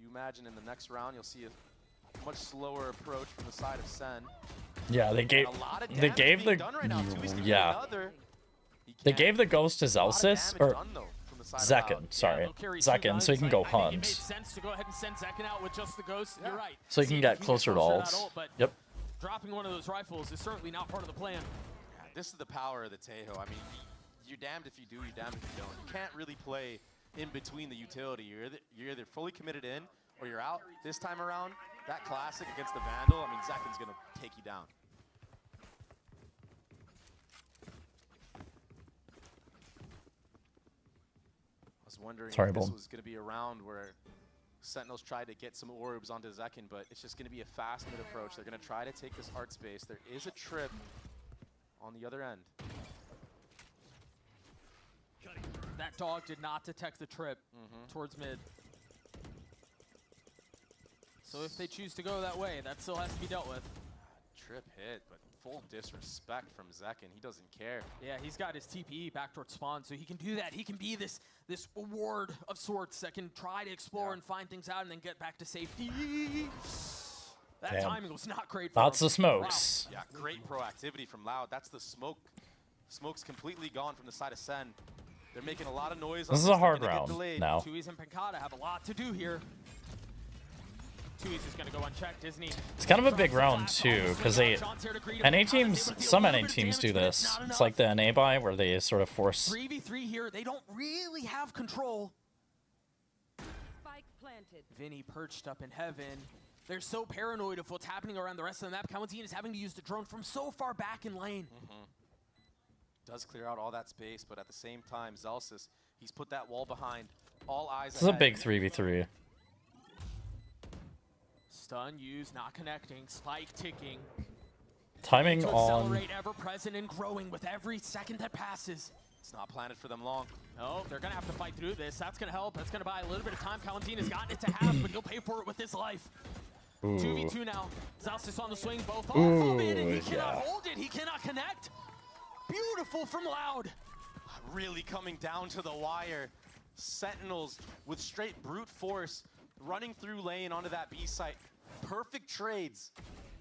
[SPEAKER 1] You imagine in the next round you'll see a much slower approach from the side of Sen.
[SPEAKER 3] Yeah, they gave
[SPEAKER 1] A lot of
[SPEAKER 3] they
[SPEAKER 1] damage
[SPEAKER 3] gave
[SPEAKER 1] being
[SPEAKER 3] the
[SPEAKER 1] done right now. Tui's gonna get
[SPEAKER 3] yeah
[SPEAKER 1] another. He
[SPEAKER 3] they
[SPEAKER 1] can't.
[SPEAKER 3] gave the ghost to
[SPEAKER 1] A lot of
[SPEAKER 3] Zelsis
[SPEAKER 1] damage
[SPEAKER 3] or
[SPEAKER 1] done, though, from the side of
[SPEAKER 3] Zekin,
[SPEAKER 1] Loud.
[SPEAKER 3] sorry,
[SPEAKER 2] They'll carry 2
[SPEAKER 3] Zekin, so he can
[SPEAKER 2] guns.
[SPEAKER 3] go
[SPEAKER 2] I think it made
[SPEAKER 3] hunt.
[SPEAKER 2] sense to go ahead and send Zekin out with just the ghost. You're right.
[SPEAKER 3] So he
[SPEAKER 2] See
[SPEAKER 3] can
[SPEAKER 2] if
[SPEAKER 3] get closer to
[SPEAKER 2] that
[SPEAKER 3] ults.
[SPEAKER 2] ult, but
[SPEAKER 3] Yep.
[SPEAKER 2] dropping one of those rifles is certainly not part of the plan.
[SPEAKER 1] Yeah, this is the power of the Tejo. I mean, you're damned if you do, you're damned if you don't. You can't really play in between the utility. You're either fully committed in or you're out. This time around, that classic against the Vandal, I mean, Zekin's going to take you down. I was wondering
[SPEAKER 3] Sorry,
[SPEAKER 1] if this
[SPEAKER 3] Bold.
[SPEAKER 1] was going to be a round where Sentinels tried to get some orbs onto Zekin, but it's just going to be a fast mid approach. They're going to try to take this art space. There is a trip on the other end.
[SPEAKER 2] That dog did not detect the trip towards mid. So if they choose to go that way, that still has to be dealt with.
[SPEAKER 1] Trip hit, but full disrespect from Zekin. He doesn't care.
[SPEAKER 2] Yeah, he's got his TPE back towards spawn, so he can do that. He can be this ward of sorts that can try to explore and find things out and then get back to safety. That
[SPEAKER 3] Damn.
[SPEAKER 2] timing was not great for
[SPEAKER 3] That's
[SPEAKER 2] him.
[SPEAKER 3] the smokes.
[SPEAKER 1] Yeah, great proactivity from Loud. That's the smoke. Smoke's completely gone from the side of Sen. They're making a lot of noise.
[SPEAKER 3] This is
[SPEAKER 1] They're
[SPEAKER 3] a hard
[SPEAKER 1] gonna get
[SPEAKER 3] round
[SPEAKER 1] delayed.
[SPEAKER 3] now.
[SPEAKER 2] Tui's and Pancata have a lot to do here. Tui's just going to go unchecked, isn't he?
[SPEAKER 3] It's kind of a big round too, because NA teams, some NA teams do this. It's like the NA buy where they sort of force.
[SPEAKER 2] 3v3 here. They don't really have control.
[SPEAKER 4] Spike planted.
[SPEAKER 2] Vinny perched up in heaven. They're so paranoid of what's happening around the rest of the map. Kalantine is having to use the drone from so far back in lane.
[SPEAKER 1] Does clear out all that space, but at the same time, Zelsis, he's put that wall behind. All eyes
[SPEAKER 3] This is a
[SPEAKER 1] ahead.
[SPEAKER 3] big 3v3.
[SPEAKER 2] Stun used, not connecting. Spike ticking.
[SPEAKER 3] Timing
[SPEAKER 2] to
[SPEAKER 3] on.
[SPEAKER 2] accelerate, ever present and growing with every second that passes.
[SPEAKER 1] It's not planted for them long.
[SPEAKER 2] No, they're gonna have to fight through this. That's gonna help. That's gonna buy a little bit of time. Kalanzine has gotten it to half, but he'll pay for it with his life.
[SPEAKER 3] Ooh.
[SPEAKER 2] 2v2 now. Zalsis on the swing, both off
[SPEAKER 3] Ooh,
[SPEAKER 2] of it, and he cannot
[SPEAKER 3] yeah.
[SPEAKER 2] hold it. He cannot connect. Beautiful from Loud.
[SPEAKER 1] Really coming down to the wire. Sentinels with straight brute force running through lane onto that B site. Perfect trades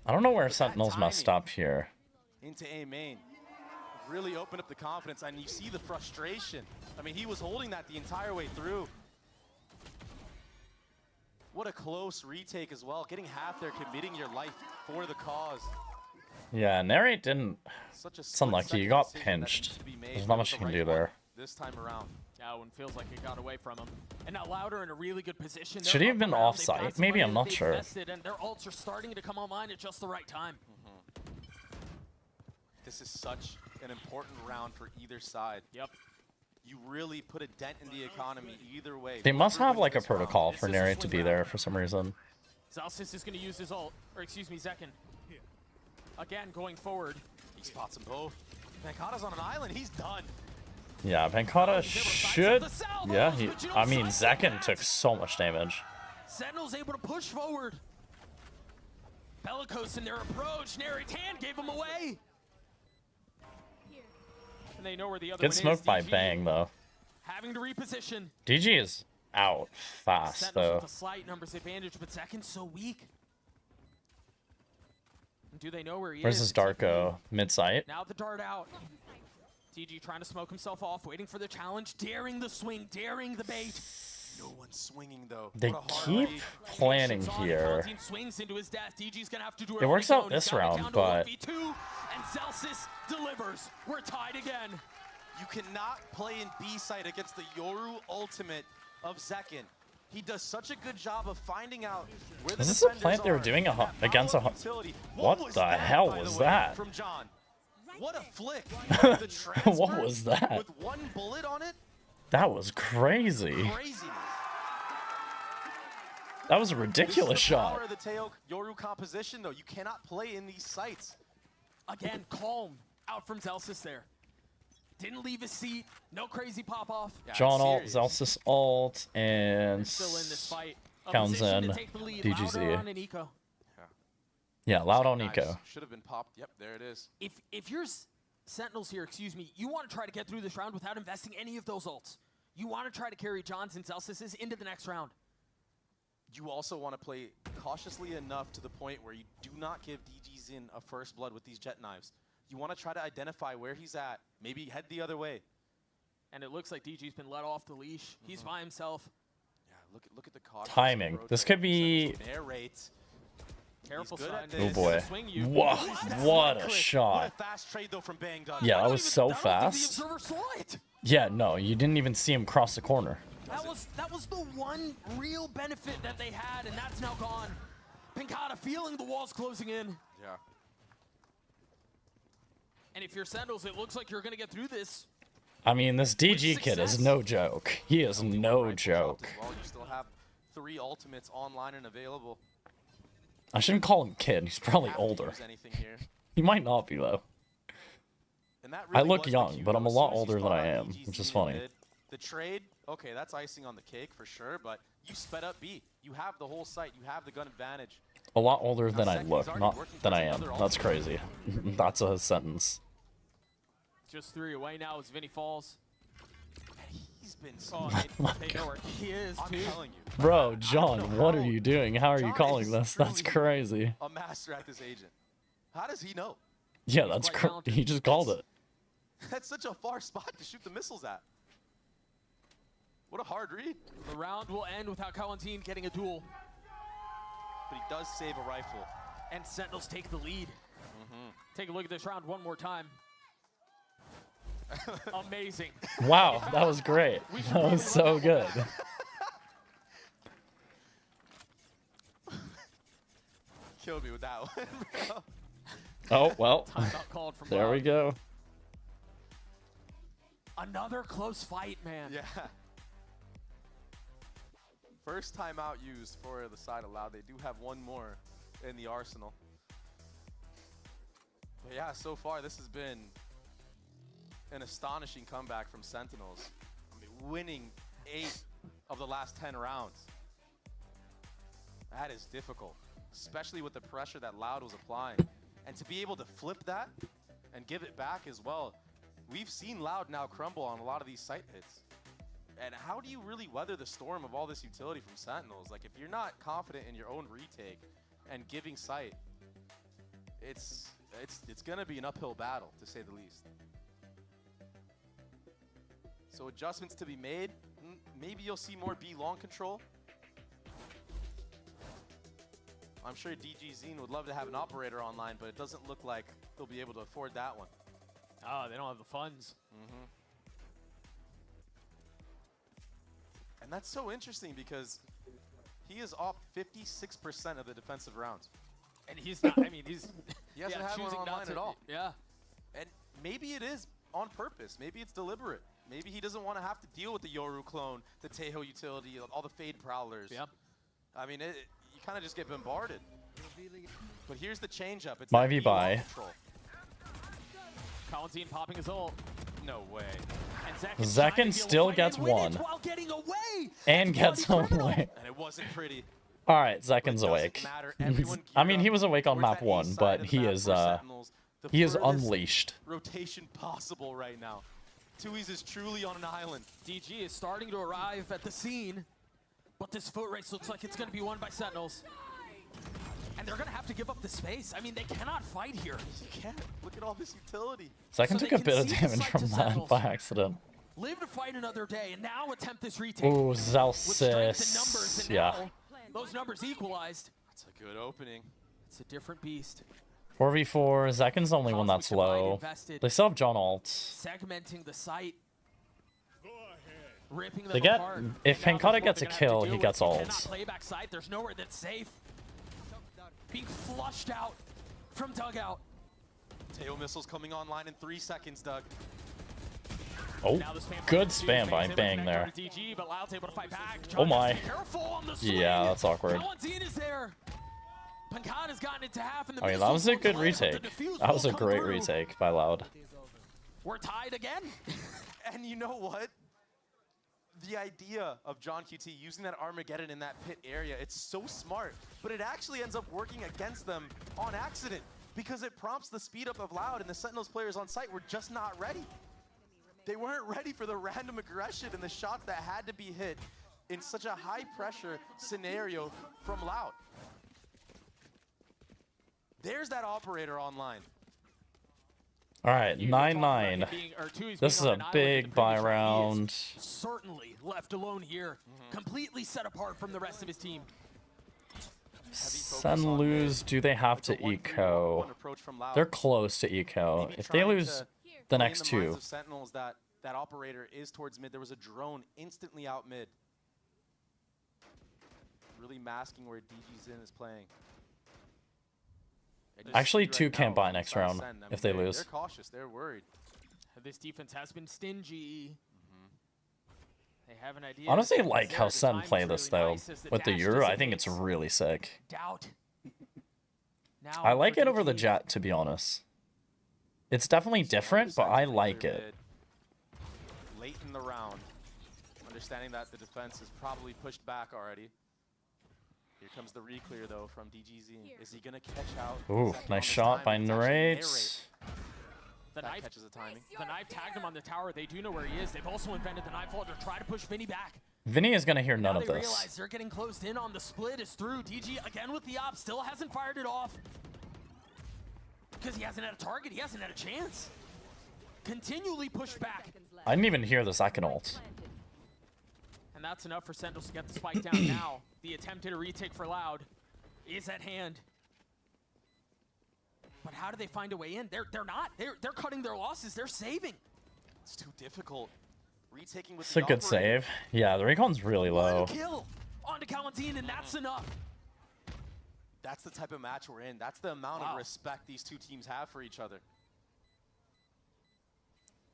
[SPEAKER 3] I don't know where
[SPEAKER 1] But that
[SPEAKER 3] Sentinels messed
[SPEAKER 1] timing-
[SPEAKER 3] up here.
[SPEAKER 1] into A main. Really opened up the confidence, and you see the frustration. I mean, he was holding that the entire way through. What a close retake as well. Getting half there, committing your life for the cause.
[SPEAKER 3] Yeah, Narrate didn't.
[SPEAKER 1] Such a
[SPEAKER 3] It's unlucky. You
[SPEAKER 1] split-second
[SPEAKER 3] got
[SPEAKER 1] decision that needs
[SPEAKER 3] pinched.
[SPEAKER 1] to be made,
[SPEAKER 3] There's
[SPEAKER 1] but
[SPEAKER 3] not much
[SPEAKER 1] the
[SPEAKER 3] you can
[SPEAKER 1] right
[SPEAKER 3] do
[SPEAKER 1] one
[SPEAKER 3] there.
[SPEAKER 1] This time around.
[SPEAKER 2] That one feels like it got away from him. And now Louder in a really good position.
[SPEAKER 3] Should he have been off-site? Maybe, I'm not sure.
[SPEAKER 2] And their ults are starting to come online at just the right time.
[SPEAKER 1] This is such an important round for either side.
[SPEAKER 2] Yep.
[SPEAKER 1] You really put a dent in the economy either way.
[SPEAKER 3] They must
[SPEAKER 1] Whoever
[SPEAKER 3] have
[SPEAKER 1] wins
[SPEAKER 3] like a
[SPEAKER 1] this round.
[SPEAKER 3] protocol
[SPEAKER 2] This
[SPEAKER 3] for
[SPEAKER 2] is a
[SPEAKER 3] Narrate to
[SPEAKER 2] swing
[SPEAKER 3] be
[SPEAKER 2] round.
[SPEAKER 3] there for some reason.
[SPEAKER 2] Zalsis is going to use his ult, or excuse me, Zekin. Again, going forward.
[SPEAKER 1] He spots them both. Mankata's on an island. He's done.
[SPEAKER 3] Yeah, Venkata should. Yeah, I mean, Zekin took so much damage.
[SPEAKER 2] Sentinel's able to push forward. Bellicose in their approach. Narrate's hand gave him away. And they know where the other
[SPEAKER 3] Good
[SPEAKER 2] one
[SPEAKER 3] smoke
[SPEAKER 2] is.
[SPEAKER 3] by
[SPEAKER 2] DG
[SPEAKER 3] Bang, though.
[SPEAKER 2] having to reposition.
[SPEAKER 3] DG is out fast,
[SPEAKER 2] Sentinels
[SPEAKER 3] though.
[SPEAKER 2] with a slight numbers advantage, but Zekin's so weak. Do they know where he
[SPEAKER 3] Where's
[SPEAKER 2] is?
[SPEAKER 3] his Darko? Mid-sight?
[SPEAKER 2] Now the dart out. TG trying to smoke himself off, waiting for the challenge, daring the swing, daring the bait.
[SPEAKER 1] No one's swinging, though.
[SPEAKER 3] They
[SPEAKER 1] What a hard
[SPEAKER 3] keep
[SPEAKER 1] read.
[SPEAKER 3] planning
[SPEAKER 2] Patience on,
[SPEAKER 3] here.
[SPEAKER 2] Kalanzine swings into his death. DG's gonna have to do
[SPEAKER 3] It works
[SPEAKER 2] everything
[SPEAKER 3] out
[SPEAKER 2] on his
[SPEAKER 3] this
[SPEAKER 2] own. He's got it
[SPEAKER 3] round,
[SPEAKER 2] down to
[SPEAKER 3] but-
[SPEAKER 2] 1v2, and Celsius delivers. We're tied again.
[SPEAKER 1] You cannot play in B side against the Yoru ultimate of Zekin. He does such a good job of finding out where the
[SPEAKER 3] Is this a
[SPEAKER 1] defenders
[SPEAKER 3] plant they were
[SPEAKER 1] are,
[SPEAKER 3] doing
[SPEAKER 1] and that
[SPEAKER 3] against a
[SPEAKER 1] follow-up utility.
[SPEAKER 3] What
[SPEAKER 1] was
[SPEAKER 3] the
[SPEAKER 1] that,
[SPEAKER 3] hell
[SPEAKER 1] by the
[SPEAKER 3] was
[SPEAKER 1] way,
[SPEAKER 3] that?
[SPEAKER 1] From John. What a flick.
[SPEAKER 3] What
[SPEAKER 1] The transfer
[SPEAKER 3] was that?
[SPEAKER 1] With one bullet on it.
[SPEAKER 3] That was crazy.
[SPEAKER 1] Craziness.
[SPEAKER 3] That was a
[SPEAKER 1] This
[SPEAKER 3] ridiculous
[SPEAKER 1] is the power
[SPEAKER 3] shot.
[SPEAKER 1] of the Teo Yoru composition, though. You cannot play in these sites.
[SPEAKER 2] Again, calm out from Celsius there. Didn't leave his seat. No crazy pop-off.
[SPEAKER 1] Yeah,
[SPEAKER 3] John ult,
[SPEAKER 1] serious.
[SPEAKER 3] Zelsis ult, and
[SPEAKER 2] Still in this fight. A
[SPEAKER 3] Counts
[SPEAKER 2] position
[SPEAKER 3] in
[SPEAKER 2] to take the lead.
[SPEAKER 3] DGZ.
[SPEAKER 2] Louder on an eco.
[SPEAKER 3] yeah, loud on
[SPEAKER 1] Nice.
[SPEAKER 3] Eco.
[SPEAKER 1] Should have been popped. Yep, there it is.
[SPEAKER 2] If you're Sentinels here, excuse me, you want to try to get through this round without investing any of those ults. You want to try to carry Johns and Celsius into the next round.
[SPEAKER 1] You also want to play cautiously enough to the point where you do not give DG's in a first blood with these jet knives. You want to try to identify where he's at. Maybe head the other way.
[SPEAKER 2] And it looks like DG's been let off the leash. He's by himself.
[SPEAKER 1] Yeah, look at the cautious
[SPEAKER 3] Timing.
[SPEAKER 1] approach
[SPEAKER 3] This
[SPEAKER 1] there.
[SPEAKER 3] could be-
[SPEAKER 1] Sentinels narrate.
[SPEAKER 2] Careful,
[SPEAKER 1] good
[SPEAKER 2] son.
[SPEAKER 1] at
[SPEAKER 3] Oh
[SPEAKER 1] this.
[SPEAKER 3] boy.
[SPEAKER 2] Swing you.
[SPEAKER 3] Whoa,
[SPEAKER 1] That's
[SPEAKER 3] what
[SPEAKER 1] not
[SPEAKER 3] a
[SPEAKER 1] quick.
[SPEAKER 3] shot.
[SPEAKER 1] What a fast trade though from Bang Dog.
[SPEAKER 3] Yeah,
[SPEAKER 2] I
[SPEAKER 3] that
[SPEAKER 2] don't
[SPEAKER 3] was
[SPEAKER 2] even-
[SPEAKER 3] so
[SPEAKER 2] I don't think
[SPEAKER 3] fast.
[SPEAKER 2] the observer saw it.
[SPEAKER 3] Yeah, no, you didn't even see him cross the corner.
[SPEAKER 2] That was the one real benefit that they had, and that's now gone. Pinkata feeling the walls closing in.
[SPEAKER 1] Yeah.
[SPEAKER 2] And if you're Sentinels, it looks like you're going to get through this.
[SPEAKER 3] I mean, this DG kid is
[SPEAKER 2] success.
[SPEAKER 3] no joke. He is
[SPEAKER 1] Only one
[SPEAKER 3] no
[SPEAKER 1] rifle
[SPEAKER 3] joke.
[SPEAKER 1] dropped as well. You still have 3 ultimates online and available.
[SPEAKER 3] I shouldn't call him kid. He's probably
[SPEAKER 1] Have to
[SPEAKER 3] older.
[SPEAKER 1] use anything here.
[SPEAKER 3] He might not be, though.
[SPEAKER 1] And that
[SPEAKER 3] I
[SPEAKER 1] really
[SPEAKER 3] look
[SPEAKER 1] was the
[SPEAKER 3] young,
[SPEAKER 1] cue,
[SPEAKER 3] but I'm
[SPEAKER 1] though.
[SPEAKER 3] a
[SPEAKER 1] As
[SPEAKER 3] lot
[SPEAKER 1] soon as you
[SPEAKER 3] older than
[SPEAKER 1] spot
[SPEAKER 3] I
[SPEAKER 1] out
[SPEAKER 3] am,
[SPEAKER 1] DG's
[SPEAKER 3] which is
[SPEAKER 1] in
[SPEAKER 3] funny.
[SPEAKER 1] mid, the trade, okay, that's icing on the cake for sure, but you sped up B. You have the whole site. You have the gun advantage.
[SPEAKER 3] A lot older than
[SPEAKER 1] Now,
[SPEAKER 3] I
[SPEAKER 1] Zekin's
[SPEAKER 3] look,
[SPEAKER 1] already
[SPEAKER 3] not
[SPEAKER 1] working
[SPEAKER 3] than I
[SPEAKER 1] towards
[SPEAKER 3] am.
[SPEAKER 1] another
[SPEAKER 3] That's
[SPEAKER 1] ultimate.
[SPEAKER 3] crazy. That's a sentence.
[SPEAKER 2] Just 3 away now as Vinny falls.
[SPEAKER 1] He's been
[SPEAKER 2] Oh,
[SPEAKER 1] so
[SPEAKER 2] they know where he is,
[SPEAKER 1] I'm
[SPEAKER 2] too.
[SPEAKER 1] telling you.
[SPEAKER 3] Bro,
[SPEAKER 1] I
[SPEAKER 3] John,
[SPEAKER 1] don't know
[SPEAKER 3] what are
[SPEAKER 1] how
[SPEAKER 3] you doing? How are you
[SPEAKER 1] John
[SPEAKER 3] calling
[SPEAKER 1] is
[SPEAKER 3] this? That's
[SPEAKER 1] truly
[SPEAKER 3] crazy.
[SPEAKER 1] A master at this agent. How does he know?
[SPEAKER 3] Yeah, that's
[SPEAKER 2] quite
[SPEAKER 3] crazy.
[SPEAKER 2] talented.
[SPEAKER 3] He just called it.
[SPEAKER 1] That's such a far spot to shoot the missiles at. What a hard read.
[SPEAKER 2] The round will end without Kalantine getting a duel.
[SPEAKER 1] But he does save a rifle.
[SPEAKER 2] And Sentinels take the lead. Take a look at this round one more time. Amazing.
[SPEAKER 3] Wow, that was great. That was so good.
[SPEAKER 1] Killed me with that one, bro.
[SPEAKER 3] Oh, well.
[SPEAKER 2] Timeout called from
[SPEAKER 3] There we
[SPEAKER 2] Loud.
[SPEAKER 3] go.
[SPEAKER 2] Another close fight, man.
[SPEAKER 1] Yeah. First timeout used for the side allowed. They do have one more in the arsenal. Yeah, so far this has been an astonishing comeback from Sentinels. I mean, winning 8 of the last 10 rounds. That is difficult, especially with the pressure that Loud was applying. And to be able to flip that and give it back as well. We've seen Loud now crumble on a lot of these site hits. And how do you really weather the storm of all this utility from Sentinels? Like, if you're not confident in your own retake and giving sight, it's gonna be an uphill battle, to say the least. So adjustments to be made. Maybe you'll see more B long control. I'm sure DG Zine would love to have an operator online, but it doesn't look like they'll be able to afford that one.
[SPEAKER 2] Oh, they don't have the funds.
[SPEAKER 1] And that's so interesting because he is off 56% of the defensive rounds.
[SPEAKER 2] And he's not, I mean, he
[SPEAKER 1] hasn't had one online at all.
[SPEAKER 2] Yeah.
[SPEAKER 1] And maybe it is on purpose. Maybe it's deliberate. Maybe he doesn't want to have to deal with the Yoru clone, the Teho utility, all the Fade Prowlers.
[SPEAKER 2] Yep.
[SPEAKER 1] I mean, you kind of just get bombarded. But here's the change-up. It's
[SPEAKER 3] My V-Buy.
[SPEAKER 2] Colin popping his ult.
[SPEAKER 1] No way.
[SPEAKER 2] And
[SPEAKER 3] Zekin still gets one. And gets away.
[SPEAKER 1] And it wasn't pretty.
[SPEAKER 3] Alright, Zekin's awake. I mean, he was awake on map 1, but he is unleashed.
[SPEAKER 1] Rotation possible right now. Tui's is truly on an island.
[SPEAKER 2] DG is starting to arrive at the scene, but this foot race looks like it's going to be won by Sentinels. And they're going to have to give up the space. I mean, they cannot fight here.
[SPEAKER 1] You can't. Look at all this utility.
[SPEAKER 3] Zekin took a bit of damage from that by accident.
[SPEAKER 2] Live to fight another day, and now attempt this retake.
[SPEAKER 3] Ooh, Zelsis. Yeah.
[SPEAKER 2] Those numbers equalized.
[SPEAKER 1] That's a good opening.
[SPEAKER 2] It's a different beast.
[SPEAKER 3] 4v4, Zekin's the only one that's low. They still have John ult.
[SPEAKER 2] Segmenting the site. Ripping them
[SPEAKER 3] They get,
[SPEAKER 2] apart.
[SPEAKER 3] if Pankata gets a kill, he gets ult.
[SPEAKER 2] Play back side. There's nowhere that's safe. Being flushed out from dugout.
[SPEAKER 1] Teo missiles coming online in 3 seconds, Doug.
[SPEAKER 3] Oh, good spam by Bang there.
[SPEAKER 2] DG, but Loud's able to fight back.
[SPEAKER 3] Oh my.
[SPEAKER 2] Yeah,
[SPEAKER 3] Yeah, that's awkward.
[SPEAKER 2] Is there. Pankata's gotten it to half in the
[SPEAKER 3] I mean, that was a good retake. That was a great retake by Loud.
[SPEAKER 2] We're tied again.
[SPEAKER 1] And you know what? The idea of John QT using that Armageddon in that pit area, it's so smart, but it actually ends up working against them on accident because it prompts the speed up of Loud, and the Sentinels players on site were just not ready. They weren't ready for the random aggression and the shots that had to be hit in such a high pressure scenario from Loud. There's that operator online.
[SPEAKER 3] All right, 9-9. This is a big buy round.
[SPEAKER 2] Certainly left alone here, completely set apart from the rest of his team.
[SPEAKER 3] Sen lose, do they have to eco? They're close to eco. If they lose the next 2.
[SPEAKER 1] Sentinels, that operator is towards mid. There was a drone instantly out mid. Really masking where DG Zin is playing.
[SPEAKER 3] Actually, 2 can't buy next round if they lose.
[SPEAKER 1] They're cautious. They're worried.
[SPEAKER 2] This defense has been stingy. They have an idea.
[SPEAKER 3] Honestly, I like how Sen play this though. With the Euro, I think it's really sick. I like it over the Jet, to be honest. It's definitely different, but I like it.
[SPEAKER 1] Late in the round, understanding that the defense is probably pushed back already. Here comes the reclear though from DGZ. Is he gonna catch out?
[SPEAKER 3] Ooh, nice shot by Narrate.
[SPEAKER 2] The knife catches the timing. The knife tagged him on the tower. They do know where he is. They've also invented the knife hold to try to push Vinny back.
[SPEAKER 3] Vinny is gonna hear none of
[SPEAKER 2] They
[SPEAKER 3] this.
[SPEAKER 2] realize they're getting closed in on the split. Is through. DG again with the op. Still hasn't fired it off. Because he hasn't had a target. He hasn't had a chance. Continually pushed back.
[SPEAKER 3] I didn't even hear the second ult.
[SPEAKER 2] And that's enough for Sentinels to get the spike down now. The attempted retake for Loud is at hand. But how do they find a way in? They're not. They're cutting their losses. They're saving.
[SPEAKER 1] It's too difficult. Retaking with
[SPEAKER 3] It's a good save. Yeah, the recon's really low.
[SPEAKER 2] Kill onto Kalantine, and that's enough.
[SPEAKER 1] That's the type of match we're in. That's the amount of respect these two teams have for each other.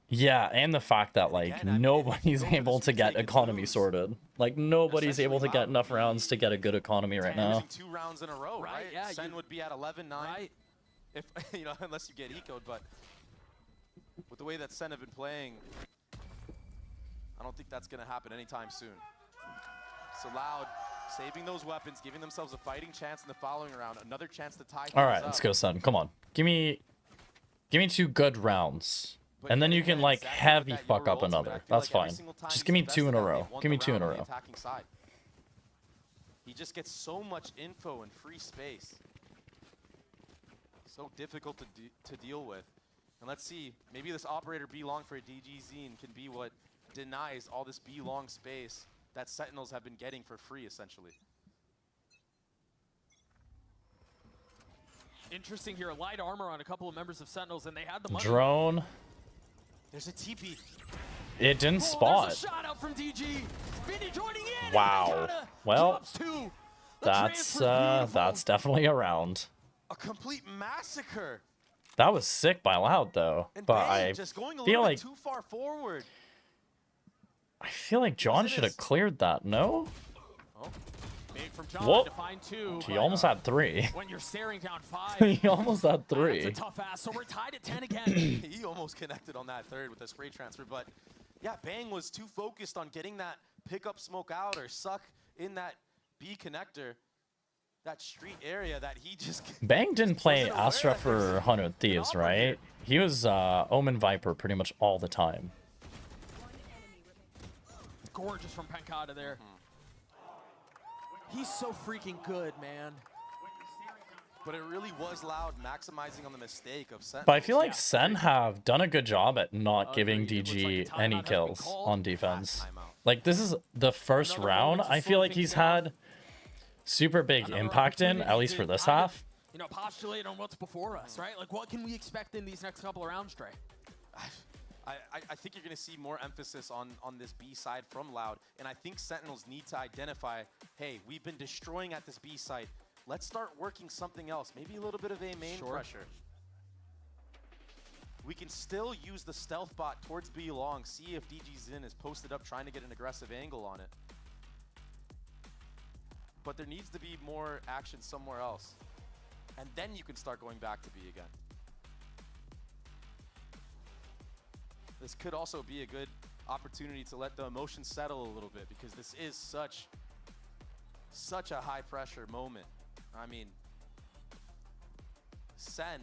[SPEAKER 3] Yeah, and the fact that like nobody's able to get economy sorted. Like nobody's able to get enough rounds to get a good economy right now.
[SPEAKER 1] 2 rounds in a row, right?
[SPEAKER 2] Yeah,
[SPEAKER 1] Sen would be at 11-9.
[SPEAKER 2] Right.
[SPEAKER 1] if you know, unless you get ecoed. But with the way that Sen have been playing, I don't think that's going to happen anytime soon. So Loud saving those weapons, giving themselves a fighting chance in the following round, another chance to tie things
[SPEAKER 3] All right,
[SPEAKER 1] up.
[SPEAKER 3] let's go, Sen. Come on, give me 2 good rounds, and then you can like heavy fuck up another. That's fine. Just give me 2 in a row. Give me 2 in a row.
[SPEAKER 1] He just gets so much info and free space. So difficult to deal with. And let's see, maybe this operator B long for a DG Zine can be what denies all this B long space that Sentinels have been getting for free, essentially.
[SPEAKER 2] Interesting here, light armor on a couple of members of Sentinels, and they had the money.
[SPEAKER 3] Drone.
[SPEAKER 1] There's a TP.
[SPEAKER 3] It didn't spot.
[SPEAKER 2] There's a shot out from DG. Vinny joining in.
[SPEAKER 3] Wow. Well, that's definitely a round.
[SPEAKER 1] A complete massacre.
[SPEAKER 3] That was sick by Loud though,
[SPEAKER 1] and
[SPEAKER 3] but
[SPEAKER 1] Bang
[SPEAKER 3] I
[SPEAKER 1] just going a
[SPEAKER 3] feel
[SPEAKER 1] little
[SPEAKER 3] like
[SPEAKER 1] bit too far forward.
[SPEAKER 3] I feel like John should have cleared that. No.
[SPEAKER 1] Oh.
[SPEAKER 2] Made from John
[SPEAKER 3] Whoa.
[SPEAKER 2] to find 2.
[SPEAKER 3] He almost had 3.
[SPEAKER 2] When you're staring down 5.
[SPEAKER 3] He almost had 3.
[SPEAKER 2] That's a tough ass. So we're tied at 10 again.
[SPEAKER 1] He almost connected on that third with a spray transfer, but yeah, Bang was too focused on getting that pickup smoke out or suck in that B connector, that street area that he just.
[SPEAKER 3] Bang didn't play Astra for 100 Thieves, right? He was Omen Viper pretty much all the time.
[SPEAKER 2] Gorgeous from Pankata there. He's so freaking good, man.
[SPEAKER 1] But it really was Loud maximizing on the mistake of Sentinels.
[SPEAKER 3] But I feel like Sen have done a good job at not giving DG any kills on defense. Like, this is the first round I feel like he's had super big impact in, at least for this half.
[SPEAKER 2] You know, postulate on what's before us, right? Like, what can we expect in these next couple of rounds, Trey?
[SPEAKER 1] I think you're going to see more emphasis on this B side from Loud, and I think Sentinels need to identify, hey, we've been destroying at this B site. Let's start working something else, maybe a little bit of a main pressure. We can still use the stealth bot towards B long, see if DG Zin is posted up trying to get an aggressive angle on it. But there needs to be more action somewhere else. And then you can start going back to B again. This could also be a good opportunity to let the emotions settle a little bit, because this is such a high pressure moment. I mean, Sen,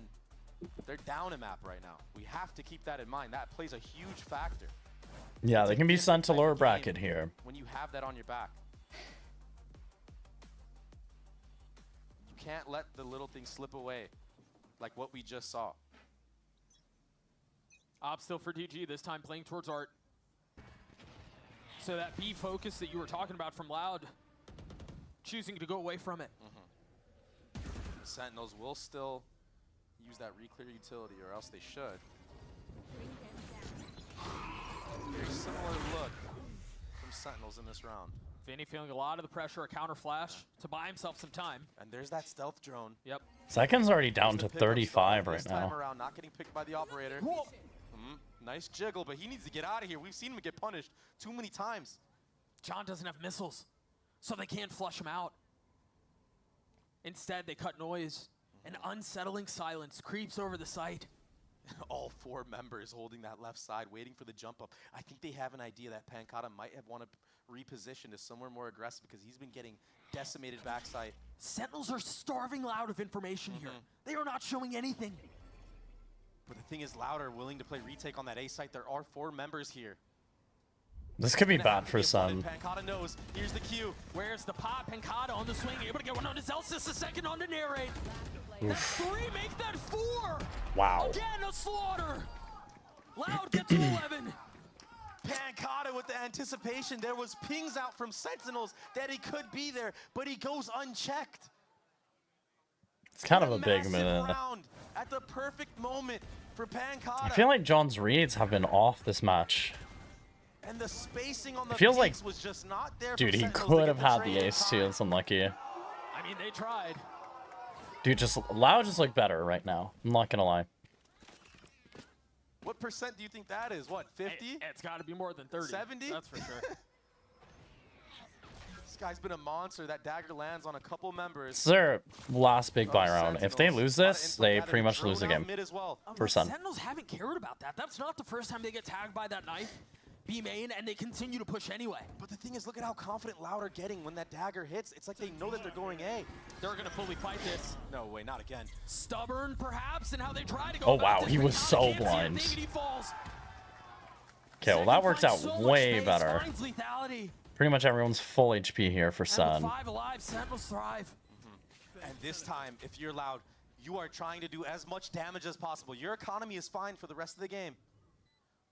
[SPEAKER 1] they're down a map right now. We have to keep that in mind. That plays a huge factor.
[SPEAKER 3] Yeah, they can be sent to lower bracket here.
[SPEAKER 1] When you have that on your back. You can't let the little things slip away like what we just saw.
[SPEAKER 2] Op still for DG, this time playing towards Art. So that B focus that you were talking about from Loud, choosing to go away from it.
[SPEAKER 1] The Sentinels will still use that reclear utility, or else they should. Very similar look from Sentinels in this round.
[SPEAKER 2] Vinny feeling a lot of the pressure, a counter flash to buy himself some time.
[SPEAKER 1] And there's that stealth drone.
[SPEAKER 2] Yep.
[SPEAKER 3] Second's already down to 35 right
[SPEAKER 1] this time
[SPEAKER 3] now.
[SPEAKER 1] around, not getting picked by the operator. Nice jiggle, but he needs to get out of here. We've seen him get punished too many times.
[SPEAKER 2] John doesn't have missiles, so they can't flush him out. Instead, they cut noise. An unsettling silence creeps over the site.
[SPEAKER 1] All 4 members holding that left side, waiting for the jump up. I think they have an idea that Pankata might have wanted to reposition to somewhere more aggressive, because he's been getting decimated backside.
[SPEAKER 2] Sentinels are starving Loud of information here. They are not showing anything.
[SPEAKER 1] But the thing is, Loud are willing to play retake on that A site. There are 4 members here.
[SPEAKER 3] This could be bad for Sun.
[SPEAKER 1] Pankata knows. Here's the cue.
[SPEAKER 2] Where's the pop? Pankata on the swing, able to get one on to Zelsis, a second on to Narrate. That's 3, make that 4.
[SPEAKER 3] Wow.
[SPEAKER 2] Again, a slaughter. Loud gets to 11.
[SPEAKER 1] Pankata with the anticipation. There was pings out from Sentinels that he could be there, but he goes unchecked.
[SPEAKER 3] It's kind of a big minute.
[SPEAKER 1] Round at the perfect moment for Pankata.
[SPEAKER 3] I feel like John's reads have been off this match.
[SPEAKER 1] And the spacing on the
[SPEAKER 3] It feels like,
[SPEAKER 1] was just not there.
[SPEAKER 3] dude, he could have had the ace too. It's unlucky.
[SPEAKER 2] I mean, they tried.
[SPEAKER 3] Dude, Loud just look better right now. I'm not gonna lie.
[SPEAKER 1] What percent do you think that is? What, 50?
[SPEAKER 2] It's got to be more than 30.
[SPEAKER 1] 70?
[SPEAKER 2] That's for sure.
[SPEAKER 1] This guy's been a monster. That dagger lands on a couple members.
[SPEAKER 3] It's their last big buy round. If they lose this, they pretty much lose the game. For Sun.
[SPEAKER 2] Sentinels haven't cared about that. That's not the first time they get tagged by that knife. B main, and they continue to push anyway.
[SPEAKER 1] But the thing is, look at how confident Loud are getting when that dagger hits. It's like they know that they're going A.
[SPEAKER 2] They're going to fully fight this.
[SPEAKER 1] No way, not again.
[SPEAKER 2] Stubborn, perhaps, and how they try to go.
[SPEAKER 3] Oh, wow, he was so blind. Okay, well, that works out way better. Pretty much everyone's full HP here for Sun.
[SPEAKER 2] 5 alive, Sentinels thrive.
[SPEAKER 1] And this time, if you're Loud, you are trying to do as much damage as possible. Your economy is fine for the rest of the game.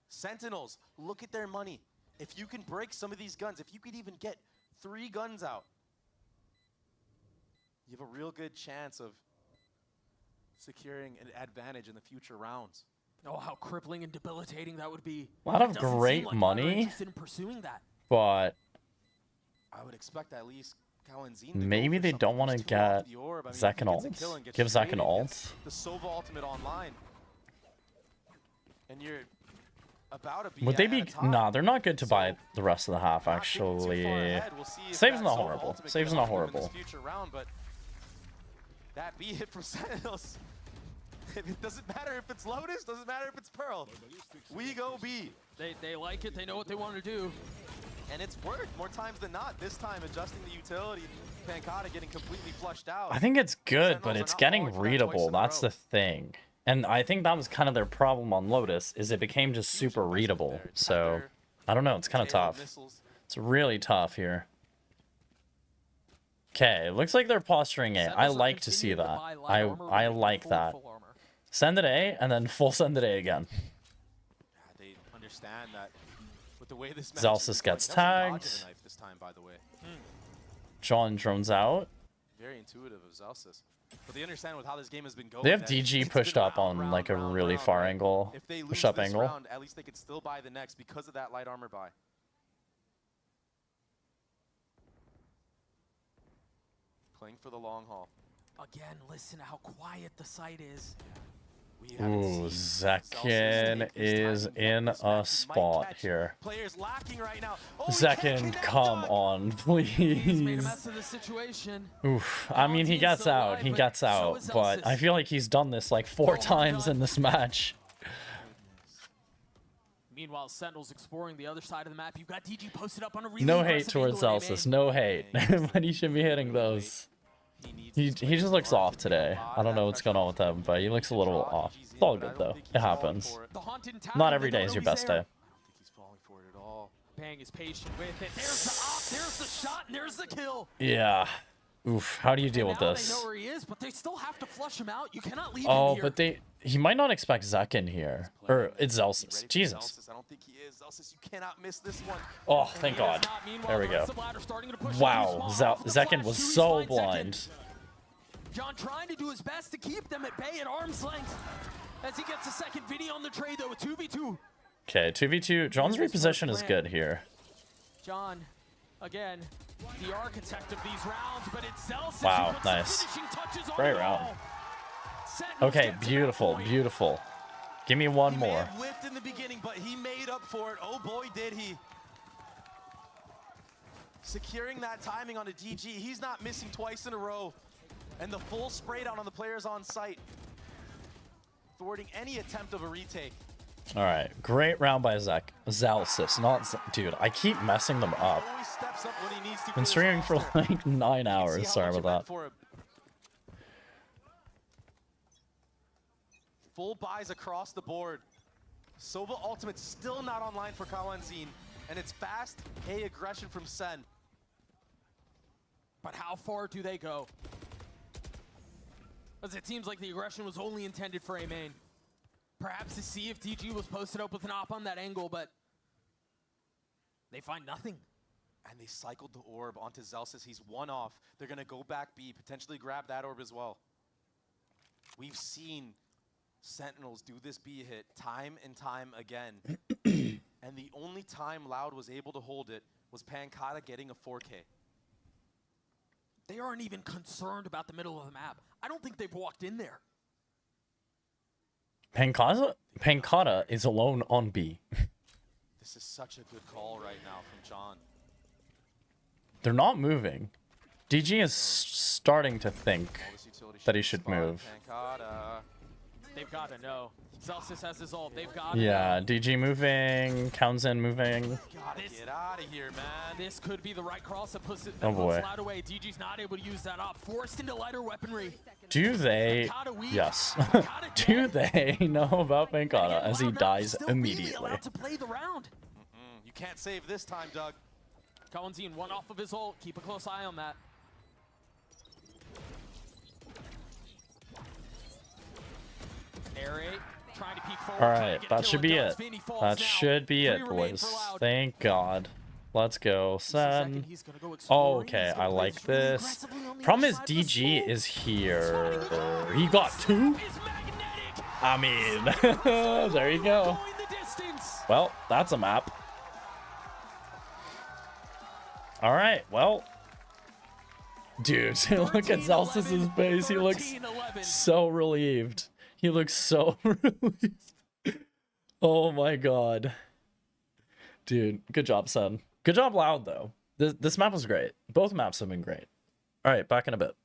[SPEAKER 1] Sentinels, look at their money. If you can break some of these guns, if you could even get 3 guns out, you have a real good chance of securing an advantage in the future rounds.
[SPEAKER 2] Oh, how crippling and debilitating that would be.
[SPEAKER 3] A lot of great money, but
[SPEAKER 1] I would expect at least
[SPEAKER 3] maybe they don't want to get Zek an ult. Give Zek an ult.
[SPEAKER 1] The Sova ultimate online. And you're about to be
[SPEAKER 3] Would they be? Nah, they're not good to buy the rest of the half, actually. Save's not horrible. Save's not horrible.
[SPEAKER 1] That B hit from Sentinels. It doesn't matter if it's Lotus, doesn't matter if it's Pearl. We go B.
[SPEAKER 2] They like it, they know what they want to do.
[SPEAKER 1] And it's worked more times than not. This time adjusting the utility, Pancata getting completely flushed out.
[SPEAKER 3] I think it's good, but it's getting readable. That's the thing. And I think that was kind of their problem on Lotus, is it became just super readable. So, I don't know, it's kind of tough. It's really tough here. Okay, looks like they're posturing A. I like to see that. I like that. Send it A, and then full send it A again.
[SPEAKER 1] They understand that with the way this
[SPEAKER 3] Zelsis gets tagged.
[SPEAKER 1] This time, by the way.
[SPEAKER 3] John drones out.
[SPEAKER 1] Very intuitive of Zelsis. But they understand with how this game has been going.
[SPEAKER 3] They have DG pushed up on like a really far angle.
[SPEAKER 1] If they lose
[SPEAKER 3] Push up
[SPEAKER 1] this
[SPEAKER 3] angle.
[SPEAKER 1] round, at least they could still buy the next because of that light armor buy. Playing for the long haul.
[SPEAKER 2] Again, listen how quiet the site is.
[SPEAKER 3] Ooh, Zekin is in a spot here.
[SPEAKER 1] Players lacking right now.
[SPEAKER 3] Zekin, come on, please. Oof. I mean, he gets out. He gets out. But I feel like he's done this like 4 times in this match.
[SPEAKER 2] Meanwhile, Sentinel's exploring the other side of the map. You've got DG posted up on a really
[SPEAKER 3] No hate towards Zelsis. No hate. But he should be hitting those. He just looks off today. I don't know what's going on with him, but he looks a little off. It's all good though. It happens. Not every day is your best day.
[SPEAKER 2] Bang is patient with it. There's the op, there's the shot, and there's the kill.
[SPEAKER 3] Yeah. Oof. How do you deal with this?
[SPEAKER 2] They know where he is, but they still have to flush him out. You cannot leave
[SPEAKER 3] Oh,
[SPEAKER 2] him here.
[SPEAKER 3] but he might not expect Zek in here. Or it's Zelsis. Jesus.
[SPEAKER 1] I don't think he is. Zelsis, you cannot miss this one.
[SPEAKER 3] Oh, thank God. There we go. Wow. Zekin was so blind.
[SPEAKER 2] John trying to do his best to keep them at bay at arm's length as he gets a second video on the trade though with 2v2.
[SPEAKER 3] Okay, 2v2. John's reposition is good here.
[SPEAKER 2] John, again, the architect of these rounds, but it's Zelsis.
[SPEAKER 3] Wow, nice. Great round. Okay, beautiful, beautiful. Give me one more.
[SPEAKER 1] He may have whiffed in the beginning, but he made up for it. Oh boy, did he. Securing that timing on a DG. He's not missing twice in a row. And the full spray down on the players on site, thwarting any attempt of a retake.
[SPEAKER 3] All right, great round by Zelsis. Dude, I keep messing them up. Been streaming for like 9 hours. Sorry about that.
[SPEAKER 1] Full buys across the board. Sova ultimate still not online for Kawanzin, and it's fast A aggression from Sen.
[SPEAKER 2] But how far do they go? As it seems like the aggression was only intended for A main. Perhaps to see if DG was posted up with an op on that angle, but they find nothing.
[SPEAKER 1] And they cycled the orb onto Zelsis. He's one off. They're going to go back B, potentially grab that orb as well. We've seen Sentinels do this B hit time and time again. And the only time Loud was able to hold it was Pancata getting a 4K.
[SPEAKER 2] They aren't even concerned about the middle of the map. I don't think they've walked in there.
[SPEAKER 3] Pancata is alone on B.
[SPEAKER 1] This is such a good call right now from John.
[SPEAKER 3] They're not moving. DG is starting to think that he should move.
[SPEAKER 2] They've got to know. Celsius has his ult. They've got to
[SPEAKER 3] Yeah,
[SPEAKER 2] know.
[SPEAKER 3] DG moving, Townsend moving.
[SPEAKER 1] Get out of here, man.
[SPEAKER 2] This could be the right cross that puts it
[SPEAKER 3] Oh boy.
[SPEAKER 2] Loud away. DG's not able to use that up. Forced into lighter weaponry.
[SPEAKER 3] Do they? Yes. Do they know about Pankata as he dies immediately?
[SPEAKER 2] To play the round.
[SPEAKER 1] You can't save this time, Doug.
[SPEAKER 2] Coenzine one off of his ult. Keep a close eye on that. Narrate. Trying to peek forward.
[SPEAKER 3] All right, that should be it. That should be it, boys. Thank God. Let's go, Sen. Oh, okay, I like this. Problem is, DG is here. He got 2? I mean, there you go. Well, that's a map. All right, well. Dude, look at Celsius's face. He looks so relieved. He looks so relieved. Oh my God. Dude, good job, Sen. Good job, Loud, though. This map was great. Both maps have been great. All right, back in a bit.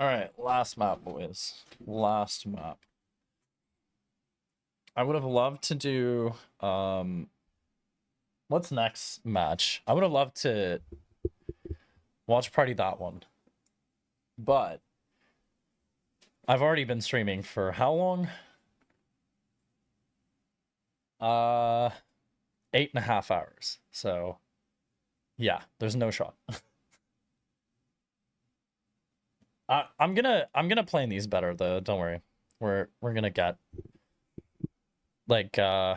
[SPEAKER 3] Alright, last map, boys. Last map. I would have loved to do, what's next match? I would have loved to watch party that one. But I've already been streaming for how long? 8.5 hours. So yeah, there's no shot. I'm gonna plan these better though, don't worry. We're gonna get like I'm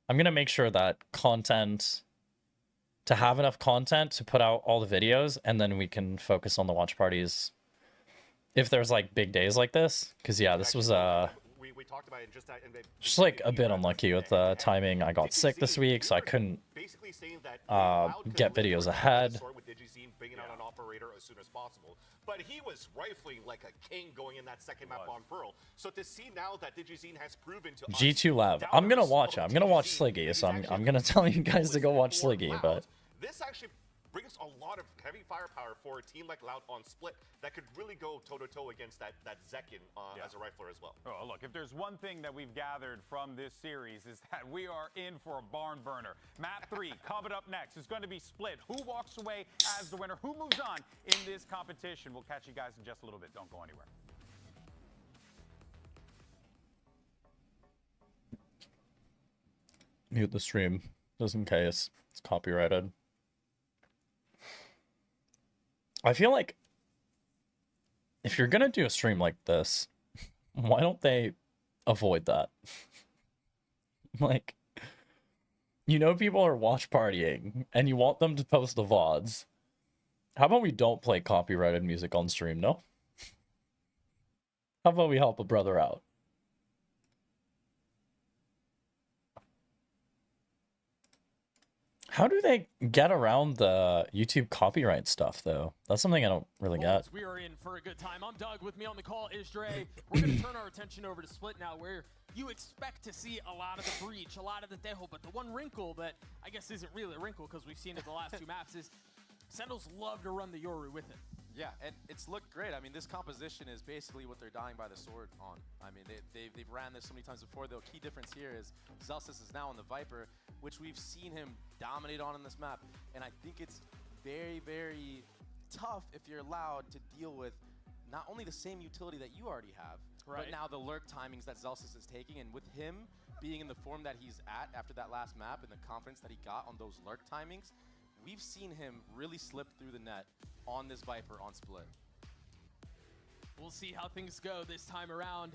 [SPEAKER 3] gonna make sure that to have enough content to put out all the videos, and then we can focus on the watch parties if there's like big days like this. Because yeah, this was
[SPEAKER 5] we talked about it
[SPEAKER 3] just like a bit unlucky with the timing. I got sick this week, so I couldn't get videos ahead.
[SPEAKER 5] Bringing out an operator as soon as possible, but he was rifling like a king going in that second map on Pearl. So to see now that DigiZine has proven to
[SPEAKER 3] G2 Lab, I'm gonna watch it. I'm gonna watch Sliggy, so I'm gonna tell you guys to go watch Sliggy. But
[SPEAKER 5] this actually brings a lot of heavy firepower for a team like Loud on Split that could really go toe-to-toe against that Zekin as a rifler as well.
[SPEAKER 7] Oh, look, if there's one thing that we've gathered from this series is that we are in for a barn burner. Map 3, coming up next, is going to be Split. Who walks away as the winner? Who moves on in this competition? We'll catch you guys in just a little bit. Don't go anywhere.
[SPEAKER 3] mute the stream just in case it's copyrighted. I feel like if you're gonna do a stream like this, why don't they avoid that? Like, you know, people are watch partying and you want them to post the VODs. How about we don't play copyrighted music on stream, no? How about we help a brother out? How do they get around the YouTube copyright stuff, though? That's something I don't really get.
[SPEAKER 2] We are in for a good time. I'm Doug. With me on the call is Dre. We're going to turn our attention over to Split now, where you expect to see a lot of the breach, a lot of the dejo, but the one wrinkle that I guess isn't really a wrinkle because we've seen it the last two maps is Sentinels love to run the Yoru with it.
[SPEAKER 1] Yeah, and it's looked great. I mean, this composition is basically what they're dying by the sword on. I mean, they've ran this so many times before. The key difference here is Zelsis is now on the Viper, which we've seen him dominate on in this map. And I think it's very, very tough if you're allowed to deal with not only the same utility that you already have, but now the lurk timings that Zelsis is taking. And with him being in the form that he's at after that last map and the confidence that he got on those lurk timings, we've seen him really slip through the net on this Viper on Split.
[SPEAKER 2] We'll see how things go this time around.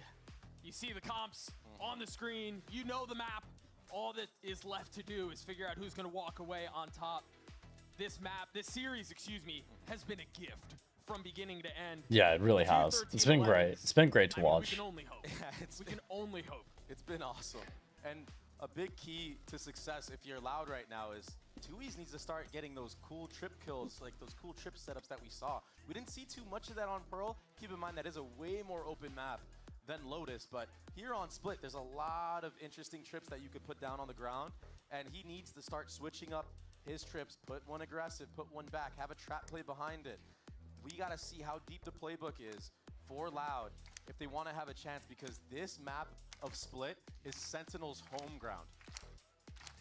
[SPEAKER 2] You see the comps on the screen. You know the map. All that is left to do is figure out who's going to walk away on top. This map, this series, excuse me, has been a gift from beginning to end.
[SPEAKER 3] Yeah, it really has. It's been great. It's been great to watch.
[SPEAKER 2] We can only hope. We can only hope.
[SPEAKER 1] It's been awesome. And a big key to success, if you're Loud right now, is Tui's needs to start getting those cool trip kills, like those cool trip setups that we saw. We didn't see too much of that on Pearl. Keep in mind that is a way more open map than Lotus, but here on Split, there's a lot of interesting trips that you could put down on the ground, and he needs to start switching up his trips, put one aggressive, put one back, have a trap play behind it. We gotta see how deep the playbook is for Loud if they wanna have a chance, because this map of Split is Sentinel's home ground.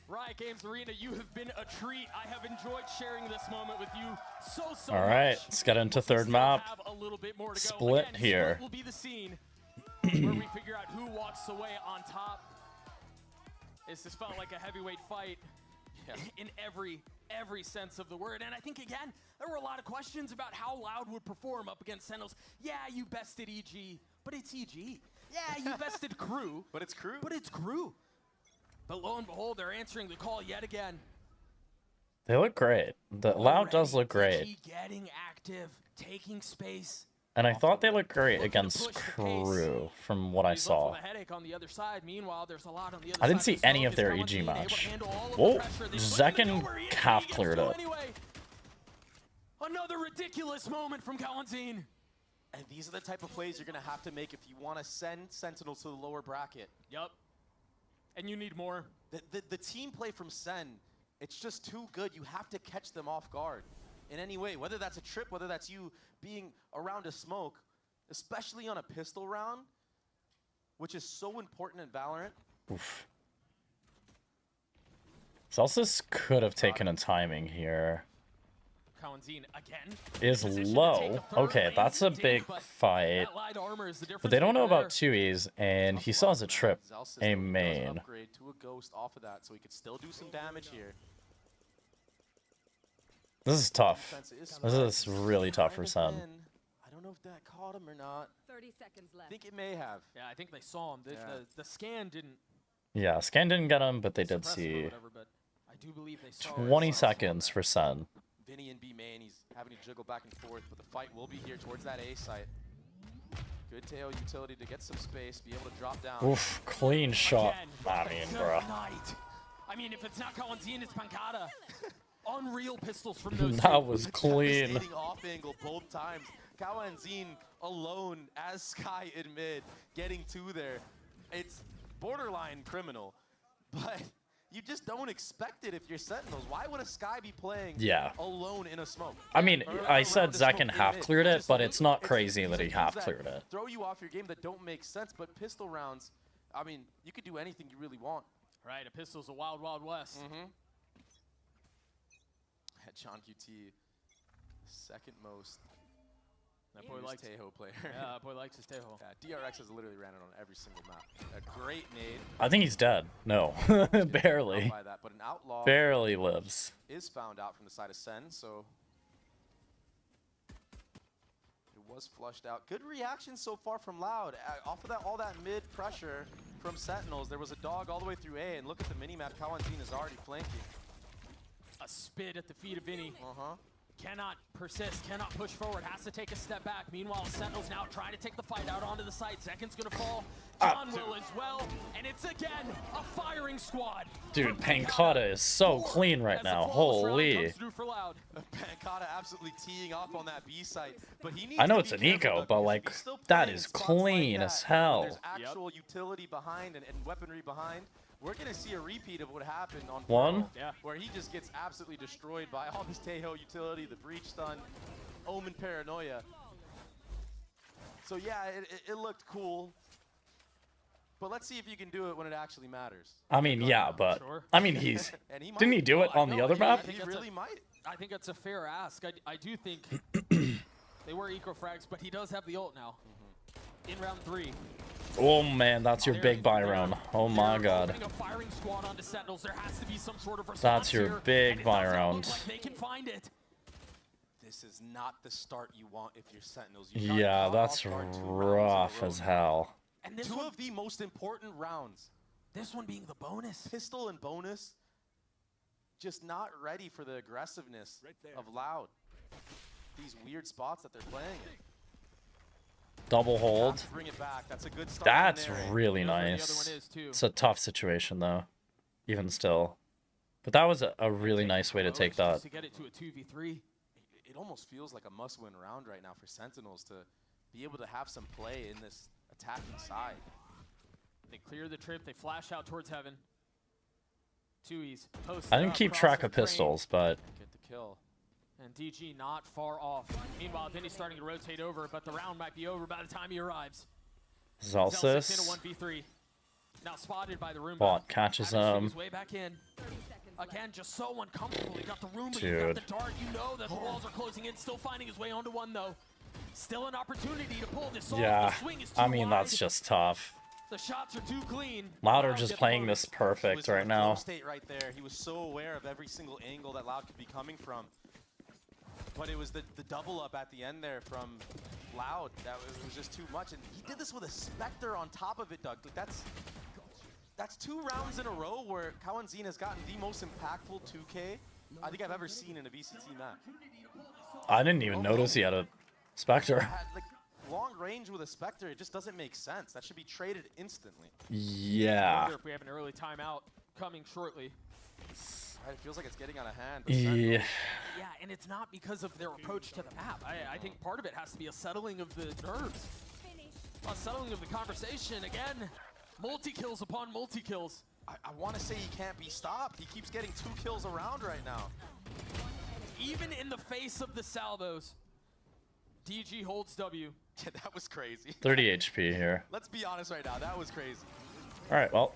[SPEAKER 2] Riot Games Arena, you have been a treat. I have enjoyed sharing this moment with you so
[SPEAKER 3] All right,
[SPEAKER 2] much.
[SPEAKER 3] let's get into third map.
[SPEAKER 2] Have a little bit more to go.
[SPEAKER 3] Split
[SPEAKER 2] Again,
[SPEAKER 3] here.
[SPEAKER 2] Split will be the scene where we figure out who walks away on top. This has felt like a heavyweight fight in every sense of the word. And I think, again, there were a lot of questions about how Loud would perform up against Sentinels. Yeah, you bested EG, but it's EG. Yeah, you bested Crew.
[SPEAKER 1] But it's Crew.
[SPEAKER 2] But it's Crew. But lo and behold, they're answering the call yet again.
[SPEAKER 3] They look great. The Loud does look great.
[SPEAKER 2] Getting active, taking space.
[SPEAKER 3] And I thought they looked great against Crew from what I saw. I didn't see any of their EG match. Whoa, Zekin half cleared it.
[SPEAKER 2] Another ridiculous moment from Kalanzine.
[SPEAKER 1] And these are the type of plays you're going to have to make if you want to send Sentinels to the lower bracket.
[SPEAKER 2] Yep. And you need more.
[SPEAKER 1] The team play from Sen It's just too good. You have to catch them off guard in any way, whether that's a trip, whether that's you being around a smoke, especially on a pistol round, which is so important in Valorant.
[SPEAKER 3] Oof. Celsius could have taken a timing here.
[SPEAKER 2] Kawanzin again.
[SPEAKER 3] Is low. Okay, that's a big fight. But they don't know about 2Es, and he still has a trip, a main.
[SPEAKER 1] Upgrade to a ghost off of that, so he could still do some damage here.
[SPEAKER 3] This is tough. This is really tough for Sen.
[SPEAKER 1] I don't know if that caught him or not.
[SPEAKER 4] 30 seconds left.
[SPEAKER 1] I think it may have.
[SPEAKER 2] Yeah, I think they saw him. The scan didn't.
[SPEAKER 3] Yeah, scan didn't get him, but they did see.
[SPEAKER 2] Whatever, but I do believe they saw
[SPEAKER 3] 20 seconds for Sen.
[SPEAKER 1] Vinny and B main, he's having to jiggle back and forth, but the fight will be here towards that A site. Good tail utility to get some space, be able to drop down.
[SPEAKER 3] Oof, clean shot.
[SPEAKER 2] Again,
[SPEAKER 3] I mean, bro.
[SPEAKER 2] I mean, if it's not Kawanzin, it's Pancada. Unreal pistols from those
[SPEAKER 3] That was clean.
[SPEAKER 1] Devastating off angle both times. Kawanzin alone as Sky in mid, getting two there. It's borderline criminal, but you just don't expect it if you're Sentinels. Why would a Sky be playing alone in a smoke?
[SPEAKER 3] I mean, I said Zekken half cleared it, but it's not crazy that he half cleared it.
[SPEAKER 1] Throw you off your game that don't make sense, but pistol rounds, I mean, you could do anything you really want.
[SPEAKER 2] Right, a pistol's a wild, wild west.
[SPEAKER 1] At John QT, second most.
[SPEAKER 2] That boy likes
[SPEAKER 1] Tejo player.
[SPEAKER 2] Yeah, that boy likes his Tejo.
[SPEAKER 1] Yeah, DRX has literally ran it on every single map. A great nade.
[SPEAKER 3] I think he's dead. No, barely.
[SPEAKER 1] That, but an outlaw
[SPEAKER 3] barely lives.
[SPEAKER 1] Is found out from the side of Sen, so it was flushed out. Good reaction so far from Loud. Off of that, all that mid pressure from Sentinels, there was a dog all the way through A, and look at the minimap. Kawanzin is already flanking.
[SPEAKER 2] A spit at the feet of Vinny. Cannot persist, cannot push forward, has to take a step back. Meanwhile, Sentinel's now trying to take the fight out onto the site. Zekken's gonna fall. John will as well. And it's again a firing squad.
[SPEAKER 3] Dude, Pancada is so clean right now. Holy.
[SPEAKER 1] Pancada absolutely teeing off on that B site. But he needs
[SPEAKER 3] I know
[SPEAKER 1] to
[SPEAKER 3] it's
[SPEAKER 1] be
[SPEAKER 3] an
[SPEAKER 1] careful,
[SPEAKER 3] eco,
[SPEAKER 1] though,
[SPEAKER 3] but
[SPEAKER 1] because
[SPEAKER 3] like,
[SPEAKER 1] he's still
[SPEAKER 3] that
[SPEAKER 1] playing
[SPEAKER 3] is
[SPEAKER 1] spots
[SPEAKER 3] clean
[SPEAKER 1] like
[SPEAKER 3] as
[SPEAKER 1] that.
[SPEAKER 3] hell.
[SPEAKER 1] There's actual utility behind and weaponry behind. We're going to see a repeat of what happened on
[SPEAKER 3] one,
[SPEAKER 1] where he just gets absolutely destroyed by all this Tejo utility, the breach stun, Omen paranoia. So yeah, it looked cool. But let's see if you can do it when it actually matters.
[SPEAKER 3] I mean, yeah, but I mean, he's didn't he do it on the other map?
[SPEAKER 1] He really might.
[SPEAKER 2] I think that's a fair ask. I do think they were eco frags, but he does have the ult now. In round 3.
[SPEAKER 3] Oh man, that's your big buy round. Oh my god.
[SPEAKER 2] A firing squad onto Sentinels. There has to be some sort of response
[SPEAKER 3] that's your
[SPEAKER 2] here,
[SPEAKER 3] big buy round.
[SPEAKER 2] Like they can find it.
[SPEAKER 1] This is not the start you want if you're Sentinels.
[SPEAKER 3] Yeah, that's rough as hell.
[SPEAKER 1] And two of the most important rounds.
[SPEAKER 2] This one being the bonus.
[SPEAKER 1] Pistol and bonus. Just not ready for the aggressiveness of Loud. These weird spots that they're playing in.
[SPEAKER 3] Double hold.
[SPEAKER 1] Bring it back. That's a good start.
[SPEAKER 3] That's really nice. It's a tough situation though, even still. But that was a really nice way to take that.
[SPEAKER 2] To get it to a 2v3.
[SPEAKER 1] It almost feels like a must-win round right now for Sentinels to be able to have some play in this attacking side.
[SPEAKER 2] They clear the trip. They flash out towards heaven. 2Es.
[SPEAKER 3] I didn't keep track of pistols, but
[SPEAKER 1] get the kill.
[SPEAKER 2] And DG not far off. Meanwhile, Vinny's starting to rotate over, but the round might be over by the time he arrives.
[SPEAKER 3] Zelsis
[SPEAKER 2] in a 1v3. Now spotted by the Roomba.
[SPEAKER 3] Bot catches him.
[SPEAKER 2] His way back in. Again, just so uncomfortable. He got the Roomba,
[SPEAKER 3] Dude.
[SPEAKER 2] you got the dart. You know that the walls are closing in. Still finding his way onto one, though. Still an opportunity to pull this off.
[SPEAKER 3] Yeah,
[SPEAKER 2] The swing is too
[SPEAKER 3] I mean,
[SPEAKER 2] wide.
[SPEAKER 3] that's just tough.
[SPEAKER 2] The shots are too clean.
[SPEAKER 3] Louder just playing this perfect right now.
[SPEAKER 1] State right there. He was so aware of every single angle that Loud could be coming from. But it was the double up at the end there from Loud. That was just too much. And he did this with a Spectre on top of it, Doug. Like that's 2 rounds in a row where Kawanzin has gotten the most impactful 2K I think I've ever seen in a VCT map.
[SPEAKER 3] I didn't even notice he had a Spectre.
[SPEAKER 1] Like, long range with a Spectre, it just doesn't make sense. That should be traded instantly.
[SPEAKER 3] Yeah.
[SPEAKER 2] I wonder if we have an early timeout coming shortly.
[SPEAKER 1] It feels like it's getting out of hand.
[SPEAKER 3] Yeah.
[SPEAKER 2] Yeah, and it's not because of their approach to the map. I think part of it has to be a settling of the nerves. A settling of the conversation. Again, multi-kills upon multi-kills.
[SPEAKER 1] I want to say he can't be stopped. He keeps getting 2 kills around right now.
[SPEAKER 2] Even in the face of the salvos, DG holds W.
[SPEAKER 1] Yeah, that was crazy.
[SPEAKER 3] 30 HP here.
[SPEAKER 1] Let's be honest right now. That was crazy.
[SPEAKER 3] All right, well,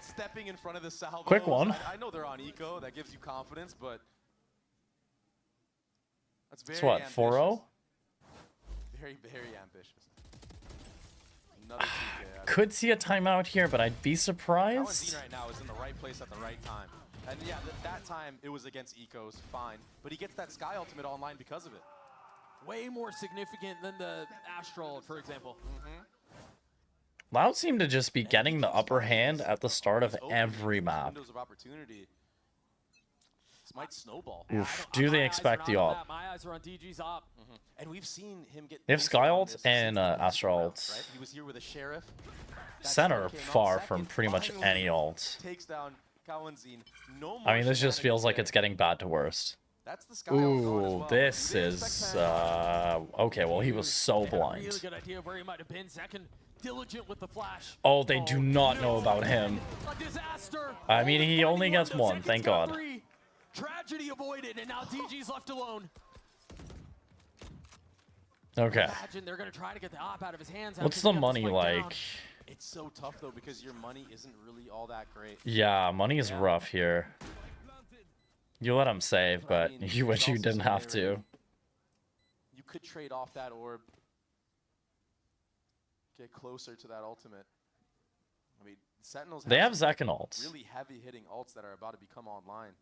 [SPEAKER 1] Stepping in front of the salvos.
[SPEAKER 3] quick one.
[SPEAKER 1] I know they're on eco. That gives you confidence, but that's very
[SPEAKER 3] It's what,
[SPEAKER 1] ambitious.
[SPEAKER 3] 4-0?
[SPEAKER 1] Very, very ambitious. Another 2K.
[SPEAKER 3] Could see a timeout here, but I'd be surprised.
[SPEAKER 1] Kalanzine right now is in the right place at the right time. And yeah, that time it was against ecos, fine. But he gets that Sky ultimate online because of it.
[SPEAKER 2] Way more significant than the Astral, for example.
[SPEAKER 3] Loud seemed to just be getting the upper hand at the start of every map.
[SPEAKER 1] Windows of opportunity. This might snowball.
[SPEAKER 3] Oof. Do they expect the op?
[SPEAKER 2] My eyes are on DG's op.
[SPEAKER 1] And we've seen him get.
[SPEAKER 3] They have Sky ult and Astral ult.
[SPEAKER 1] Right? He was here with a sheriff. That
[SPEAKER 3] Center
[SPEAKER 1] came out
[SPEAKER 3] far
[SPEAKER 1] second,
[SPEAKER 3] from pretty much
[SPEAKER 1] finally
[SPEAKER 3] any ult.
[SPEAKER 1] Takes down Kalanzine. No
[SPEAKER 3] I mean,
[SPEAKER 1] more
[SPEAKER 3] this just feels like
[SPEAKER 1] shenanigans
[SPEAKER 3] it's getting bad to worst.
[SPEAKER 1] That's the Sky ult going as
[SPEAKER 3] Ooh,
[SPEAKER 1] well.
[SPEAKER 3] this
[SPEAKER 1] You didn't
[SPEAKER 3] is
[SPEAKER 1] expect
[SPEAKER 3] okay. Well, he was so
[SPEAKER 2] They had a
[SPEAKER 3] blind.
[SPEAKER 2] really good idea of where he might have been. Zekin diligent with the flash.
[SPEAKER 3] Oh, they do not know about him.
[SPEAKER 2] A disaster.
[SPEAKER 3] I mean, he only gets one. Thank God.
[SPEAKER 2] Tragedy avoided, and now DG's left alone.
[SPEAKER 3] Okay.
[SPEAKER 2] Imagine they're gonna try to get the op out of his hands.
[SPEAKER 3] What's
[SPEAKER 2] after
[SPEAKER 3] the
[SPEAKER 2] he got
[SPEAKER 3] money
[SPEAKER 2] spike
[SPEAKER 3] like?
[SPEAKER 2] down.
[SPEAKER 1] It's so tough though because your money isn't really all that great.
[SPEAKER 3] Yeah, money is rough here. You let him save, but
[SPEAKER 1] I mean,
[SPEAKER 3] you wish
[SPEAKER 1] there's
[SPEAKER 3] you
[SPEAKER 1] also
[SPEAKER 3] didn't have to.
[SPEAKER 1] You could trade off that orb, get closer to that ultimate. I mean, Sentinels
[SPEAKER 3] They have
[SPEAKER 1] some
[SPEAKER 3] Zekin ults.
[SPEAKER 1] really heavy hitting ults that are about to become online.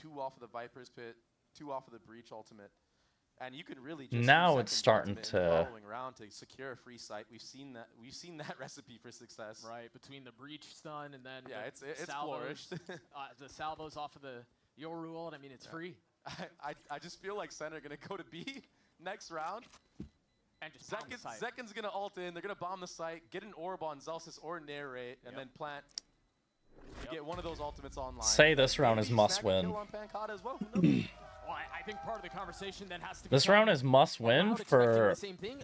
[SPEAKER 1] 2 off of the Viper's Pit, 2 off of the Breach ultimate. And you can really just
[SPEAKER 3] Now
[SPEAKER 1] use
[SPEAKER 3] it's
[SPEAKER 1] Zekin's
[SPEAKER 3] starting
[SPEAKER 1] ultimate in the
[SPEAKER 3] to-
[SPEAKER 1] following round to secure a free site. We've seen that recipe for success.
[SPEAKER 2] Right, between the breach stun and then
[SPEAKER 1] Yeah,
[SPEAKER 2] the
[SPEAKER 1] it's
[SPEAKER 2] salvos,
[SPEAKER 1] flourished.
[SPEAKER 2] the salvos off of the Yoru ult. I mean, it's free.
[SPEAKER 1] I just feel like Center gonna go to B next round.
[SPEAKER 2] And just pound the site.
[SPEAKER 1] Zekin's gonna ult in. They're gonna bomb the site, get an orb on Zelsis or Narrate, and then plant. To get one of those ultimates online.
[SPEAKER 3] Say this round is
[SPEAKER 1] Maybe
[SPEAKER 3] must
[SPEAKER 1] snag a
[SPEAKER 3] win.
[SPEAKER 1] kill on Pancata as well. Who knows?
[SPEAKER 2] Well, I think part of the conversation then has to be
[SPEAKER 3] This round is must win for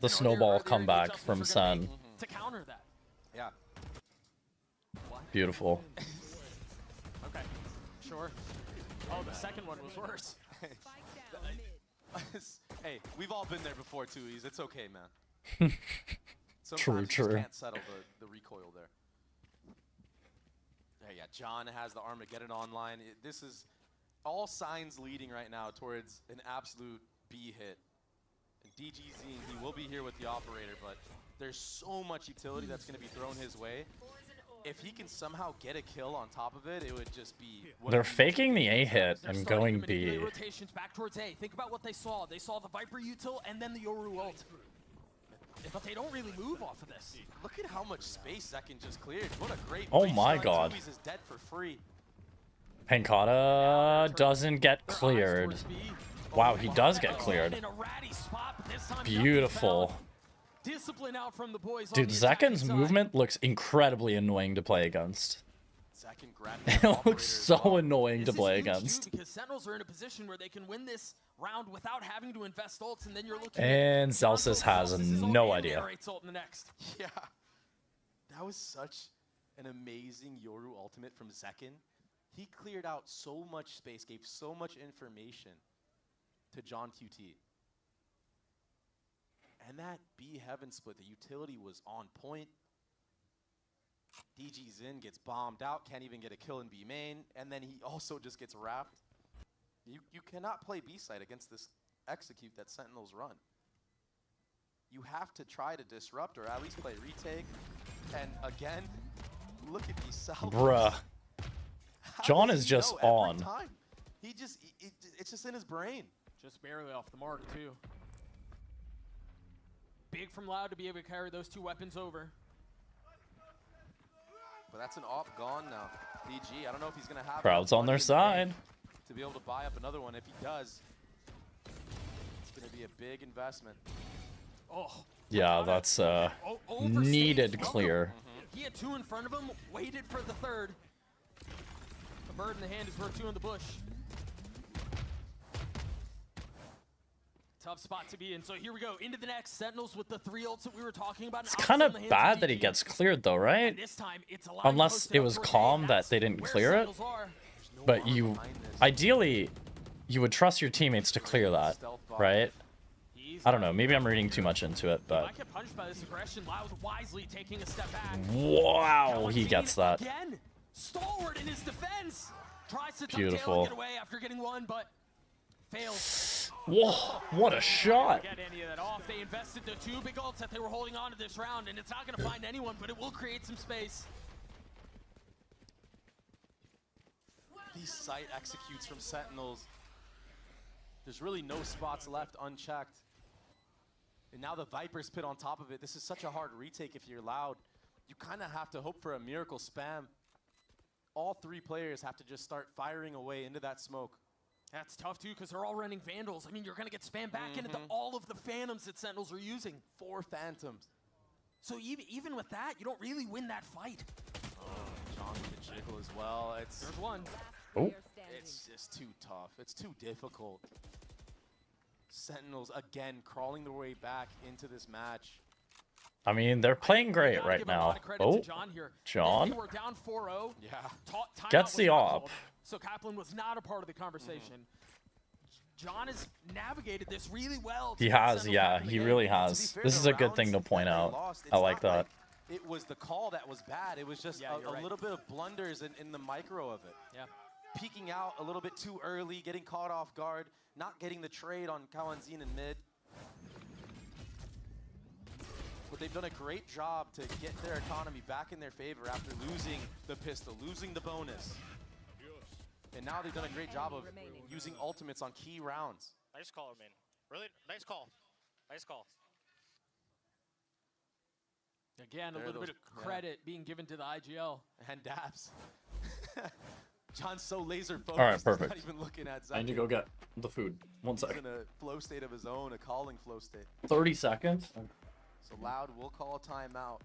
[SPEAKER 3] the snowball comeback from Sen.
[SPEAKER 2] to counter that.
[SPEAKER 1] Yeah.
[SPEAKER 3] Beautiful.
[SPEAKER 2] Okay, sure. Oh, the second one was worse.
[SPEAKER 1] Hey, we've all been there before too. It's okay, man. Sometimes you
[SPEAKER 3] True.
[SPEAKER 1] just can't settle the recoil there. Yeah, John has the Armageddon online. This is all signs leading right now towards an absolute B hit. And DG Zine, he will be here with the operator, but there's so much utility that's going to be thrown his way. If he can somehow get a kill on top of it, it would just be...
[SPEAKER 3] They're faking the A hit
[SPEAKER 2] They're
[SPEAKER 3] and
[SPEAKER 2] starting
[SPEAKER 3] going
[SPEAKER 2] to manipulate
[SPEAKER 3] B.
[SPEAKER 2] rotations back towards A. Think about what they saw. They saw the Viper util and then the Yoru ult. But they don't really move off of this.
[SPEAKER 1] Look at how much space Zekin just cleared. What a great
[SPEAKER 3] Oh
[SPEAKER 1] breach
[SPEAKER 3] my
[SPEAKER 1] shot.
[SPEAKER 3] God.
[SPEAKER 1] Tubi's is dead for free.
[SPEAKER 3] Pancata doesn't get cleared. Wow, he does get cleared.
[SPEAKER 2] In a ratty spot, but this time
[SPEAKER 3] Beautiful.
[SPEAKER 2] discipline out from the boys. on
[SPEAKER 3] Dude,
[SPEAKER 2] the attacking
[SPEAKER 3] Zekin's
[SPEAKER 2] side.
[SPEAKER 3] movement looks incredibly annoying to play against.
[SPEAKER 1] Zekin grabbed
[SPEAKER 3] It looks so annoying to
[SPEAKER 2] This is
[SPEAKER 3] play
[SPEAKER 2] huge, too,
[SPEAKER 3] against.
[SPEAKER 2] because Sentinels are in a position where they can win this round without having to invest ults, and then you're looking
[SPEAKER 3] And
[SPEAKER 2] at
[SPEAKER 3] Zelsis has
[SPEAKER 2] Zelsis is ult
[SPEAKER 3] no
[SPEAKER 2] and
[SPEAKER 3] idea.
[SPEAKER 2] narrates ult in the next.
[SPEAKER 1] Yeah. That was such an amazing Yoru ultimate from Zekin. He cleared out so much space, gave so much information to John QT. And that B Heaven split, the utility was on point. DG Zin gets bombed out, can't even get a kill in B main, and then he also just gets wrapped. You cannot play B side against this execute that Sentinels run. You have to try to disrupt or at least play retake. And again, look at these salvos.
[SPEAKER 3] Bruh.
[SPEAKER 1] How
[SPEAKER 3] John
[SPEAKER 1] does
[SPEAKER 3] is
[SPEAKER 1] he
[SPEAKER 3] just
[SPEAKER 1] know every
[SPEAKER 3] on.
[SPEAKER 1] time? He just, it's just in his brain.
[SPEAKER 2] Just barely off the mark, too. Big from Loud to be able to carry those two weapons over.
[SPEAKER 1] But that's an op gone now. DG, I don't know if he's going to have
[SPEAKER 3] Crowd's
[SPEAKER 1] enough
[SPEAKER 3] on their
[SPEAKER 1] money in the
[SPEAKER 3] side.
[SPEAKER 1] bank to be able to buy up another one. If he does, it's going to be a big investment.
[SPEAKER 2] Oh.
[SPEAKER 3] Yeah, that's needed clear.
[SPEAKER 2] He had two in front of him, waited for the third. A bird in the hand is worth two in the bush. tough spot to be in. So here we go into the next. Sentinels with the 3 ults that we were talking about.
[SPEAKER 3] It's kind of bad that he gets cleared though, right?
[SPEAKER 2] And this time it's
[SPEAKER 3] Unless it was calm that they didn't clear it. But you, ideally, you would trust your teammates to clear that, right? I don't know. Maybe I'm reading too much into it, but wow, he gets that.
[SPEAKER 2] Stalwart in his defense. Tries to
[SPEAKER 3] Beautiful.
[SPEAKER 2] get away after getting one, but fails.
[SPEAKER 3] Whoa, what a shot.
[SPEAKER 2] Get any of that off. They invested the 2 big ults that they were holding on to this round, and it's not going to find anyone, but it will create some space.
[SPEAKER 1] These sight executes from Sentinels. There's really no spots left unchecked. And now the Viper's pit on top of it. This is such a hard retake if you're Loud. You kind of have to hope for a miracle spam. All 3 players have to just start firing away into that smoke.
[SPEAKER 2] That's tough too, because they're all running Vandals. I mean, you're going to get spammed back into all of the Phantoms that Sentinels are using.
[SPEAKER 1] 4 Phantoms.
[SPEAKER 2] So even with that, you don't really win that fight.
[SPEAKER 1] Oh, John with the jiggle as well.
[SPEAKER 2] There's one.
[SPEAKER 3] Oh.
[SPEAKER 1] It's just too tough. It's too difficult. Sentinels, again, crawling their way back into this match.
[SPEAKER 3] I mean, they're playing great right now. Oh, John
[SPEAKER 2] They were down 4-0.
[SPEAKER 1] Yeah.
[SPEAKER 3] gets the op.
[SPEAKER 2] So Kaplan was not a part of the conversation. John has navigated this really well.
[SPEAKER 3] He has, yeah, he really has. This is a good thing to point out. I like that.
[SPEAKER 1] It was the call that was bad. It was just a little bit of blunders in the micro of it.
[SPEAKER 2] Yeah.
[SPEAKER 1] Peeking out a little bit too early, getting caught off guard, not getting the trade on Kawanzin in mid. But they've done a great job to get their economy back in their favor after losing the pistol, losing the bonus. And now they've done a great job of using ultimates on key rounds.
[SPEAKER 13] Nice call, man. Really nice call. Nice call.
[SPEAKER 2] Again, a little bit of credit being given to the IGL.
[SPEAKER 1] And Daps. John's so laser focused.
[SPEAKER 3] All right, perfect.
[SPEAKER 1] He's not even looking at Zach.
[SPEAKER 3] I need to go get the food. 1 second.
[SPEAKER 1] He's in a flow state of his own, a calling flow state.
[SPEAKER 3] 30 seconds.
[SPEAKER 1] So Loud will call a timeout.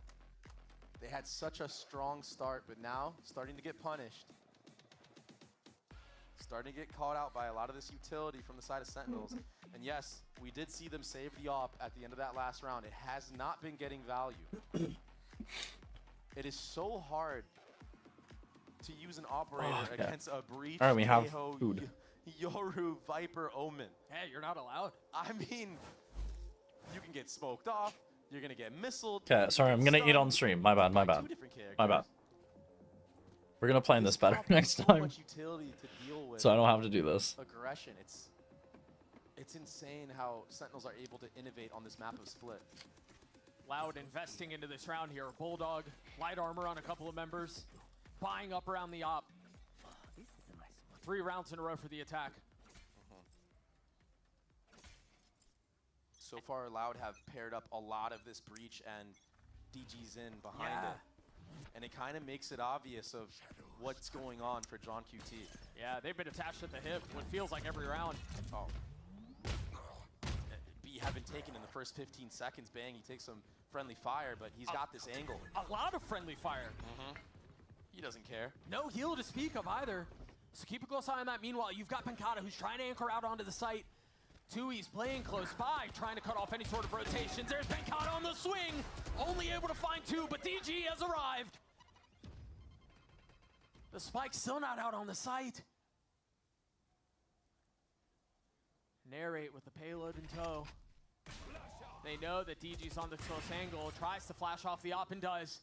[SPEAKER 1] They had such a strong start, but now starting to get punished. Starting to get caught out by a lot of this utility from the side of Sentinels. And yes, we did see them save the op at the end of that last round. It has not been getting value. It is so hard to use an operator against a Breach,
[SPEAKER 3] all right, we have
[SPEAKER 1] Keho,
[SPEAKER 3] food.
[SPEAKER 1] Yoru, Viper, Omen.
[SPEAKER 2] Hey, you're not allowed.
[SPEAKER 1] I mean, you can get smoked off. You're going to get missiled.
[SPEAKER 3] Okay, sorry, I'm going to eat on stream. My bad, my bad. My bad. We're going to plan this better next time. So I don't have to do this.
[SPEAKER 1] Aggression. It's insane how Sentinels are able to innovate on this map of Split.
[SPEAKER 2] Loud investing into this round here. Bulldog, light armor on a couple of members. Buying up around the op. 3 rounds in a row for the attack.
[SPEAKER 1] So far, Loud have paired up a lot of this Breach and DG Zin behind it. And it kind of makes it obvious of what's going on for John QT.
[SPEAKER 2] Yeah, they've been attached at the hip, what feels like every round.
[SPEAKER 1] Oh. B haven't taken in the first 15 seconds. Bang, he takes some friendly fire, but he's got this angle.
[SPEAKER 2] A lot of friendly fire.
[SPEAKER 1] He doesn't care.
[SPEAKER 2] No heal to speak of either. So keep a close eye on that. Meanwhile, you've got Pancata, who's trying to anchor out onto the site. Tui's playing close by, trying to cut off any sort of rotations. There's Pancata on the swing. Only able to find 2, but DG has arrived. The spike's still not out on the site. Narrate with the payload in tow. They know that DG's on the close angle, tries to flash off the op and does.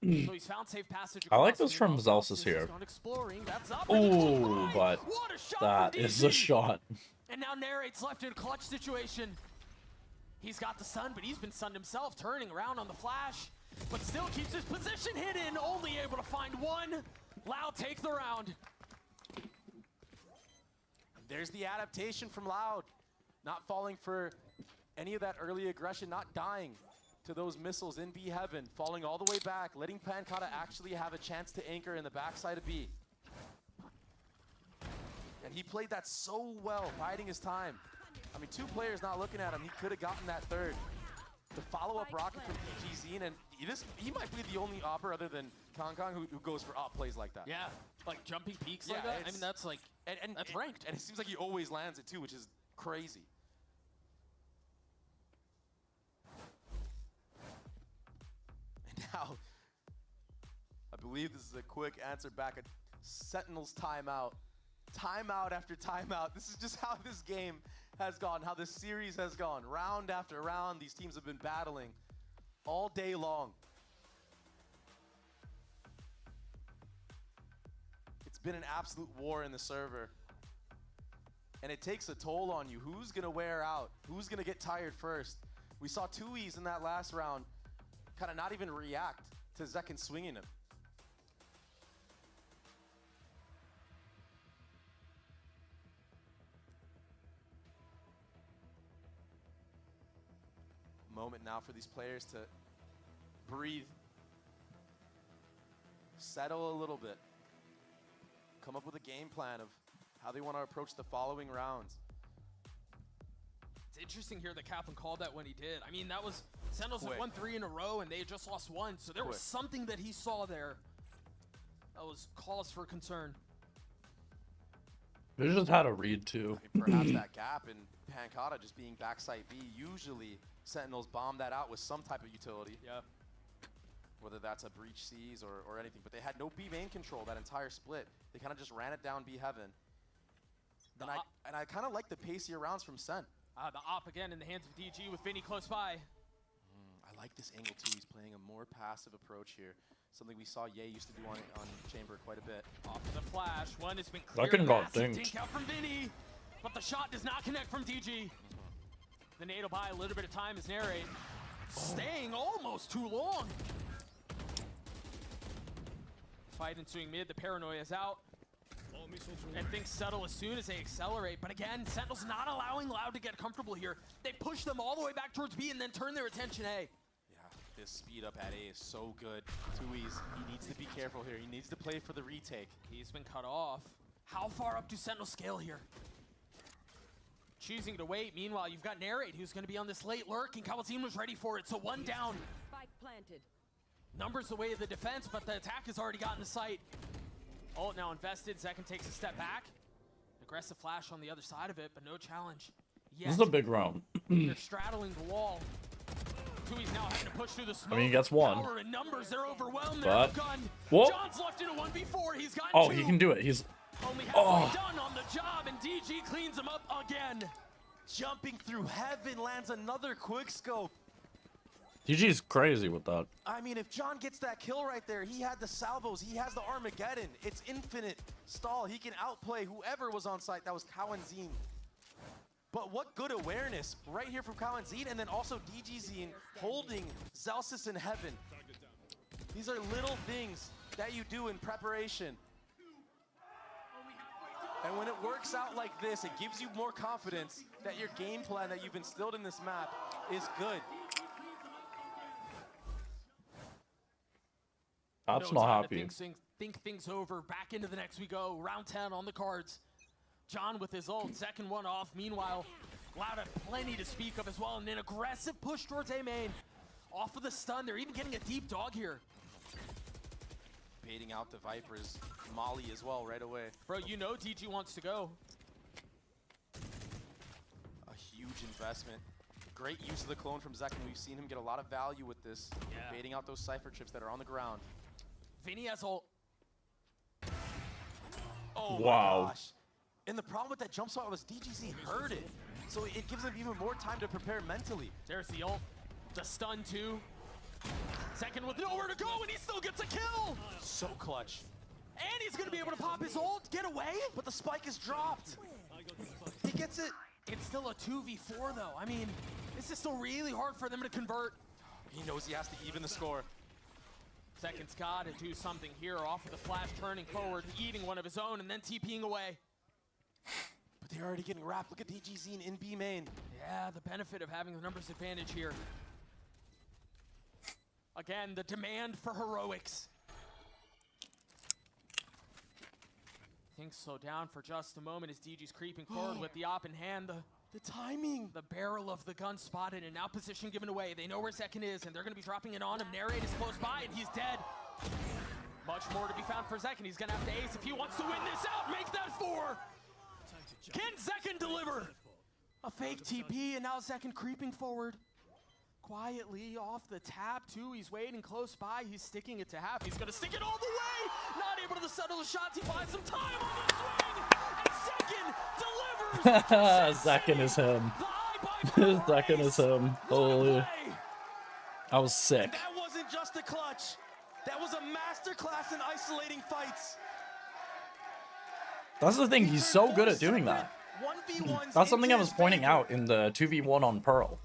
[SPEAKER 2] So he's found safe passage.
[SPEAKER 3] I like this from Zelsis here. Ooh, but that is a shot.
[SPEAKER 2] And now Narrate's left in a clutch situation. He's got the stun, but he's been stunned himself, turning around on the flash, but still keeps his position hidden, only able to find 1. Loud take the round.
[SPEAKER 1] There's the adaptation from Loud. Not falling for any of that early aggression, not dying to those missiles in B heaven, falling all the way back, letting Pancata actually have a chance to anchor in the backside of B. And he played that so well, biding his time. I mean, 2 players not looking at him, he could have gotten that 3rd. The follow-up rocket from DG Zine, and he might be the only opper other than Kong who goes for op plays like that.
[SPEAKER 2] Yeah, like jumping peaks like that. I mean, that's like, that's ranked.
[SPEAKER 1] And it seems like he always lands it too, which is crazy. believe this is a quick answer back at Sentinels timeout. Timeout after timeout. This is just how this game has gone, how this series has gone. Round after round, these teams have been battling all day long. It's been an absolute war in the server. And it takes a toll on you. Who's gonna wear out? Who's gonna get tired first? We saw 2Es in that last round kind of not even react to Zekin swinging him. Moment now for these players to breathe, settle a little bit, come up with a game plan of how they want to approach the following rounds.
[SPEAKER 2] It's interesting here that Kaplan called that when he did. I mean, that was Sentinels had won 3 in a row and they had just lost 1, so there was something that he saw there that was cause for concern.
[SPEAKER 3] They just had a read too.
[SPEAKER 1] I mean, perhaps that gap in Pancata just being backside B. Usually Sentinels bomb that out with some type of utility.
[SPEAKER 2] Yeah.
[SPEAKER 1] Whether that's a breach C's or anything. But they had no B main control that entire split. They kind of just ran it down B heaven. And I kind of like the pacier rounds from Sen.
[SPEAKER 2] The op again in the hands of DG with Vinny close by.
[SPEAKER 1] I like this angle too. He's playing a more passive approach here. Something we saw Ye used to do on Chamber quite a bit.
[SPEAKER 2] Off the flash. One has been cleared.
[SPEAKER 3] That can got
[SPEAKER 2] Massive
[SPEAKER 3] dinged.
[SPEAKER 2] dink out from Vinny, but the shot does not connect from DG. The nade will buy a little bit of time as Narrate. Staying almost too long. Fight ensuing mid. The paranoia is out. And things settle as soon as they accelerate. But again, Sentinel's not allowing Loud to get comfortable here. They push them all the way back towards B and then turn their attention A.
[SPEAKER 1] Yeah, this speed up at A is so good. 2Es, he needs to be careful here. He needs to play for the retake.
[SPEAKER 2] He's been cut off. How far up do Sentinel scale here? Choosing to wait. Meanwhile, you've got Narrate, who's going to be on this late lurk, and Kawazin was ready for it. So 1 down.
[SPEAKER 4] Spike planted.
[SPEAKER 2] Numbers the way of the defense, but the attack has already gotten the site. Ult now invested. Zekin takes a step back. Aggressive flash on the other side of it, but no challenge.
[SPEAKER 3] This is a big round.
[SPEAKER 2] They're straddling the wall. 2Es now having to push through the smoke.
[SPEAKER 3] I mean, he gets 1.
[SPEAKER 2] Power and numbers, they're overwhelmed.
[SPEAKER 3] But
[SPEAKER 2] They're gun.
[SPEAKER 3] whoa.
[SPEAKER 2] John's left in a 1v4. He's got 2.
[SPEAKER 3] He can do it. He's
[SPEAKER 2] only halfway done on the job, and DG cleans him up again.
[SPEAKER 1] Jumping through heaven, lands another quick scope.
[SPEAKER 3] DG's crazy with that.
[SPEAKER 1] I mean, if John gets that kill right there, he had the salvos, he has the Armageddon. It's infinite stall. He can outplay whoever was on site. That was Kawazin. But what good awareness right here from Kawazin, and then also DGZine holding Zelsis in heaven. These are little things that you do in preparation. And when it works out like this, it gives you more confidence that your game plan that you've instilled in this map is good.
[SPEAKER 3] Op's
[SPEAKER 2] No
[SPEAKER 3] not
[SPEAKER 2] time to
[SPEAKER 3] happy.
[SPEAKER 2] think things over. Back into the next we go. Round 10 on the cards. John with his ult. Second one off. Meanwhile, Loud had plenty to speak of as well. And an aggressive push towards A main. Off of the stun. They're even getting a deep dog here.
[SPEAKER 1] Baiting out the Vipers. Molly as well right away.
[SPEAKER 2] Bro, you know DG wants to go.
[SPEAKER 1] A huge investment. Great use of the clone from Zekin. We've seen him get a lot of value with this.
[SPEAKER 2] Yeah.
[SPEAKER 1] Baiting out those Cypher chips that are on the ground.
[SPEAKER 2] Vinny has ult.
[SPEAKER 1] Oh
[SPEAKER 3] Wow.
[SPEAKER 1] my gosh. And the problem with that jump spot was DGZ heard it. So it gives him even more time to prepare mentally.
[SPEAKER 2] There's the ult. The stun too. Second with nowhere to go, and he still gets a kill.
[SPEAKER 1] So clutch.
[SPEAKER 2] And he's gonna be able to pop his ult, get away.
[SPEAKER 1] But the spike is dropped. He gets it.
[SPEAKER 2] It's still a 2v4 though. I mean, this is still really hard for them to convert.
[SPEAKER 1] He knows he has to even the score.
[SPEAKER 2] Second's got to do something here off of the flash, turning forward, eating one of his own, and then TPing away.
[SPEAKER 1] But they're already getting wrapped. Look at DGZ in B main.
[SPEAKER 2] Yeah, the benefit of having the numbers advantage here. Again, the demand for heroics. Things slow down for just a moment as DG's creeping forward with the op in hand.
[SPEAKER 1] The timing.
[SPEAKER 2] The barrel of the gun spotted, and now position given away. They know where Zekin is, and they're going to be dropping it on him. Narrate is close by, and he's dead. Much more to be found for Zekin. He's going to have to ace if he wants to win this out. Make that 4. Can Zekin deliver? A fake TP, and now Zekin creeping forward. quietly off the tap, too. He's waiting close by. He's sticking it to half. He's going to stick it all the way. Not able to settle the shots. He buys some time on the swing. And Zekin delivers.
[SPEAKER 3] Zekin is him. Zekin is him. Holy. I was sick.
[SPEAKER 1] And that wasn't just a clutch. That was a masterclass in isolating fights.
[SPEAKER 3] That's the thing. He's so good at doing that. That's something I was pointing out in the 2v1 on Pearl.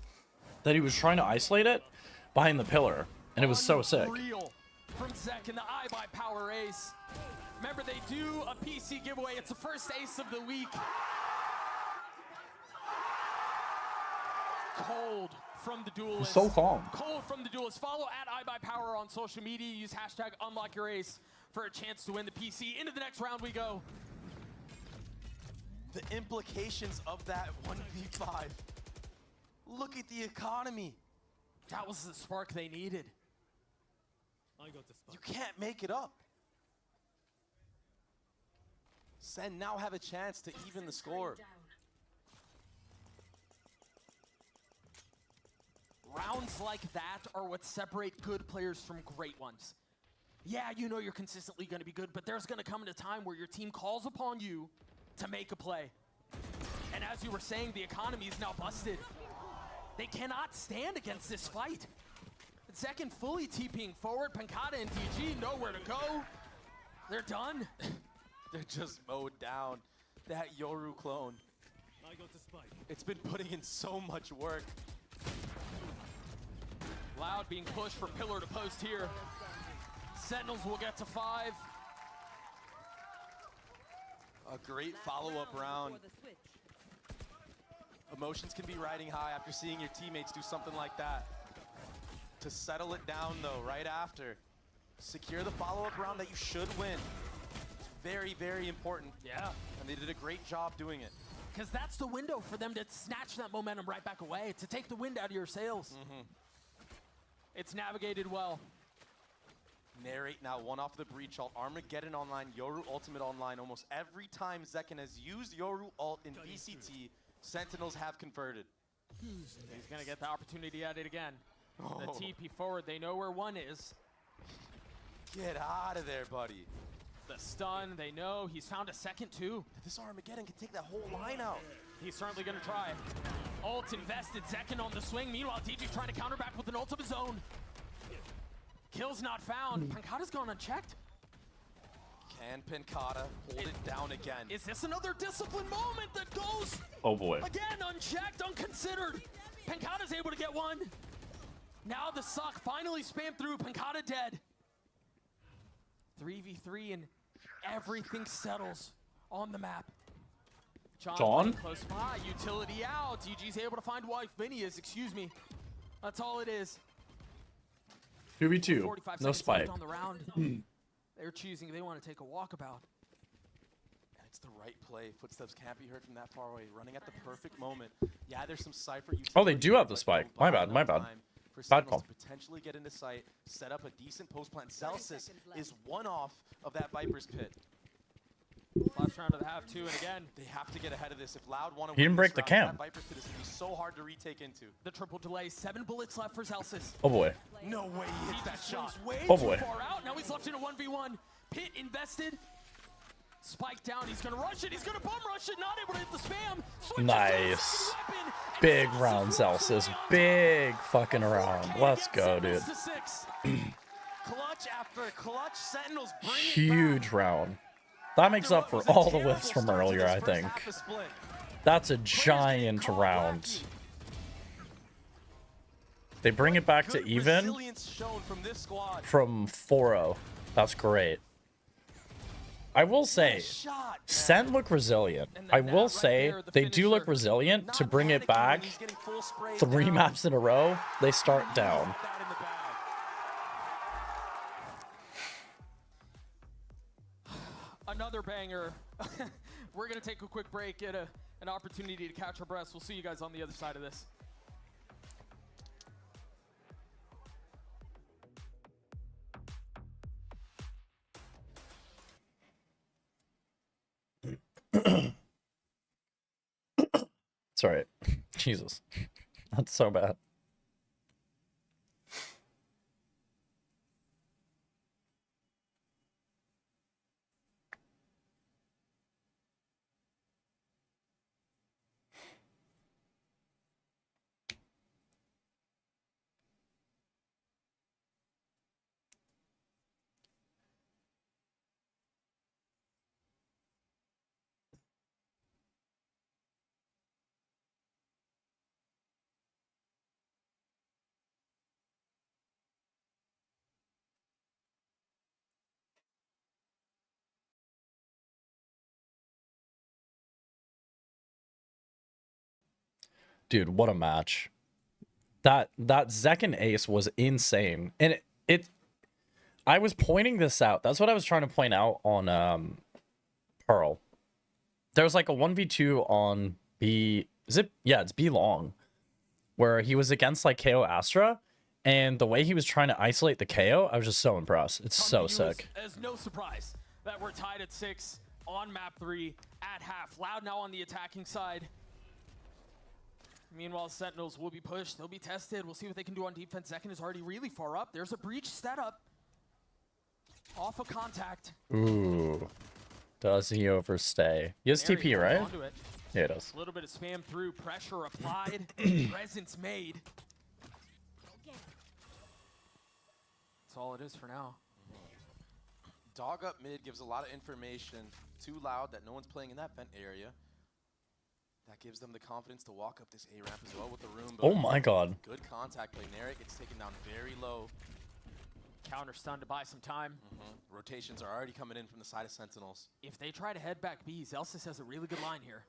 [SPEAKER 3] That he was trying to isolate it behind the pillar. And it was so sick.
[SPEAKER 2] From Zekin, the iBuyPower ace. Remember, they do a PC giveaway. It's the first ace of the week. Cold from the duelist.
[SPEAKER 3] So calm.
[SPEAKER 2] Cold from the duelist. Follow at iBuyPower on social media. Use hashtag #UnlockYourAce for a chance to win the PC. Into the next round we go.
[SPEAKER 1] The implications of that 1v5. Look at the economy.
[SPEAKER 2] That was the spark they needed.
[SPEAKER 1] You can't make it up. Sen now have a chance to even the score.
[SPEAKER 2] Rounds like that are what separate good players from great ones. Yeah, you know you're consistently going to be good, but there's going to come a time where your team calls upon you to make a play. And as you were saying, the economy is now busted. They cannot stand against this fight. Zekin fully TPing forward. Pancada and DG nowhere to go. They're done.
[SPEAKER 1] They're just mowed down. That Yoru clone. It's been putting in so much work.
[SPEAKER 2] Loud being pushed from pillar to post here. Sentinels will get to 5.
[SPEAKER 1] A great follow-up round. Emotions can be riding high after seeing your teammates do something like that. To settle it down, though, right after. Secure the follow-up round that you should win. It's very, very important.
[SPEAKER 2] Yeah.
[SPEAKER 1] And they did a great job doing it.
[SPEAKER 2] Because that's the window for them to snatch that momentum right back away, to take the wind out of your sails. It's navigated well.
[SPEAKER 1] Narrate now, one off the breach ult. Armageddon online, Yoru ultimate online. Almost every time Zekin has used Yoru ult in VCT, Sentinels have converted.
[SPEAKER 2] He's going to get the opportunity at it again.
[SPEAKER 1] Oh.
[SPEAKER 2] The TP forward, they know where 1 is.
[SPEAKER 1] Get out of there, buddy.
[SPEAKER 2] The stun, they know. He's found a second, too.
[SPEAKER 1] This Armageddon can take that whole line out.
[SPEAKER 2] He's certainly going to try. Ult invested, Zekin on the swing. Meanwhile, DG trying to counter back with an ult of his own. Kill's not found. Pancada's gone unchecked.
[SPEAKER 1] Can Pancada hold it down again?
[SPEAKER 2] Is this another discipline moment that goes?
[SPEAKER 3] Oh boy.
[SPEAKER 2] Again, unchecked, unconsidered. Pancada's able to get 1. Now the suck finally spammed through. Pancada dead. 3v3 and everything settles on the map.
[SPEAKER 3] John?
[SPEAKER 2] Close by, utility out. DG's able to find wife. Vinny is, excuse me. That's all it is.
[SPEAKER 3] 2v2,
[SPEAKER 2] 45
[SPEAKER 3] no
[SPEAKER 2] seconds
[SPEAKER 3] spike.
[SPEAKER 2] left on the round. They're choosing, they want to take a walkabout.
[SPEAKER 1] And it's the right play. Footsteps can't be heard from that far away. Running at the perfect moment. Yeah, there's some Cypher.
[SPEAKER 3] Oh, they do have the spike. My bad, my bad. Bad call.
[SPEAKER 1] To potentially get into sight, set up a decent post plant. Celsius is 1 off of that Viper's pit.
[SPEAKER 2] Last round of the half, 2, and again.
[SPEAKER 1] They have to get ahead of this. If Loud want to
[SPEAKER 3] He didn't break the cam.
[SPEAKER 1] That Viper's pit is going to be so hard to retake into.
[SPEAKER 2] The triple delay, 7 bullets left for Celsius.
[SPEAKER 3] Oh boy.
[SPEAKER 1] No way he hits that shot.
[SPEAKER 2] Way
[SPEAKER 3] Oh boy.
[SPEAKER 2] too far out. Now he's left in a 1v1. Pit invested. Spike down. He's going to rush it. He's going to bum rush it. Not able to hit the spam. Switches
[SPEAKER 3] Nice. Big round, Celsius. Big fucking round. Let's go, dude.
[SPEAKER 1] Clutch after clutch. Sentinels bring it
[SPEAKER 3] Huge
[SPEAKER 1] back.
[SPEAKER 3] round. That makes up for all the whiffs from earlier, I think. That's a giant round. They bring it back to even from 4-0. That's great. I will say, Sen look resilient. I will say, they do look resilient to bring it back 3 maps in a row. They start down.
[SPEAKER 2] Another banger. We're going to take a quick break, get an opportunity to catch our breaths. We'll see you guys on the other side of this.
[SPEAKER 3] Sorry. Jesus. That's so bad. Dude, what a match. That second ace was insane. And I was pointing this out. That's what I was trying to point out on Pearl. There was like a 1v2 on B. Is it? Yeah, it's B long. Where he was against like KO Astra. And the way he was trying to isolate the KO, I was just so impressed. It's so sick.
[SPEAKER 2] As no surprise that we're tied at 6 on map 3 at half. Loud now on the attacking side. Meanwhile, Sentinels will be pushed. They'll be tested. We'll see what they can do on defense. Second is already really far up. There's a breach set up. Off of contact.
[SPEAKER 3] Ooh. Does he overstay? He has TP, right? Yeah, he does.
[SPEAKER 2] A little bit of spam through. Pressure applied. Presence made. That's all it is for now.
[SPEAKER 1] Dog up mid gives a lot of information. Too loud that no one's playing in that vent area. That gives them the confidence to walk up this A ramp as well with the room.
[SPEAKER 3] Oh my god.
[SPEAKER 1] Good contact play. Narek gets taken down very low.
[SPEAKER 2] Counter stun to buy some time.
[SPEAKER 1] Rotations are already coming in from the side of Sentinels.
[SPEAKER 2] If they try to head back B, Zelsis has a really good line here.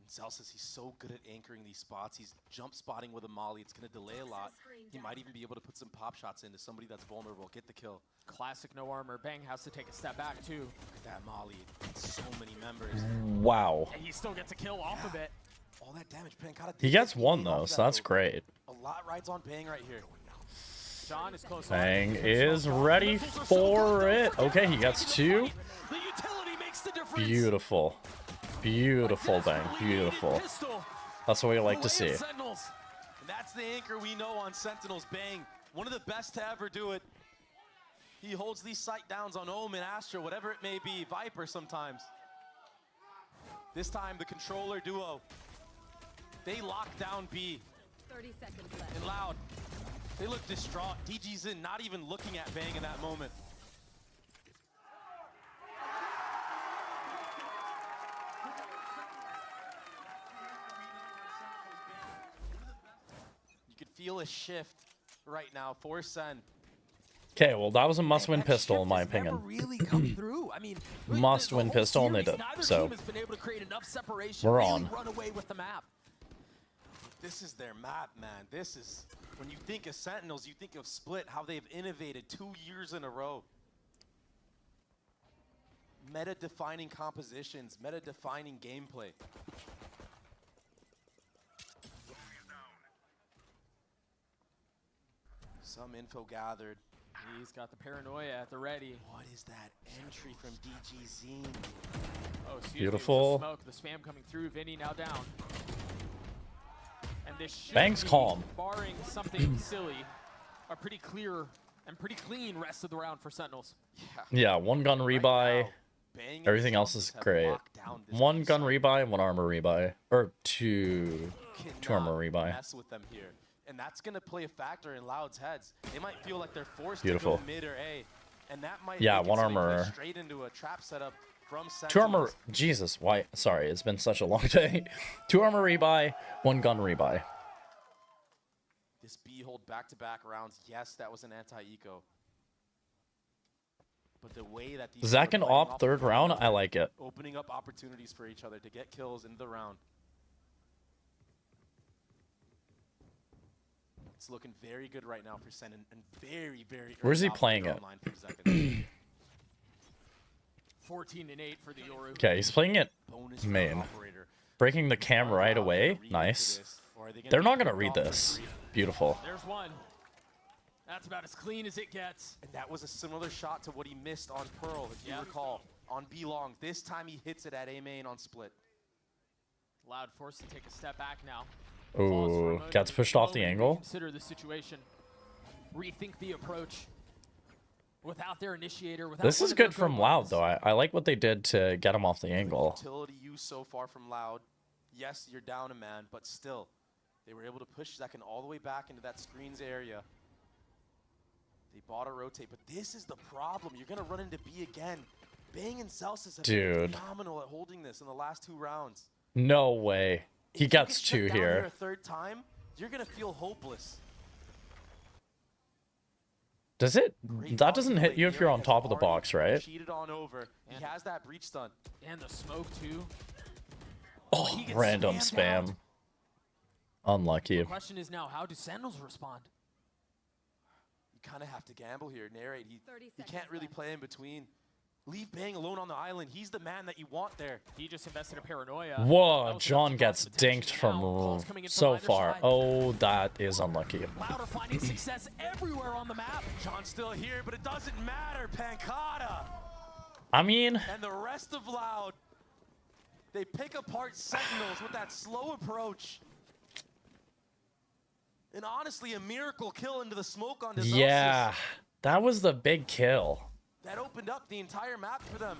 [SPEAKER 1] Zelsis, he's so good at anchoring these spots. He's jump spotting with a molly. It's going to delay a lot. He might even be able to put some pop shots into somebody that's vulnerable. Get the kill.
[SPEAKER 2] Classic no armor. Bang has to take a step back too.
[SPEAKER 1] Look at that molly. So many members.
[SPEAKER 3] Wow.
[SPEAKER 2] And he still gets a kill off of it.
[SPEAKER 1] All that damage. Pancata.
[SPEAKER 3] He gets one though, so that's great.
[SPEAKER 1] A lot rides on Bang right here.
[SPEAKER 2] John is close.
[SPEAKER 3] Bang is ready for it. Okay, he gets 2.
[SPEAKER 2] The utility makes the difference.
[SPEAKER 3] Beautiful. Beautiful, Bang. Beautiful. That's what we like to see.
[SPEAKER 1] And that's the anchor we know on Sentinels. Bang. One of the best to ever do it. He holds these sight downs on Omen, Astra, whatever it may be. Viper sometimes. This time, the controller duo. They lock down B.
[SPEAKER 4] 30 seconds left.
[SPEAKER 1] And Loud. They look distraught. DG's in, not even looking at Bang in that moment. You could feel a shift right now for Sen.
[SPEAKER 3] Okay, well, that was a must-win pistol, in my opinion.
[SPEAKER 2] Really come through. I mean,
[SPEAKER 3] Must-win pistol, and they did. So, we're on.
[SPEAKER 2] Run away with the map.
[SPEAKER 1] This is their map, man. This is, when you think of Sentinels, you think of Split, how they've innovated 2 years in a row. Meta-defining compositions, meta-defining gameplay. Some info gathered.
[SPEAKER 2] He's got the paranoia at the ready.
[SPEAKER 1] What is that entry from DGZ?
[SPEAKER 2] Oh,
[SPEAKER 3] beautiful.
[SPEAKER 2] Smoke, the spam coming through. Vinny now down. And this should
[SPEAKER 3] Bang's
[SPEAKER 2] be,
[SPEAKER 3] calm.
[SPEAKER 2] barring something silly, a pretty clear and pretty clean rest of the round for Sentinels.
[SPEAKER 3] Yeah, 1 gun rebuy. Everything else is great. 1 gun rebuy, 1 armor rebuy. Or 2 armor rebuy.
[SPEAKER 1] Mess with them here. And that's going to play a factor in Loud's heads. They might feel like they're forced
[SPEAKER 3] Beautiful.
[SPEAKER 1] to go mid or A. And that might
[SPEAKER 3] 1 armor.
[SPEAKER 1] Straight into a trap setup from Sentinels.
[SPEAKER 3] 2 armor. Jesus, why? Sorry, it's been such a long day. 2 armor rebuy, 1 gun rebuy.
[SPEAKER 1] This B hold back-to-back rounds. Yes, that was an anti-eco. But the way that these
[SPEAKER 3] Zach and Op 3rd round, I like it.
[SPEAKER 1] Opening up opportunities for each other to get kills in the round. It's looking very good right now for Sen, and very, very.
[SPEAKER 3] Where's he playing it?
[SPEAKER 2] 14 and 8 for the Yoru.
[SPEAKER 3] Okay, he's playing it main. Breaking the cam right away. Nice. They're not gonna read this. Beautiful.
[SPEAKER 2] There's one. That's about as clean as it gets.
[SPEAKER 1] And that was a similar shot to what he missed on Pearl, if you recall, on B long. This time he hits it at A main on Split.
[SPEAKER 2] Loud forced to take a step back now.
[SPEAKER 3] Ooh, gets pushed off the angle.
[SPEAKER 2] Consider the situation. Rethink the approach. Without their initiator. Without
[SPEAKER 3] this is good from Loud, though. I like what they did to get him off the angle.
[SPEAKER 1] Utility use so far from Loud. Yes, you're down a man, but still, they were able to push Zekin all the way back into that screens area. They bought a rotate, but this is the problem. You're going to run into B again. Bang and Celsius have been phenomenal at holding this in the last 2 rounds.
[SPEAKER 3] No way. He gets 2 here.
[SPEAKER 1] A 3rd time, you're going to feel hopeless.
[SPEAKER 3] Does it? That doesn't hit you if you're on top of the box, right?
[SPEAKER 1] Cheated on over. He has that breach stun.
[SPEAKER 2] And the smoke, too.
[SPEAKER 3] Oh, random spam. Unlucky.
[SPEAKER 2] The question is now, how do Sentinels respond?
[SPEAKER 1] You kind of have to gamble here. Narrate, he can't really play in between. Leave Bang alone on the island. He's the man that you want there.
[SPEAKER 2] He just invested in Paranoia.
[SPEAKER 3] Whoa, John gets dinked from so far. Oh, that is unlucky.
[SPEAKER 2] Loud are finding success everywhere on the map.
[SPEAKER 1] John's still here, but it doesn't matter. Pancata.
[SPEAKER 3] I mean...
[SPEAKER 1] And the rest of Loud, they pick apart Sentinels with that slow approach. And honestly, a miracle kill into the smoke on Disaster.
[SPEAKER 3] Yeah, that was the big kill.
[SPEAKER 1] That opened up the entire map for them.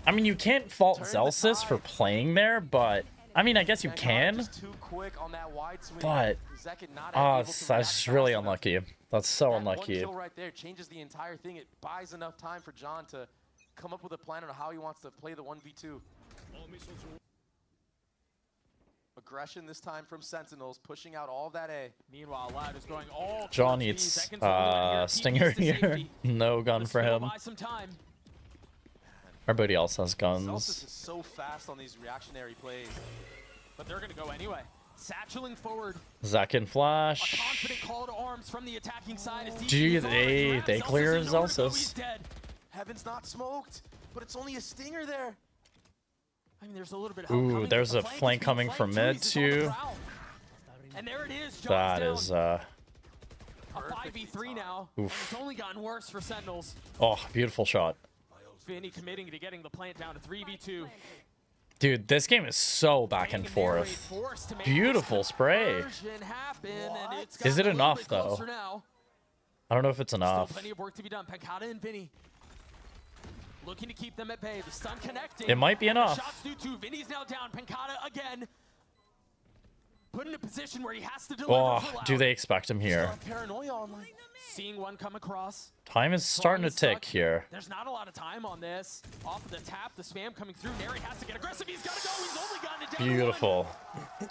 [SPEAKER 3] I mean, you can't fault Zelsis for playing there, but... I mean, I guess you can. But... Oh, that's really unlucky. That's so unlucky.
[SPEAKER 1] One kill right there changes the entire thing. It buys enough time for John to come up with a plan on how he wants to play the 1v2. Aggression this time from Sentinels, pushing out all of that A.
[SPEAKER 2] Meanwhile, Loud is going all.
[SPEAKER 3] John needs Stinger here. No gun for him. Everybody else has guns.
[SPEAKER 1] Zelsis is so fast on these reactionary plays.
[SPEAKER 2] But they're going to go anyway. Satcheling forward.
[SPEAKER 3] Zac and Flash.
[SPEAKER 2] A confident call to arms from the attacking side.
[SPEAKER 3] Gee, they clear Zelsis.
[SPEAKER 1] Heaven's not smoked, but it's only a Stinger there.
[SPEAKER 2] I mean, there's a little bit of
[SPEAKER 3] ooh, there's a flank coming from mid too.
[SPEAKER 2] And there it is.
[SPEAKER 3] That is
[SPEAKER 2] a 5v3 now. And it's only gotten worse for Sentinels.
[SPEAKER 3] Oh, beautiful shot.
[SPEAKER 2] Vinny committing to getting the plant down to 3v2.
[SPEAKER 3] Dude, this game is so back and forth. Beautiful spray. Is it enough though? I don't know if it's enough.
[SPEAKER 2] Still plenty of work to be done. Pancata and Vinny looking to keep them at bay. The stun connecting.
[SPEAKER 3] It might be enough.
[SPEAKER 2] Shots due to Vinny's now down. Pancata again. Put in a position where he has to deliver.
[SPEAKER 3] Oh, do they expect him here?
[SPEAKER 1] Paranoia online.
[SPEAKER 2] Seeing one come across.
[SPEAKER 3] Time is starting to tick here.
[SPEAKER 2] There's not a lot of time on this. Off of the tap, the spam coming through. Nary has to get aggressive. He's got to go. He's only gotten it down.
[SPEAKER 3] Beautiful.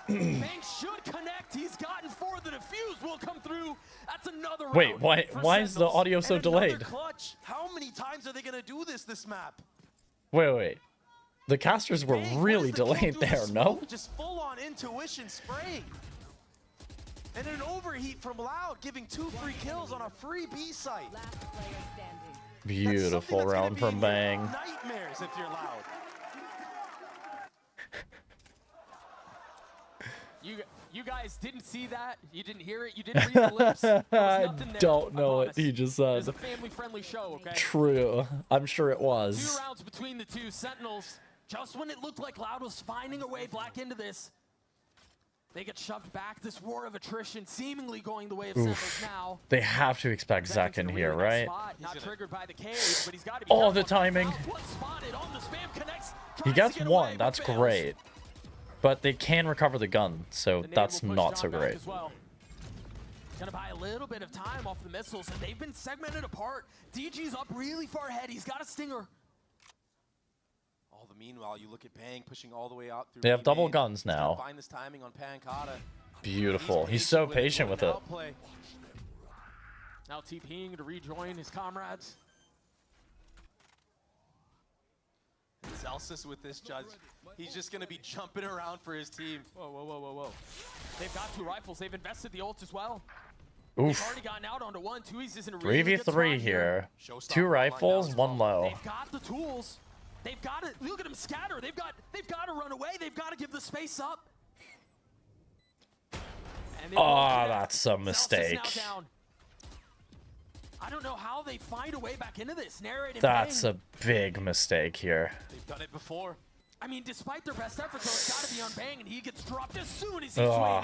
[SPEAKER 2] Banks should connect. He's gotten 4. The defuse will come through. That's another round.
[SPEAKER 3] Wait, why is the audio so delayed?
[SPEAKER 1] Clutch. How many times are they going to do this map?
[SPEAKER 3] Wait. The casters were really delayed there, no?
[SPEAKER 1] Just full on intuition spray. And an overheat from Loud, giving 2 free kills on a free B site.
[SPEAKER 3] Beautiful round from Bang.
[SPEAKER 1] Nightmares if you're Loud.
[SPEAKER 2] You guys didn't see that. You didn't hear it. You didn't read the lips.
[SPEAKER 3] I don't know what he just said.
[SPEAKER 2] It's a family-friendly show, okay?
[SPEAKER 3] True. I'm sure it was.
[SPEAKER 2] 2 rounds between the two Sentinels. Just when it looked like Loud was finding a way back into this, they get shoved back. This war of attrition seemingly going the way of Sentinels now.
[SPEAKER 3] They have to expect Zac in here, right?
[SPEAKER 2] Not triggered by the cage, but he's got to be
[SPEAKER 3] oh, the timing. He gets 1. That's great. But they can recover the gun, so that's not so great.
[SPEAKER 2] Gonna buy a little bit of time off the missiles, and they've been segmented apart. DG's up really far ahead. He's got a Stinger.
[SPEAKER 1] All the meanwhile, you look at Bang pushing all the way out through.
[SPEAKER 3] They have double guns now.
[SPEAKER 1] Find this timing on Pancata.
[SPEAKER 3] Beautiful. He's so patient with it.
[SPEAKER 2] Now TPing to rejoin his comrades.
[SPEAKER 1] Zelsis with this judge. He's just going to be jumping around for his team.
[SPEAKER 2] Whoa. They've got 2 rifles. They've invested the ult as well.
[SPEAKER 3] Oof.
[SPEAKER 2] They've already gotten out onto 1. 2's isn't a really
[SPEAKER 3] 3v3 here. 2 rifles, 1 low.
[SPEAKER 2] They've got the tools. They've got it. Look at them scatter. They've got to run away. They've got to give the space up.
[SPEAKER 3] Oh, that's a mistake.
[SPEAKER 2] I don't know how they find a way back into this.
[SPEAKER 3] That's a big mistake here.
[SPEAKER 1] They've done it before.
[SPEAKER 2] I mean, despite their best efforts, it's got to be on Bang, and he gets dropped as soon as he's
[SPEAKER 3] man.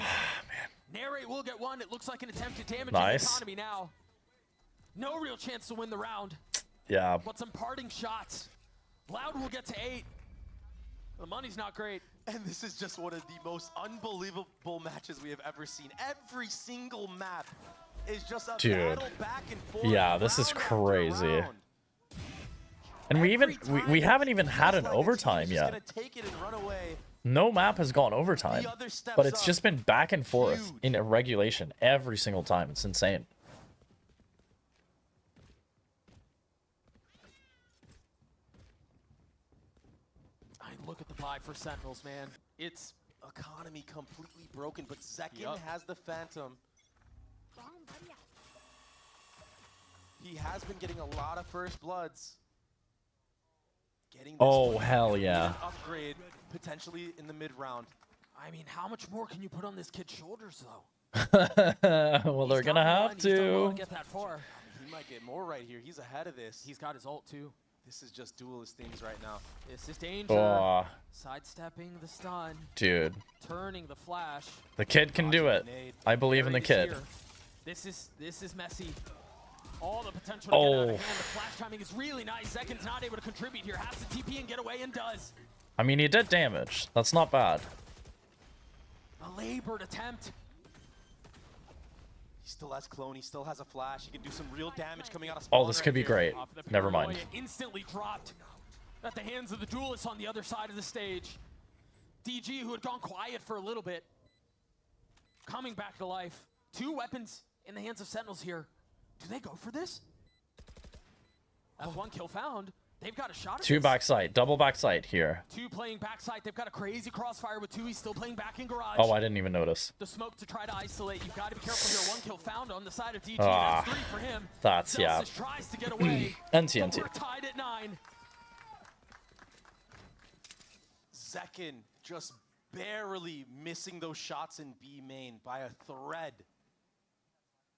[SPEAKER 2] Narrate will get 1. It looks like an attempt to damage
[SPEAKER 3] nice.
[SPEAKER 2] the economy now. No real chance to win the round.
[SPEAKER 3] Yeah.
[SPEAKER 2] But some parting shots. Loud will get to 8. The money's not great.
[SPEAKER 1] And this is just one of the most unbelievable matches we have ever seen. Every single map is just a battle back and forth.
[SPEAKER 3] Yeah, this is crazy. And we haven't even had an overtime yet. No map has gone overtime, but it's just been back and forth in a regulation every single time. It's insane.
[SPEAKER 2] Look at the buy for Sentinels, man. It's
[SPEAKER 1] economy completely broken, but Zekin has the Phantom. He has been getting a lot of first bloods. Getting this
[SPEAKER 3] hell yeah.
[SPEAKER 1] Upgrade potentially in the mid round.
[SPEAKER 2] I mean, how much more can you put on this kid's shoulders, though?
[SPEAKER 3] Well, they're gonna have to.
[SPEAKER 2] Get that far.
[SPEAKER 1] He might get more right here. He's ahead of this.
[SPEAKER 2] He's got his ult too.
[SPEAKER 1] This is just duelist things right now.
[SPEAKER 2] This is danger.
[SPEAKER 3] Oh.
[SPEAKER 2] Sidestepping the stun.
[SPEAKER 3] Dude.
[SPEAKER 2] Turning the flash.
[SPEAKER 3] The kid can do it. I believe in the kid.
[SPEAKER 2] This is messy. All the potential to get out of hand. The flash timing is really nice. Zekin's not able to contribute here. Has to TP and get away and does.
[SPEAKER 3] I mean, he did damage. That's not bad.
[SPEAKER 2] A labored attempt.
[SPEAKER 1] He still has clone. He still has a flash. He can do some real damage coming out of spawn.
[SPEAKER 3] Oh, this could be great. Never mind.
[SPEAKER 2] Instantly dropped at the hands of the duelists on the other side of the stage. DG, who had gone quiet for a little bit, coming back to life. 2 weapons in the hands of Sentinels here. Do they go for this? That's 1 kill found. They've got a shot at
[SPEAKER 3] 2
[SPEAKER 2] this.
[SPEAKER 3] backside. Double backside here.
[SPEAKER 2] 2 playing backside. They've got a crazy crossfire with 2. He's still playing back in garage.
[SPEAKER 3] Oh, I didn't even notice.
[SPEAKER 2] The smoke to try to isolate. You've got to be careful here. 1 kill found on the side of DG. That's 3 for him.
[SPEAKER 3] That's, yeah.
[SPEAKER 2] Tries to get away.
[SPEAKER 3] NT.
[SPEAKER 2] We're tied at 9.
[SPEAKER 1] Zekin just barely missing those shots in B main by a thread.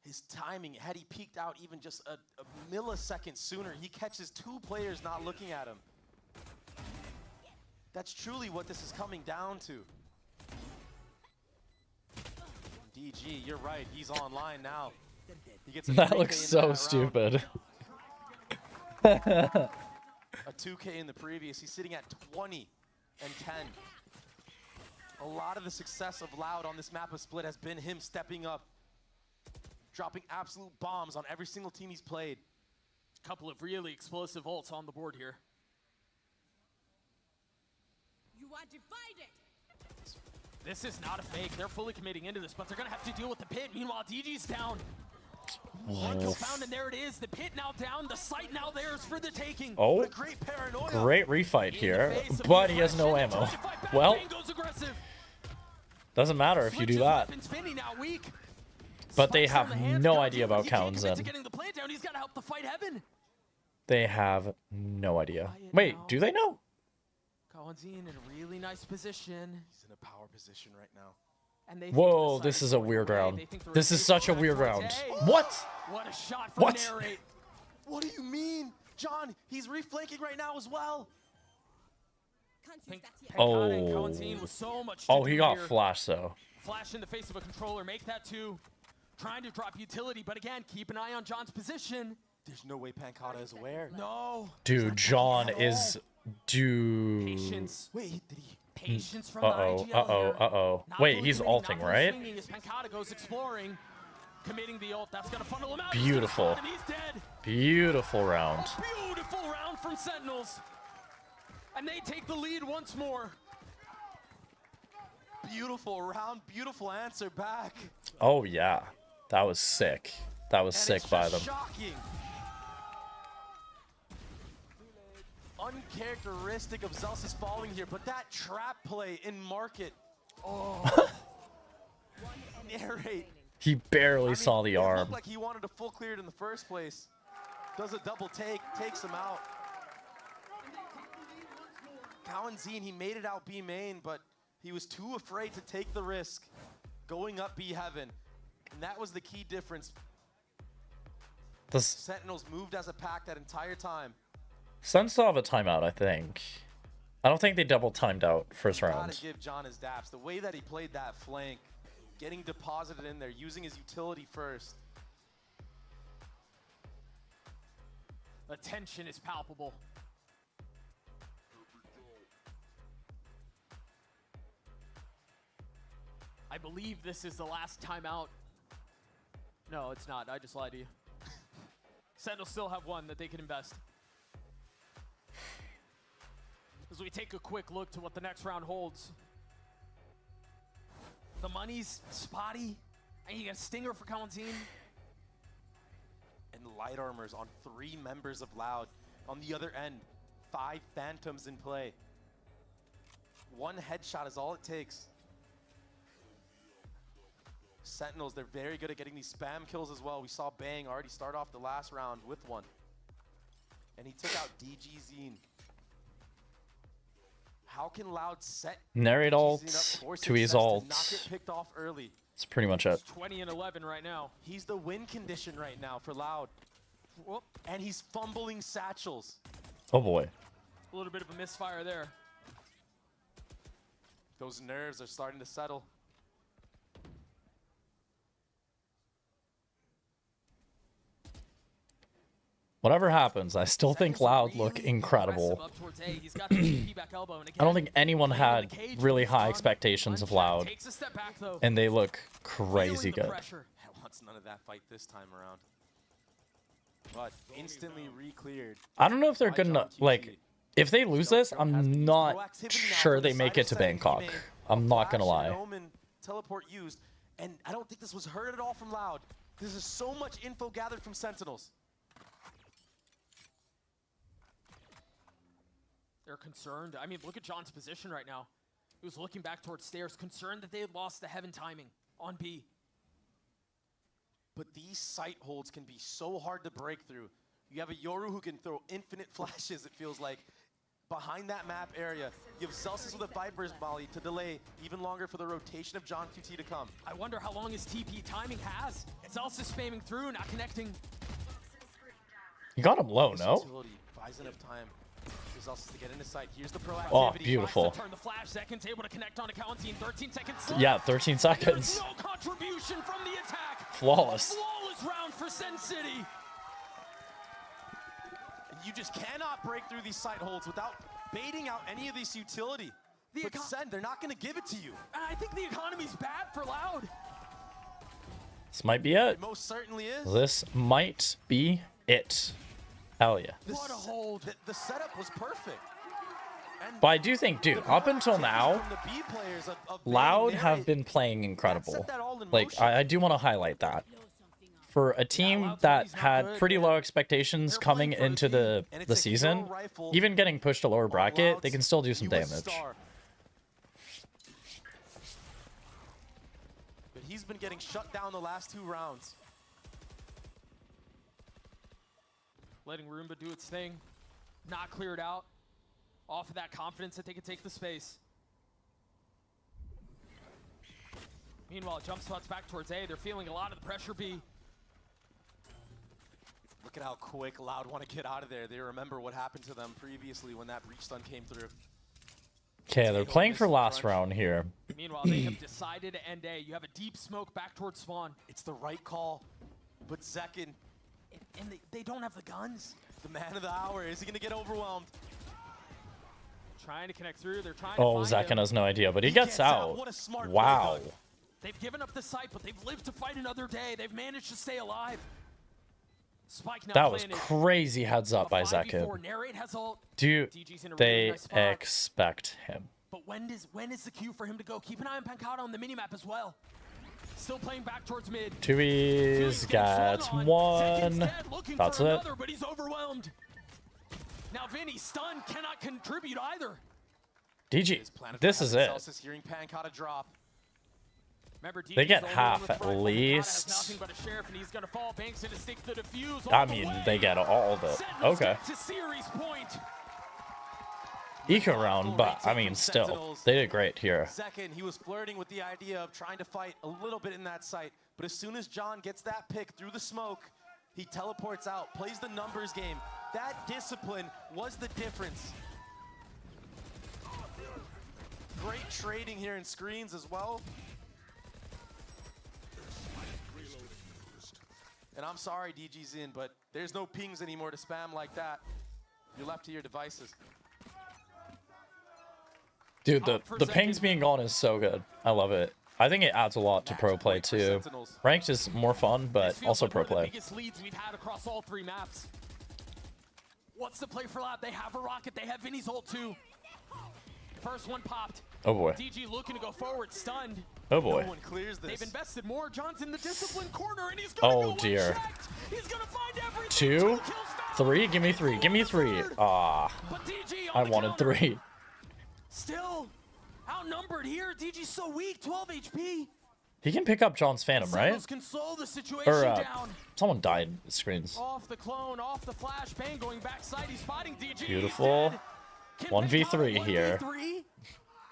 [SPEAKER 1] His timing, had he peeked out even just a millisecond sooner, he catches 2 players not looking at him. That's truly what this is coming down to. DG, you're right, he's online now. He gets a
[SPEAKER 3] that looks so stupid.
[SPEAKER 1] A 2K in the previous, he's sitting at 20 and 10. A lot of the success of Loud on this map of Split has been him stepping up, dropping absolute bombs on every single team he's played.
[SPEAKER 2] A couple of really explosive ults on the board here.
[SPEAKER 4] You are divided.
[SPEAKER 2] This is not a fake. They're fully committing into this, but they're going to have to deal with the pit. Meanwhile, DG's down. 1 kill found, and there it is. The pit now down. The site now theirs for the taking.
[SPEAKER 3] Oh,
[SPEAKER 2] what a great paranoia.
[SPEAKER 3] Great refight here, but he has no ammo. Well, doesn't matter if you do that. But they have no idea about Kalen'Zin. They have no idea. Wait, do they know?
[SPEAKER 2] Kalen'Zin in a really nice position.
[SPEAKER 1] He's in a power position right now.
[SPEAKER 2] And
[SPEAKER 3] whoa, this is a weird round. This is such a weird round. What?
[SPEAKER 2] What a shot from Narrate.
[SPEAKER 1] What do you mean? John, he's reflanking right now as well.
[SPEAKER 3] Oh. Oh, he got flashed though.
[SPEAKER 2] Flash in the face of a controller. Make that 2. Trying to drop utility, but again, keep an eye on John's position.
[SPEAKER 1] There's no way Pancata is aware.
[SPEAKER 2] No.
[SPEAKER 3] Dude, John is... Dude.
[SPEAKER 2] Patience. Wait, did he... Patience from
[SPEAKER 3] Uh-oh. Wait, he's ulting, right?
[SPEAKER 2] Pancata goes exploring, committing the ult. That's gonna funnel him out.
[SPEAKER 3] Beautiful.
[SPEAKER 2] He's dead.
[SPEAKER 3] Beautiful round.
[SPEAKER 2] A beautiful round from Sentinels. And they take the lead once more.
[SPEAKER 1] Beautiful round, beautiful answer back.
[SPEAKER 3] Oh, yeah. That was sick. That was sick by them.
[SPEAKER 1] Shocking. Uncharacteristic of Zelsa's following here, but that trap play in market. Oh. Narrate.
[SPEAKER 3] He barely saw the arm.
[SPEAKER 1] It looked like he wanted a full cleared in the first place. Does a double take, takes him out. Kalen'Zin, he made it out B main, but he was too afraid to take the risk going up B heaven. And that was the key difference. Sentinels moved as a pack that entire time.
[SPEAKER 3] Sen still have a timeout, I think. I don't think they double timed out first round.
[SPEAKER 1] Gotta give John his daps. The way that he played that flank, getting deposited in there, using his utility first.
[SPEAKER 2] The tension is palpable. I believe this is the last timeout. No, it's not. I just lied to you. Sentinels still have 1 that they can invest. As we take a quick look to what the next round holds. The money's spotty. And you got a stinger for Kalen'Zin.
[SPEAKER 1] And light armors on 3 members of Loud. On the other end, 5 phantoms in play. One headshot is all it takes. Sentinels, they're very good at getting these spam kills as well. We saw Bang already start off the last round with one. And he took out DGZine. How can Loud set
[SPEAKER 3] Narrate ult, 2E's ult.
[SPEAKER 1] not get picked off early?
[SPEAKER 3] That's pretty much it.
[SPEAKER 2] 20 and 11 right now.
[SPEAKER 1] He's the win condition right now for Loud. Whoop. And he's fumbling satchels.
[SPEAKER 3] Oh boy.
[SPEAKER 2] A little bit of a misfire there.
[SPEAKER 1] Those nerves are starting to settle.
[SPEAKER 3] Whatever happens, I still think Loud look incredible. I don't think anyone had really high expectations of Loud, and they look crazy good.
[SPEAKER 1] Wants none of that fight this time around. But instantly re-cleared.
[SPEAKER 3] I don't know if they're good enough. Like, if they lose this, I'm not sure they make it to Bangkok. I'm not gonna lie.
[SPEAKER 1] Teleport used, and I don't think this was heard at all from Loud. This is so much info gathered from Sentinels.
[SPEAKER 2] They're concerned. I mean, look at John's position right now. He was looking back towards stairs, concerned that they had lost the heaven timing on B.
[SPEAKER 1] But these sight holds can be so hard to break through. You have a Yoru who can throw infinite flashes, it feels like, behind that map area. You have Celsius with a Viper's volley to delay even longer for the rotation of John QT to come.
[SPEAKER 2] I wonder how long his TP timing has. Celsius spamming through, not connecting.
[SPEAKER 3] You got him low, no?
[SPEAKER 1] Utility buys enough time. Celsius to get into sight. Here's the proactivity.
[SPEAKER 3] Oh, beautiful.
[SPEAKER 2] Turn the flash. Zekins able to connect on Accounting. 13 seconds.
[SPEAKER 3] Yeah, 13 seconds.
[SPEAKER 2] No contribution from the attack.
[SPEAKER 3] Flawless.
[SPEAKER 2] A flawless round for Sen City.
[SPEAKER 1] You just cannot break through these sight holds without baiting out any of this utility. But Sen, they're not going to give it to you.
[SPEAKER 2] I think the economy's bad for Loud.
[SPEAKER 3] This might be it.
[SPEAKER 1] It most certainly is.
[SPEAKER 3] This might be it. Hell yeah.
[SPEAKER 2] What a hold.
[SPEAKER 1] The setup was perfect. And
[SPEAKER 3] but I do think, dude, up until now, Loud have been playing incredible. Like, I do want to highlight that. For a team that had pretty low expectations coming into the season, even getting pushed to lower bracket, they can still do some damage.
[SPEAKER 1] But he's been getting shut down the last 2 rounds.
[SPEAKER 2] Letting Roomba do its thing. Not cleared out. Off of that confidence that they could take the space. Meanwhile, jump spots back towards A. They're feeling a lot of the pressure B.
[SPEAKER 1] Look at how quick Loud want to get out of there. They remember what happened to them previously when that breach stun came through.
[SPEAKER 3] Okay, they're playing for last round here.
[SPEAKER 2] Meanwhile, they have decided to end A. You have a deep smoke back towards spawn.
[SPEAKER 1] It's the right call, but Zekin,
[SPEAKER 2] and they don't have the guns.
[SPEAKER 1] The man of the hour, is he going to get overwhelmed?
[SPEAKER 2] Trying to connect through, they're trying to find
[SPEAKER 3] Zekin has no idea, but he gets out.
[SPEAKER 1] What a smart
[SPEAKER 3] wow.
[SPEAKER 1] play.
[SPEAKER 2] They've given up the site, but they've lived to fight another day. They've managed to stay alive. Spike now
[SPEAKER 3] that was crazy heads up by Zekin. Do they expect him?
[SPEAKER 2] But when is the cue for him to go? Keep an eye on Pancata on the minimap as well. Still playing back towards mid.
[SPEAKER 3] 2E's gets one. That's it.
[SPEAKER 2] But he's overwhelmed. Now Vinny stunned, cannot contribute either.
[SPEAKER 3] DG, this is it.
[SPEAKER 1] Hearing Pancata drop.
[SPEAKER 3] They get half at least. I mean, they get all of it. Okay. Eco round, but I mean, still, they did great here.
[SPEAKER 1] Second, he was flirting with the idea of trying to fight a little bit in that site, but as soon as John gets that pick through the smoke, he teleports out, plays the numbers game. That discipline was the difference. Great trading here in screens as well. And I'm sorry, DGZine, but there's no pings anymore to spam like that. You're left to your devices.
[SPEAKER 3] Dude, the pings being gone is so good. I love it. I think it adds a lot to pro play too. Ranked is more fun, but also pro play.
[SPEAKER 2] Biggest leads we've had across all 3 maps. What's the play for Lab? They have a rocket. They have Vinny's ult too. First one popped.
[SPEAKER 3] Oh boy.
[SPEAKER 2] DG looking to go forward, stunned.
[SPEAKER 3] Oh boy.
[SPEAKER 1] No one clears this.
[SPEAKER 2] They've invested more. John's in the discipline corner, and he's gonna go
[SPEAKER 3] dear.
[SPEAKER 2] He's gonna find everything.
[SPEAKER 3] 2, 3. Give me 3. Give me 3. Ah. I wanted 3.
[SPEAKER 2] Still Outnumbered here. DG's so weak. 12 HP.
[SPEAKER 3] He can pick up John's Phantom, right?
[SPEAKER 2] Can slow the situation
[SPEAKER 3] Or
[SPEAKER 2] down.
[SPEAKER 3] someone died in the screens.
[SPEAKER 2] Off the clone, off the flash, bang going backside. He's fighting DG.
[SPEAKER 3] Beautiful. 1v3 here.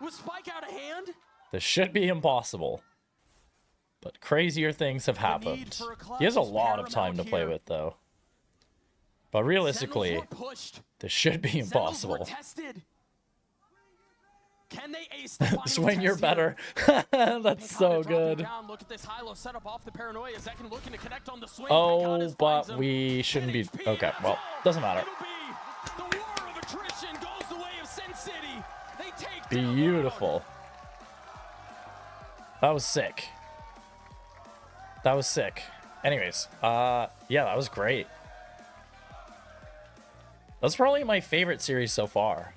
[SPEAKER 2] With Spike out of hand.
[SPEAKER 3] This should be impossible. But crazier things have happened. He has a lot of time to play with, though. But realistically, this should be impossible.
[SPEAKER 2] Can they ace the
[SPEAKER 3] Swing, you're better. That's so good.
[SPEAKER 2] Look at this high-low setup off the paranoia. Zekin looking to connect on the swing.
[SPEAKER 3] Oh, but we shouldn't be. Okay, well, doesn't matter.
[SPEAKER 2] The war of attrition goes the way of Sin City. They take
[SPEAKER 3] Beautiful. That was sick. That was sick. Anyways, yeah, that was great. That's probably my favorite series so far.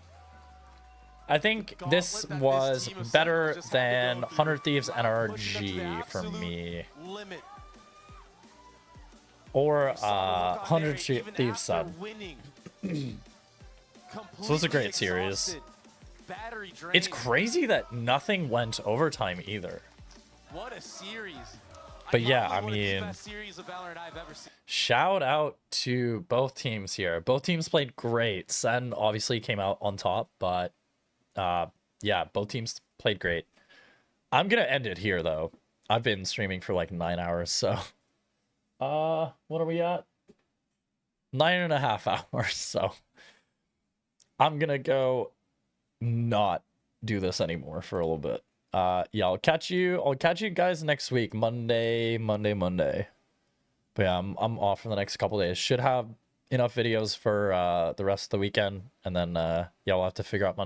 [SPEAKER 3] I think this was better than 100 Thieves NRG for me. Or 100 Thieves Sun. So it's a great series. It's crazy that nothing went overtime either.
[SPEAKER 1] What a series.
[SPEAKER 3] But yeah, I mean, shout out to both teams here. Both teams played great. Sen obviously came out on top, but yeah, both teams played great. I'm gonna end it here though. I've been streaming for like 9 hours, so what are we at? 9.5 hours. So I'm gonna go not do this anymore for a little bit. Yeah, I'll catch you guys next week, Monday. But yeah, I'm off for the next couple days. Should have enough videos for the rest of the weekend, and then yeah, we'll have to figure out Monday.